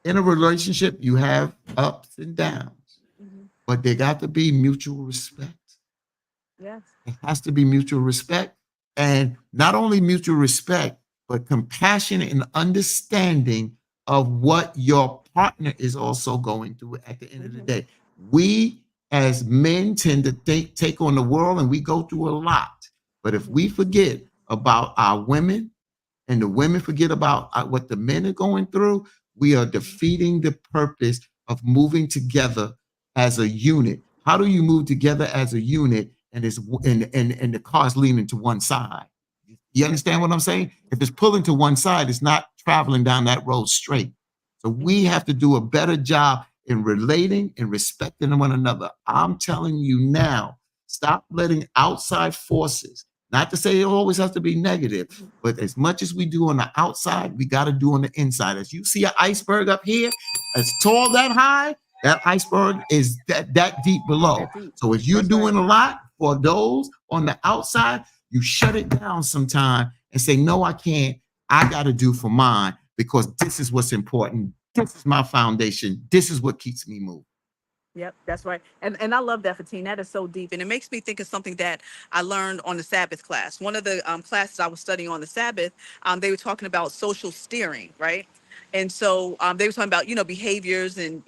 In a relationship, you have ups and downs. but there got to be mutual respect. Yes. It has to be mutual respect. And not only mutual respect, but compassion and understanding of what your partner is also going through at the end of the day. We as men tend to take on the world and we go through a lot. But if we forget about our women and the women forget about what the men are going through, we are defeating the purpose of moving together as a unit. How do you move together as a unit and the car's leaning to one side? You understand what I'm saying? If it's pulling to one side, it's not traveling down that road straight. So we have to do a better job in relating and respecting one another. I'm telling you now, stop letting outside forces, not to say it always has to be negative, but as much as we do on the outside, we got to do on the inside. As you see an iceberg up here, as tall that high, that iceberg is that deep below. So as you're doing a lot for those on the outside, you shut it down sometime and say, no, I can't. I got to do for mine because this is what's important. This is my foundation. This is what keeps me moving. Yep, that's right. And I love that, Fatine. That is so deep. And it makes me think of something that I learned on the Sabbath class. One of the classes I was studying on the Sabbath, they were talking about social steering, right? And so they were talking about, behaviors and,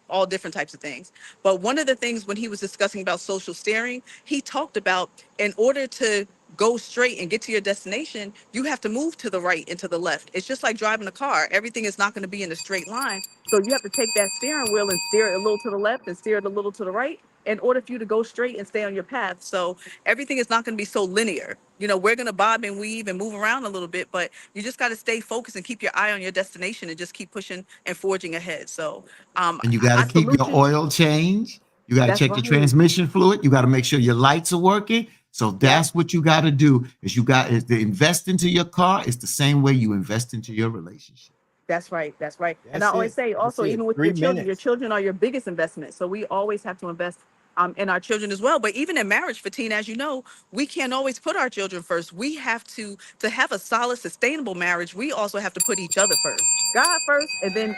all different types of things. But one of the things when he was discussing about social steering, he talked about in order to go straight and get to your destination, you have to move to the right and to the left. It's just like driving a car. Everything is not going to be in a straight line. So you have to take that steering wheel and steer it a little to the left and steer it a little to the right in order for you to go straight and stay on your path. So everything is not going to be so linear. We're going to bob and weave and move around a little bit, but you just got to stay focused and keep your eye on your destination and just keep pushing and forging ahead. So And you got I to keep salute your you. oil change. You got to That's check your right. transmission fluid. You got to make sure your lights are working. So that's what you got to do is to invest into your car. It's the same way you invest into your relationship. That's right. That's right. And I That's always it. say That's also, it. even with 3 your minutes. children are your biggest investment. So we always have to invest in our children as well. But even in marriage, Fatine, as you know, we can't always put our children first. We have to have a solid, sustainable marriage. We also have to put each other first, God first, and then,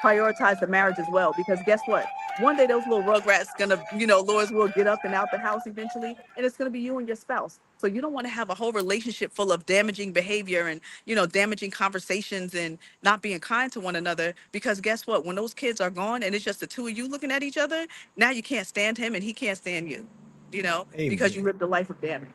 prioritize the marriage as well. Because guess what? One day those little rugrats gonna, Lord's will get up and out the house eventually, and it's gonna be you and your spouse. So you don't want to have a whole relationship full of damaging behavior and, damaging conversations and not being kind to one another. Because guess what? When those kids are gone and it's just the two of you looking at each other, now you can't stand him and he can't stand you, because you Amen. lived a life of damage.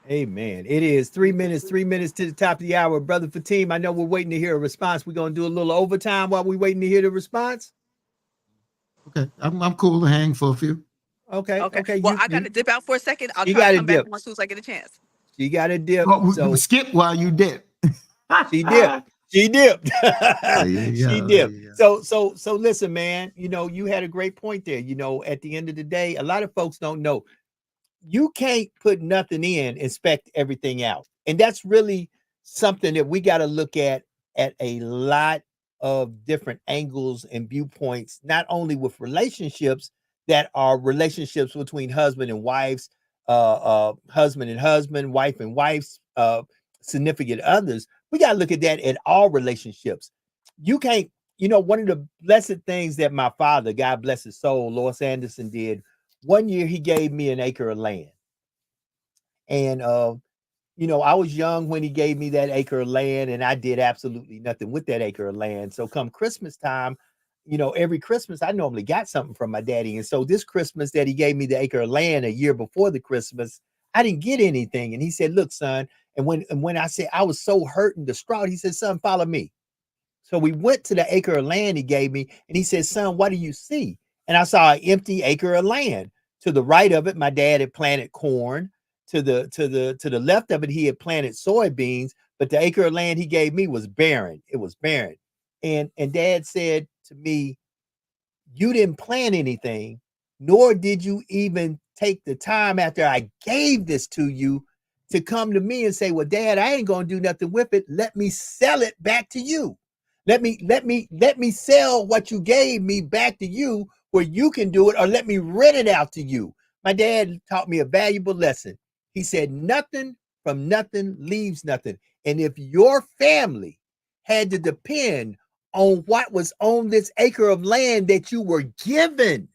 Amen. It is 3 minutes, 3 minutes to the top of the hour. Brother Fatim, I know we're waiting to hear a response. We're going to do a little overtime while we're waiting to hear the response. Okay, I'm cool to hang for a few. Okay. Okay. Okay. Well, I got to dip out for a second. I'll You try got to to come back dip. as soon as I get a chance. She got to dip. Well, So skip while you dip. she dipped. She dipped. There you She go, dipped. there you go. So listen, man, you had a great point there. At the end of the day, a lot of folks don't know. You can't put nothing in, expect everything out. And that's really something that we got to look at a lot of different angles and viewpoints, not only with relationships that are relationships between husband and wives, husband and husband, wife and wife's, significant others. We got to look at that in all relationships. You can't, one of the blessed things that my father, God bless his soul, Lois Anderson, did one year, he gave me an acre of land. And, I was young when he gave me that acre of land, and I did absolutely nothing with that acre of land. So come Christmas time, every Christmas, I normally got something from my daddy. And so this Christmas that he gave me the acre of land a year before the Christmas, I didn't get anything. And he said, look, son, and when I said I was so hurt and distraught, he said, son, follow me. So we went to the acre of land he gave me, and he said, son, what do you see? And I saw an empty acre of land. To the right of it, my dad had planted corn. To the left of it, he had planted soybeans, but the acre of land he gave me was barren. It was barren. And dad said to me, you didn't plant anything, nor did you even take the time after I gave this to you to come to me and say, well, dad, I ain't going to do nothing with it. Let me sell it back to you. Let me sell what you gave me back to you where you can do it, or let me rent it out to you. My dad taught me a valuable lesson. He said, nothing from nothing leaves nothing. And if your family had to depend on what was on this acre of land that you were given,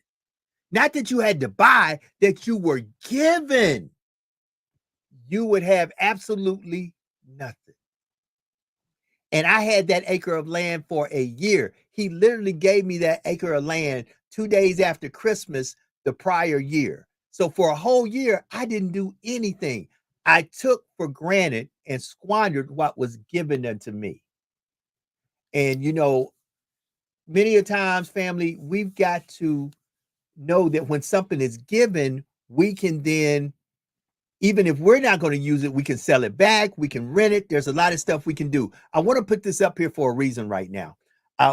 not that you had to buy, that you were given, you would have absolutely nothing. And I had that acre of land for a year. He literally gave me that acre of land 2 days after Christmas the prior year. So for a whole year, I didn't do anything. I took for granted and squandered what was given unto me. And, you know, many a times, family, we've got to know that when something is given, we can then, even if we're not going to use it, we can sell it back, we can rent it. There's a lot of stuff we can do. I want to put this up here for a reason right now.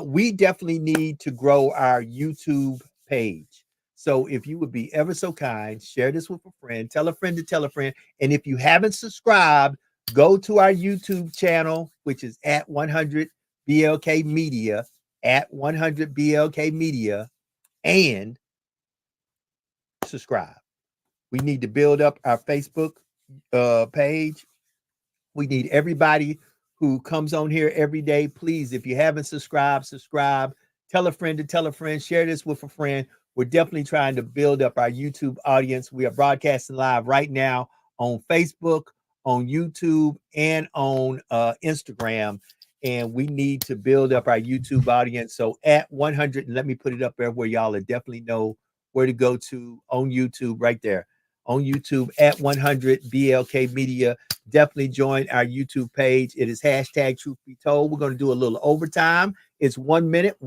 We definitely need to grow our YouTube page. So if you would be ever so kind, share this with a friend, tell a friend to tell a friend. And if you haven't subscribed, go to our YouTube channel, which is at 100 BLK Media, at 100 BLK Media, and subscribe. We need to build up our Facebook page. We need everybody who comes on here every day. Please, if you haven't subscribed, subscribe. Tell a friend to tell a friend. Share this with a friend. We're definitely trying to build up our YouTube audience. We are broadcasting live right now on Facebook, on YouTube, and on Instagram. And we need to build up our YouTube audience. So at 100, and let me put it up there where y'all definitely know where to go to on YouTube right there. On YouTube at 100 BLK Media. Definitely join our YouTube page. It is hashtag Truth Be Told. We're going to do a little overtime. It's 1 minute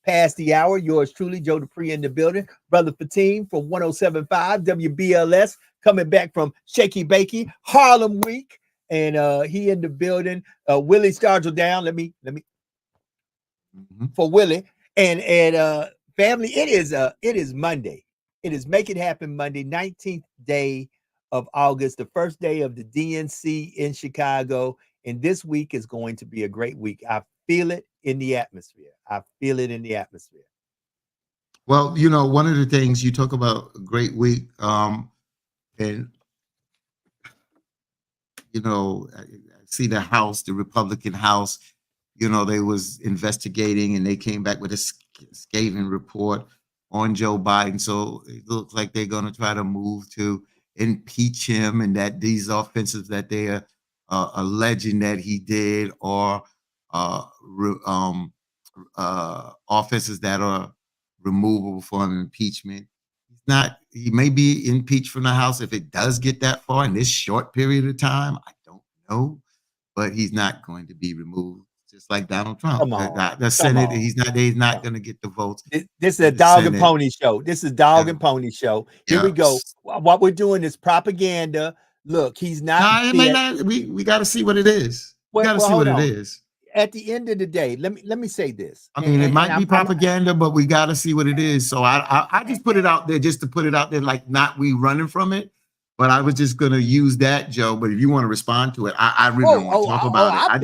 past the hour. Yours truly, Joe Dupree in the building. Brother Fatim from 107.5 WBLS coming back from Shaky Bakey, Harlem Week. And he in the building. Willie Stargell down. Let me for Willie. And family, it is Monday. It is Make It Happen Monday, 19th day of August, the first day of the DNC in Chicago. And this week is going to be a great week. I feel it in the atmosphere. I feel it in the atmosphere. Well, you know, one of the things you talk about a great week, and you know, I see the House, the Republican House, you know, they was investigating and they came back with a scathing report on Joe Biden. So it looks like they're going to try to move to impeach him, and that these offenses that they are alleging that he did are offenses that are removable from impeachment. He may be impeached from the House if it does get that far in this short period of time. I don't know, but he's not going to be removed. Just like Donald Trump, Come on, the Senate, on. he's not going to get the votes. This is a dog and pony show. This is dog and pony show. Here we go. What we're doing is propaganda. Look, he's not. We got to see what it is. We got to see what it is. At the end of the day, let me say this. I mean, it might be propaganda, but we got to see what it is. So I just put it out there just to put it out there, like not we running from it. But I was just going to use that, Joe. But if you want to respond to it, I really don't want to talk about it.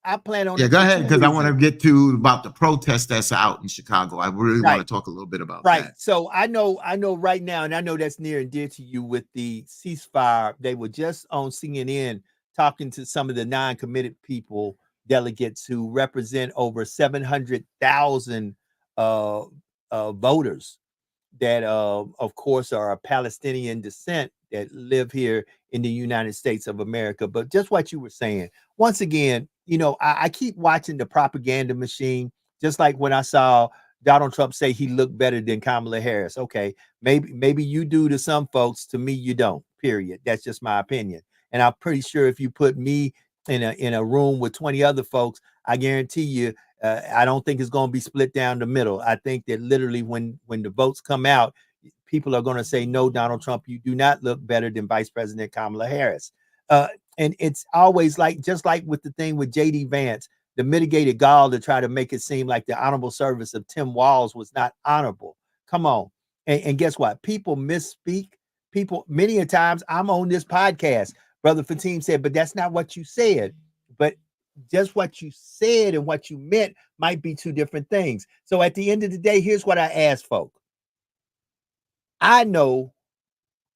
I plan on. Yeah, go ahead, because I want to get to about the protests that's out in Chicago. I really want to talk a little bit about that. Right. So I know right now, and I know that's near and dear to you with the ceasefire. They were just on CNN talking to some of the non-committed people, delegates who represent over 700,000 voters that, of course, are of Palestinian descent that live here in the United States of America. But just what you were saying, once again, you know, I keep watching the propaganda machine, just like when I saw Donald Trump say he looked better than Kamala Harris. Okay, maybe you do to some folks. To me, you don't, period. That's just my opinion. And I'm pretty sure if you put me in a room with 20 other folks, I guarantee you, I don't think it's going to be split down the middle. I think that literally when the votes come out, people are going to say, no, Donald Trump, you do not look better than Vice President Kamala Harris. And it's always like, just like with the thing with J.D. Vance, the mitigated gall to try to make it seem like the honorable service of Tim Walz was not honorable. Come on. And guess what? People misspeak. People, many a times, I'm on this podcast. Brother Fatim said, but that's not what you said. But just what you said and what you meant might be two different things. So at the end of the day, here's what I ask folk. I know,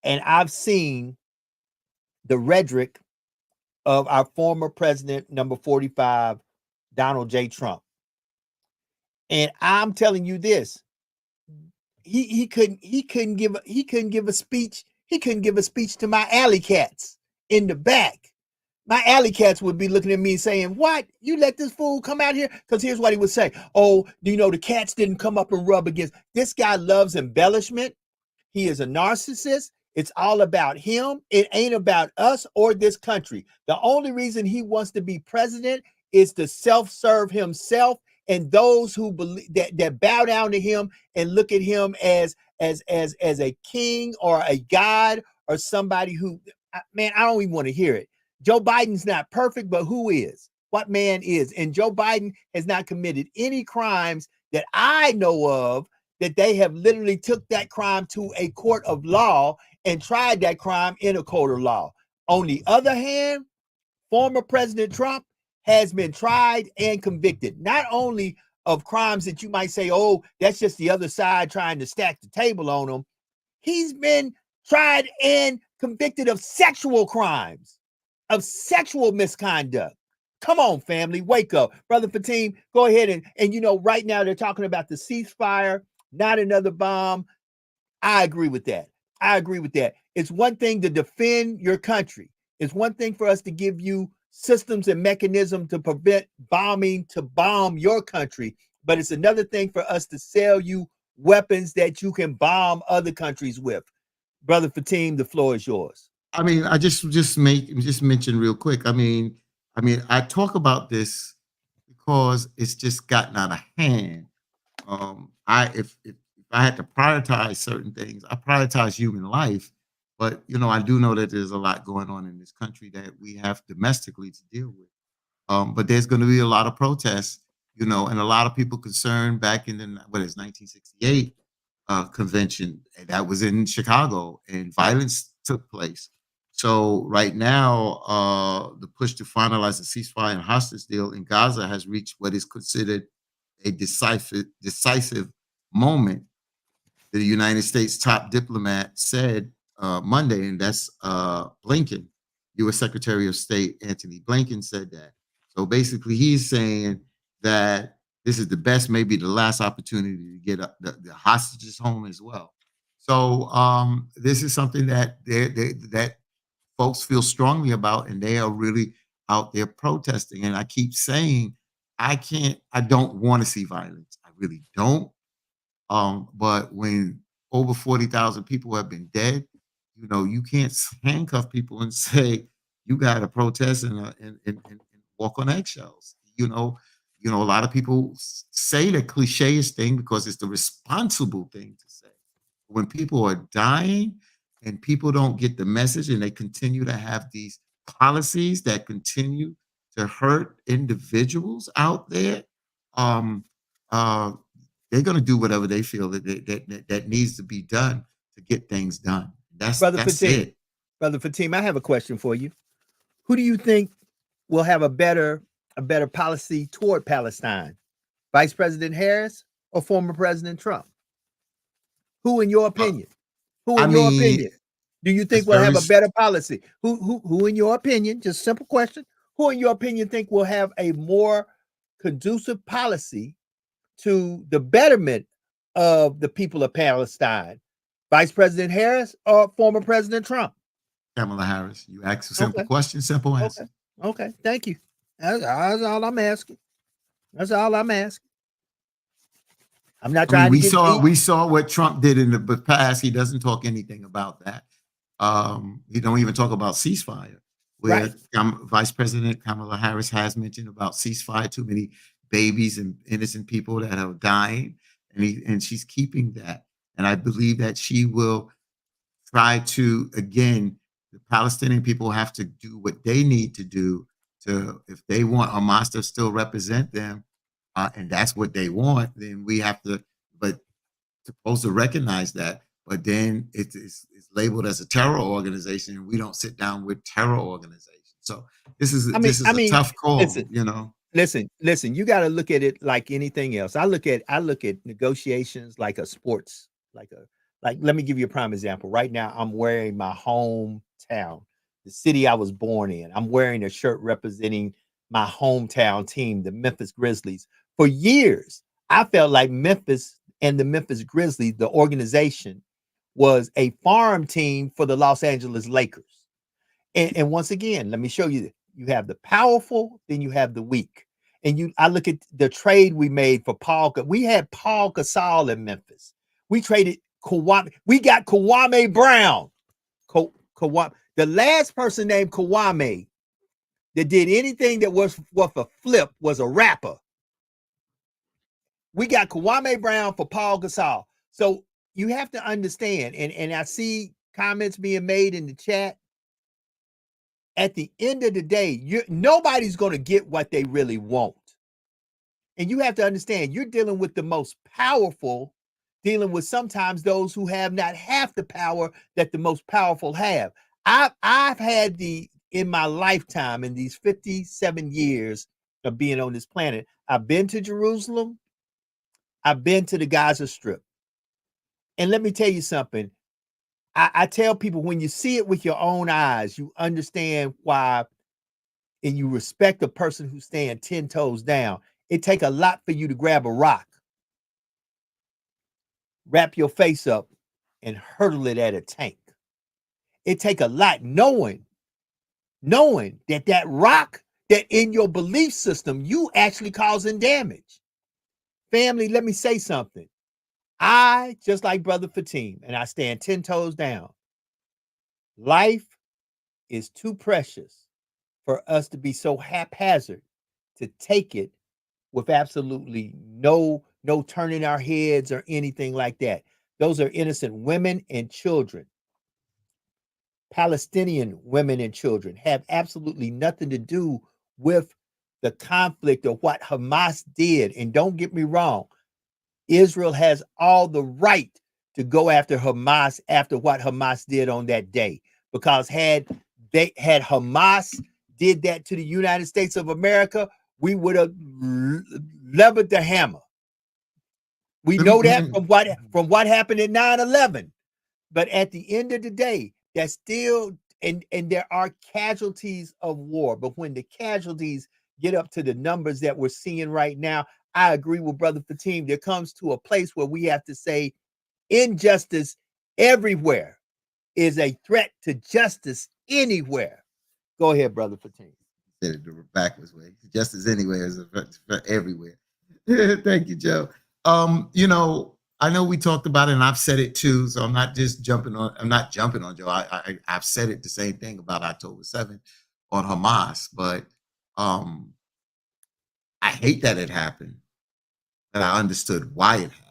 and I've seen the rhetoric of our former president, number 45, Donald J. Trump. And I'm telling you this, he couldn't give a speech. He couldn't give a speech to my alley cats in the back. My alley cats would be looking at me saying, "What? You let this fool come out here?" Because here's what he would say: "Oh, do you know the cats didn't come up and rub against?" This guy loves embellishment. He is a narcissist. It's all about him. It ain't about us or this country. The only reason he wants to be president is to self-serve himself and those who believe that bow down to him and look at him as a king or a god or somebody who, man, I don't even want to hear it. Joe Biden's not perfect, but who is? What man is? And Joe Biden has not committed any crimes that I know of, that they have literally took that crime to a court of law and tried that crime in a court of law. On the other hand, former President Trump has been tried and convicted, not only of crimes that you might say, oh, that's just the other side trying to stack the table on him. He's been tried and convicted of sexual crimes, of sexual misconduct. Come on, family, wake up. Brother Fatim, go ahead and you know, right now they're talking about the ceasefire, not another bomb. I agree with that. I agree with that. It's one thing to defend your country. It's one thing for us to give you systems and mechanisms to prevent bombing, to bomb your country. But it's another thing for us to sell you weapons that you can bomb other countries with. Brother Fatim, the floor is yours. I mean, I just mention real quick. I mean, I talk about this because it's just gotten out of hand. If I had to prioritize certain things, I prioritize human life. But you know, I do know that there's a lot going on in this country that we have domestically to deal with. But there's going to be a lot of protests, you know, and a lot of people concerned back in the 1968 convention that was in Chicago, and violence took place. So right now, the push to finalize the ceasefire and hostage deal in Gaza has reached what is considered a decisive moment. The United States top diplomat said Monday, and that's Blinken, U.S. Secretary of State Antony Blinken said that. So basically, he's saying that this is the best, maybe the last opportunity to get the hostages home as well. So this is something that that folks feel strongly about, and they are really out there protesting. And I keep saying, I don't want to see violence. I really don't. But when over 40,000 people have been dead, you know, you can't handcuff people and say you got to protest and walk on eggshells. You know, a lot of people say the cliché thing because it's the responsible thing to say. When people are dying and people don't get the message, and they continue to have these policies that continue to hurt individuals out there, they're going to do whatever they feel that needs to be done to get things done. That's it. Brother Fatim, I have a question for you. Who do you think will have a better policy toward Palestine? Vice President Harris or former President Trump? Who, in your opinion? Your opinion? Do you think will have a better policy? Who, in your opinion, just simple question, who, in your opinion, think will have a more conducive policy to the betterment of the people of Palestine? Vice President Harris or former President Trump? Kamala Harris. You ask a simple question, simple answer. Okay, thank you. That's all I'm asking. That's all I'm asking. I'm not trying we saw what Trump did in the past. He doesn't talk anything about that. He don't even talk about ceasefire. Where Vice President Kamala Harris has mentioned about ceasefire, too many babies and innocent people that are dying, and she's keeping that. And I believe that she will try to, again, the Palestinian people have to do what they need to do to, if they want Hamas to still represent them, and that's what they want, then we have to, but supposed to recognize that. But then it's labeled as a terror organization, and we don't sit down with terror organizations. So this is a tough call, you know. Listen, you got to look at it like anything else. I look at negotiations like a sports, like let me give you a prime example. Right now, I'm wearing my hometown, the city I was born in. I'm wearing a shirt representing my hometown team, the Memphis Grizzlies. For years, I felt like Memphis and the Memphis Grizzlies, the organization, was a farm team for the Los Angeles Lakers. And once again, let me show you. You have the powerful, then you have the weak. And I look at the trade we made for Paul. We had Paul Gasol in Memphis. We traded Kawame. We got Kawame Brown. The last person named Kawame that did anything that was worth a flip was a rapper. We got Kawame Brown for Paul Gasol. So you have to understand, and I see comments being made in the chat. At the end of the day, nobody's going to get what they really want. And you have to understand, you're dealing with the most powerful, dealing with sometimes those who have not half the power that the most powerful have. I've had in my lifetime, in these 57 years of being on this planet, I've been to Jerusalem. I've been to the Gaza Strip. And let me tell you something. I tell people, when you see it with your own eyes, you understand why, and you respect a person who's staying 10 toes down. It takes a lot for you to grab a rock, wrap your face up, and hurtle it at a tank. It takes a lot knowing that rock, that in your belief system, you actually causing damage. Family, let me say something. I, just like Brother Fatim, and I stand 10 toes down. Life is too precious for us to be so haphazard to take it with absolutely no turning our heads or anything like that. Those are innocent women and children. Palestinian women and children have absolutely nothing to do with the conflict or what Hamas did. And don't get me wrong, Israel has all the right to go after Hamas after what Hamas did on that day. Because had Hamas did that to the United States of America, we would have levered the hammer. We know that from what happened at 9/11. But at the end of the day, that's still, and there are casualties of war. But when the casualties get up to the numbers that we're seeing right now, I agree with Brother Fatim. There comes to a place where we have to say injustice everywhere is a threat to justice anywhere. Go ahead, Brother Fatim. Said it the backwards way. Justice anywhere is a threat everywhere. Thank you, Joe. I know we talked about it, and I've said it too, so I'm not jumping on Joe. I've said it the same thing about October 7th on Hamas, but I hate that it happened. And I understood why it happened.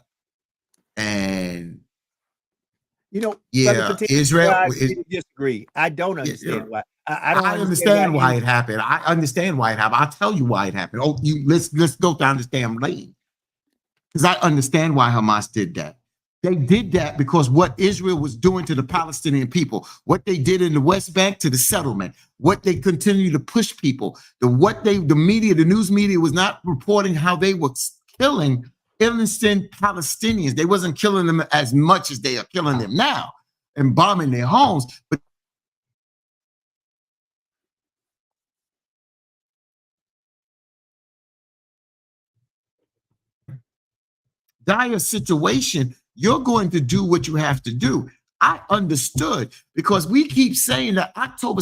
And Brother Fatim, Israel. I disagree. I don't understand why. I understand why it happened. I understand why it happened. I'll tell you why it happened. Let's go down this damn lane. Because I understand why Hamas did that. They did that because what Israel was doing to the Palestinian people, what they did in the West Bank to the settlement, what they continue to push people, the news media was not reporting how they were killing innocent Palestinians. They wasn't killing them as much as they are killing them now and bombing their homes. But dire situation, you're going to do what you have to do. I understood because we keep saying that October,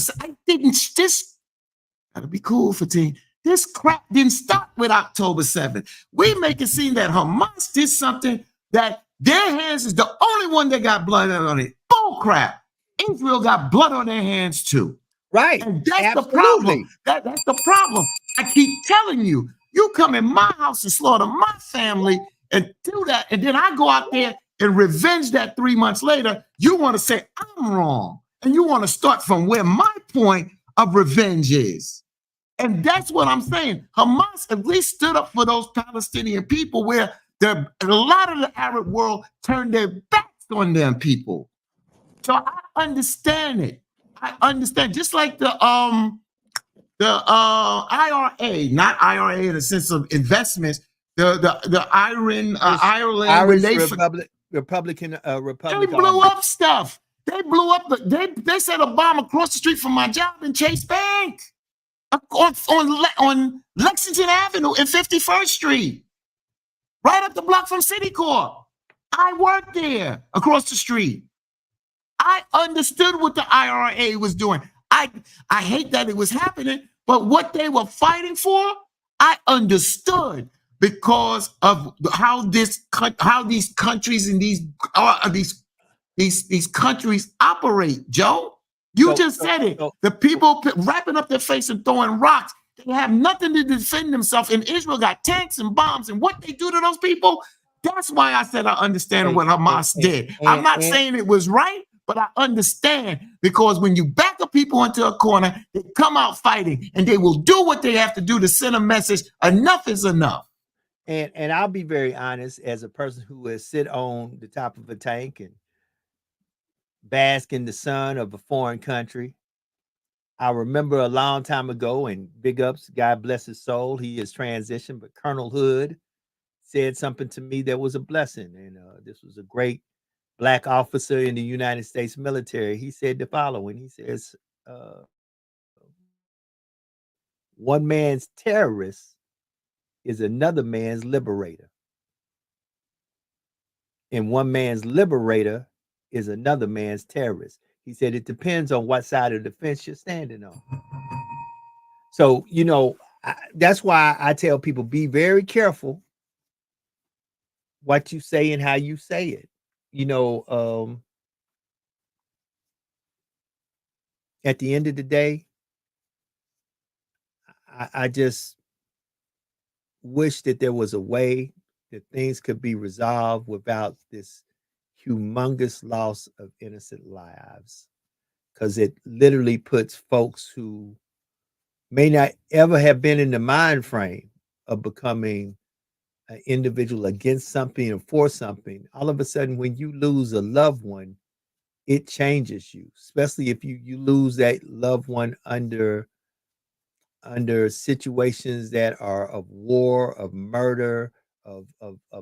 gotta be cool, Fatim. This crap didn't start with October 7th. We make it seem that Hamas did something that their hands is the only one that got blood on it. Bull crap. Israel got blood on their hands too. Right. And that's the problem. That's the problem. I keep telling you, you come in my house and slaughter my family and do that, and then I go out there and revenge that 3 months later. You want to say I'm wrong, and you want to start from where my point of revenge is. And that's what I'm saying. Hamas at least stood up for those Palestinian people where a lot of the Arab world turned their backs on them people. So I understand it. I understand. Just like the IRA, not IRA in the sense of investments, the Ireland Irish Republican. They blew up stuff. They blew up. They set a bomb across the street from my job in Chase Bank. On Lexington Avenue and 51st Street, right up the block from Citicorp. I worked there across the street. I understood what the IRA was doing. I hate that it was happening, but what they were fighting for, I understood because of how these countries and these countries operate. Joe, you just said it. The people wrapping up their face and throwing rocks. They have nothing to defend themselves. And Israel got tanks and bombs, and what they do to those people. That's why I said I understand what Hamas did. I'm not saying it was right, but I understand, because when you back up people into a corner, they come out fighting, and they will do what they have to do to send a message. Enough is enough. And I'll be very honest, as a person who has sit on the top of a tank and bask in the sun of a foreign country. I remember a long time ago, and big ups, God bless his soul, he is transitioned, but Colonel Hood said something to me that was a blessing. And this was a great Black officer in the United States military. He said the following. He says, one man's terrorist is another man's liberator. And one man's liberator is another man's terrorist. He said it depends on what side of the fence you're standing on. So, you know, that's why I tell people, be very careful what you say and how you say it. You know, at the end of the day, I just wish that there was a way that things could be resolved without this humongous loss of innocent lives, because it literally puts folks who may not ever have been in the mind frame of becoming an individual against something or for something. All of a sudden, when you lose a loved one, it changes you, especially if you lose that loved one under situations that are of war, of murder, of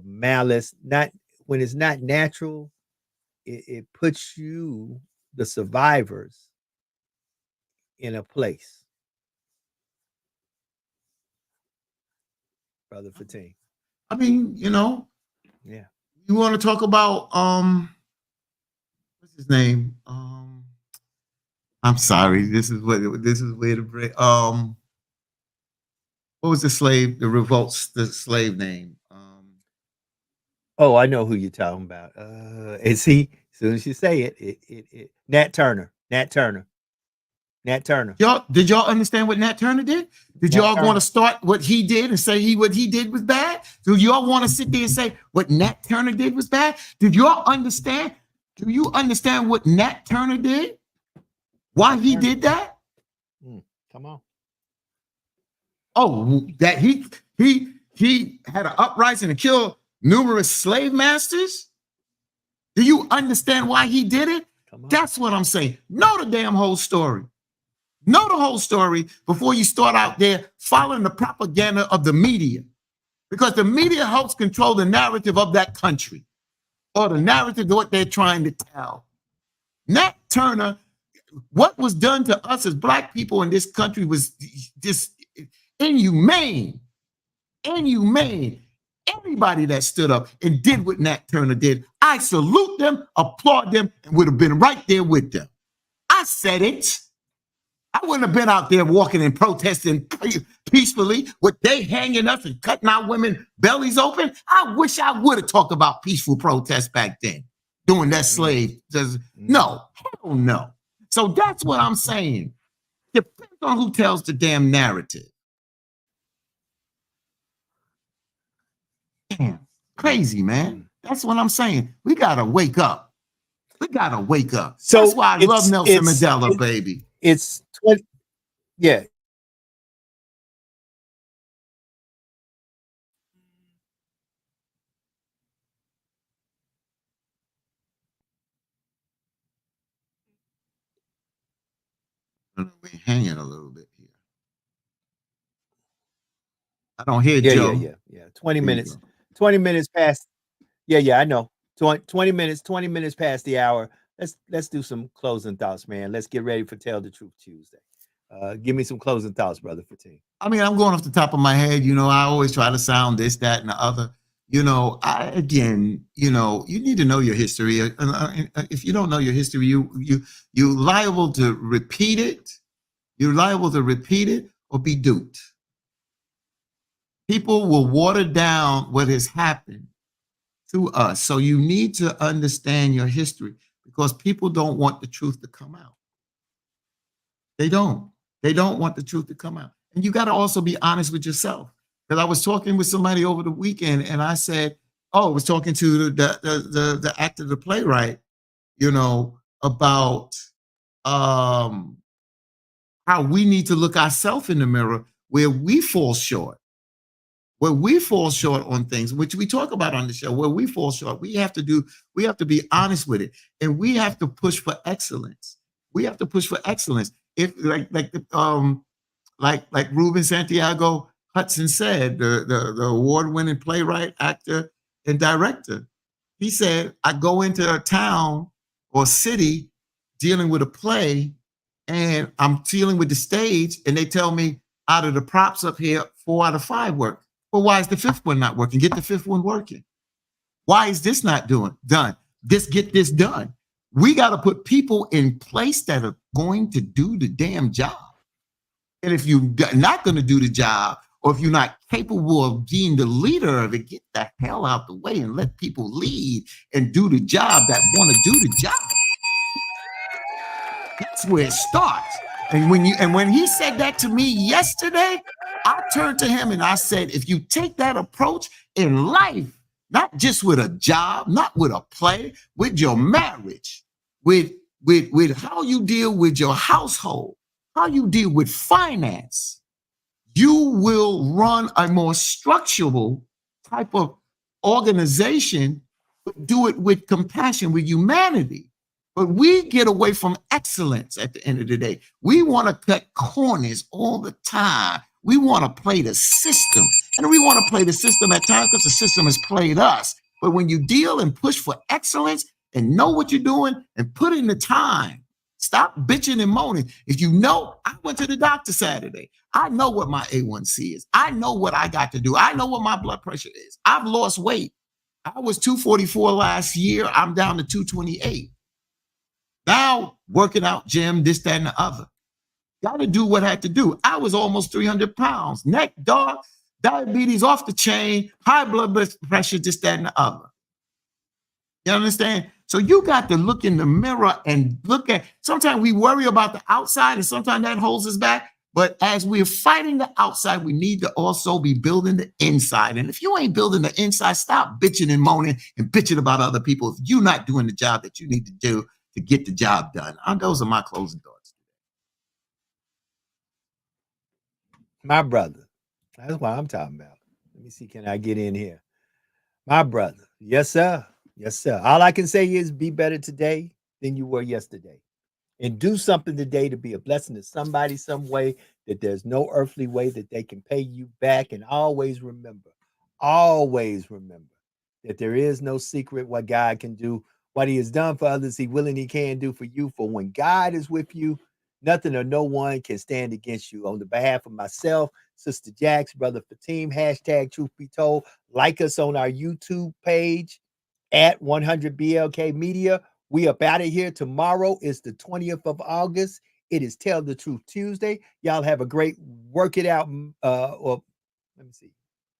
malice. Not when it's not natural, it puts you, the survivors, in a place. Brother Fatin. I mean, you know, yeah. You want to talk about what's his name? I'm sorry. This is where the break. What was the slave name? Oh, I know who you're talking about. And see, as soon as you say it, Nat Turner. Y'all, did y'all understand what Nat Turner did? Did y'all want to start what he did and say what he did was bad? Do y'all want to sit there and say what Nat Turner did was bad? Did y'all understand? Do you understand what Nat Turner did? Why he did that? Come on. Oh, that he had an uprising and killed numerous slave masters? Do you understand why he did it? That's what I'm saying. Know the damn whole story. Know the whole story before you start out there following the propaganda of the media, because the media helps control the narrative of that country, or the narrative of what they're trying to tell. Nat Turner, what was done to us as Black people in this country was just inhumane. Everybody that stood up and did what Nat Turner did, I salute them, applaud them, and would have been right there with them. I said it. I wouldn't have been out there walking and protesting peacefully with they hanging us and cutting our women bellies open. I wish I would have talked about peaceful protests back then, doing that slave. No, hell no. So that's what I'm saying. Depends on who tells the damn narrative. Damn, crazy, man. That's what I'm saying. We gotta wake up. So that's why I love Nelson Mandela, baby. It's 20. Yeah. We're hanging a little bit here. I don't hear Joe. Yeah. 20 minutes. 20 minutes past. Yeah, I know. 20 minutes past the hour. Let's do some closing thoughts, man. Let's get ready for Tell the Truth Tuesday. Give me some closing thoughts, Brother Fatin. I mean, I'm going off the top of my head. You know, I always try to sound this, that, and the other. again, you need to know your history. If you don't know your history, you're liable to repeat it. You're liable to repeat it or be duped. People will water down what has happened to us. So you need to understand your history because people don't want the truth to come out. They don't. They don't want the truth to come out. And you got to also be honest with yourself. Because I was talking with somebody over the weekend and I said, I was talking to the actor, the playwright, about how we need to look ourselves in the mirror where we fall short. Where we fall short on things, which we talk about on the show, where we fall short, we have to be honest with it. And we have to push for excellence. We have to push for excellence. If like Ruben Santiago Hudson said, the award-winning playwright, actor, and director, he said, I go into a town or city dealing with a play, and I'm dealing with the stage, and they tell me out of the props up here, 4 out of 5 work. Well, why is the 5th one not working? Get the 5th one working. Why is this not done? Get this done. We got to put people in place that are going to do the damn job. And if you're not going to do the job, or if you're not capable of being the leader of it, get the hell out the way and let people lead and do the job that want to do the job. That's where it starts. And when he said that to me yesterday, I turned to him and I said, if you take that approach in life, not just with a job, not with a play, with your marriage, with how you deal with your household, how you deal with finance, you will run a more structural type of organization, do it with compassion, with humanity. But we get away from excellence at the end of the day. We want to cut corners all the time. We want to play the system. And we want to play the system at times because the system has played us. But when you deal and push for excellence and know what you're doing and put in the time, stop bitching and moaning. If I went to the doctor Saturday. I know what my A1C is. I know what I got to do. I know what my blood pressure is. I've lost weight. I was 244 last year. I'm down to 228. Now, working out, gym, this, that, and the other. Got to do what I had to do. I was almost 300 pounds. Neck, dog, diabetes off the chain, high blood pressure, this, that, and the other. You understand? So you got to look in the mirror and look at, sometimes we worry about the outside and sometimes that holds us back. But as we're fighting the outside, we need to also be building the inside. And if you ain't building the inside, stop bitching and moaning and bitching about other people if you're not doing the job that you need to do to get the job done. Those are my closing thoughts. My brother. That's what I'm talking about. Let me see, can I get in here? My brother. Yes, sir. Yes, sir. All I can say is be better today than you were yesterday. And do something today to be a blessing to somebody, some way that there's no earthly way that they can pay you back. And always remember that there is no secret what God can do. What he has done for others, he will and he can do for you. For when God is with you, nothing or no one can stand against you. On the behalf of myself, Sister Jax, Brother Fatim, # Truth Be Told. Like us on our YouTube page at 100BLK Media. We up out of here. Tomorrow is the 20th of August. It is Tell the Truth Tuesday. Y'all have a great work it out. Or let me see.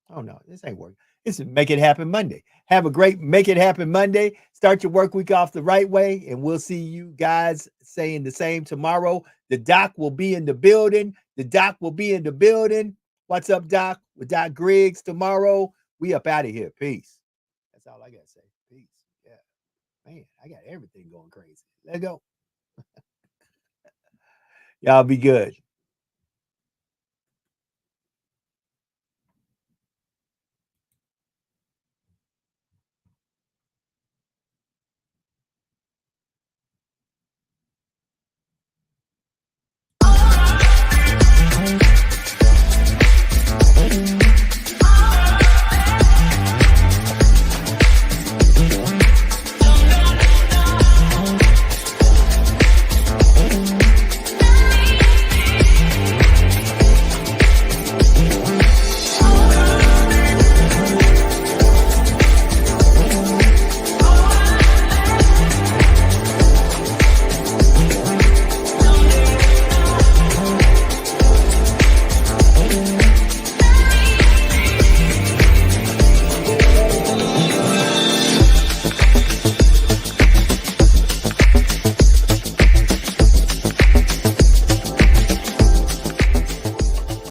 Oh no, this ain't working. It's Make It Happen Monday. Have a great Make It Happen Monday. Start your work week off the right way, and we'll see you guys saying the same tomorrow. The doc will be in the building. What's up, Doc? With Doc Griggs tomorrow. We up out of here. Peace. That's all I got to say. Peace. Yeah. Man, I got everything going crazy. Let's go. Y'all be good.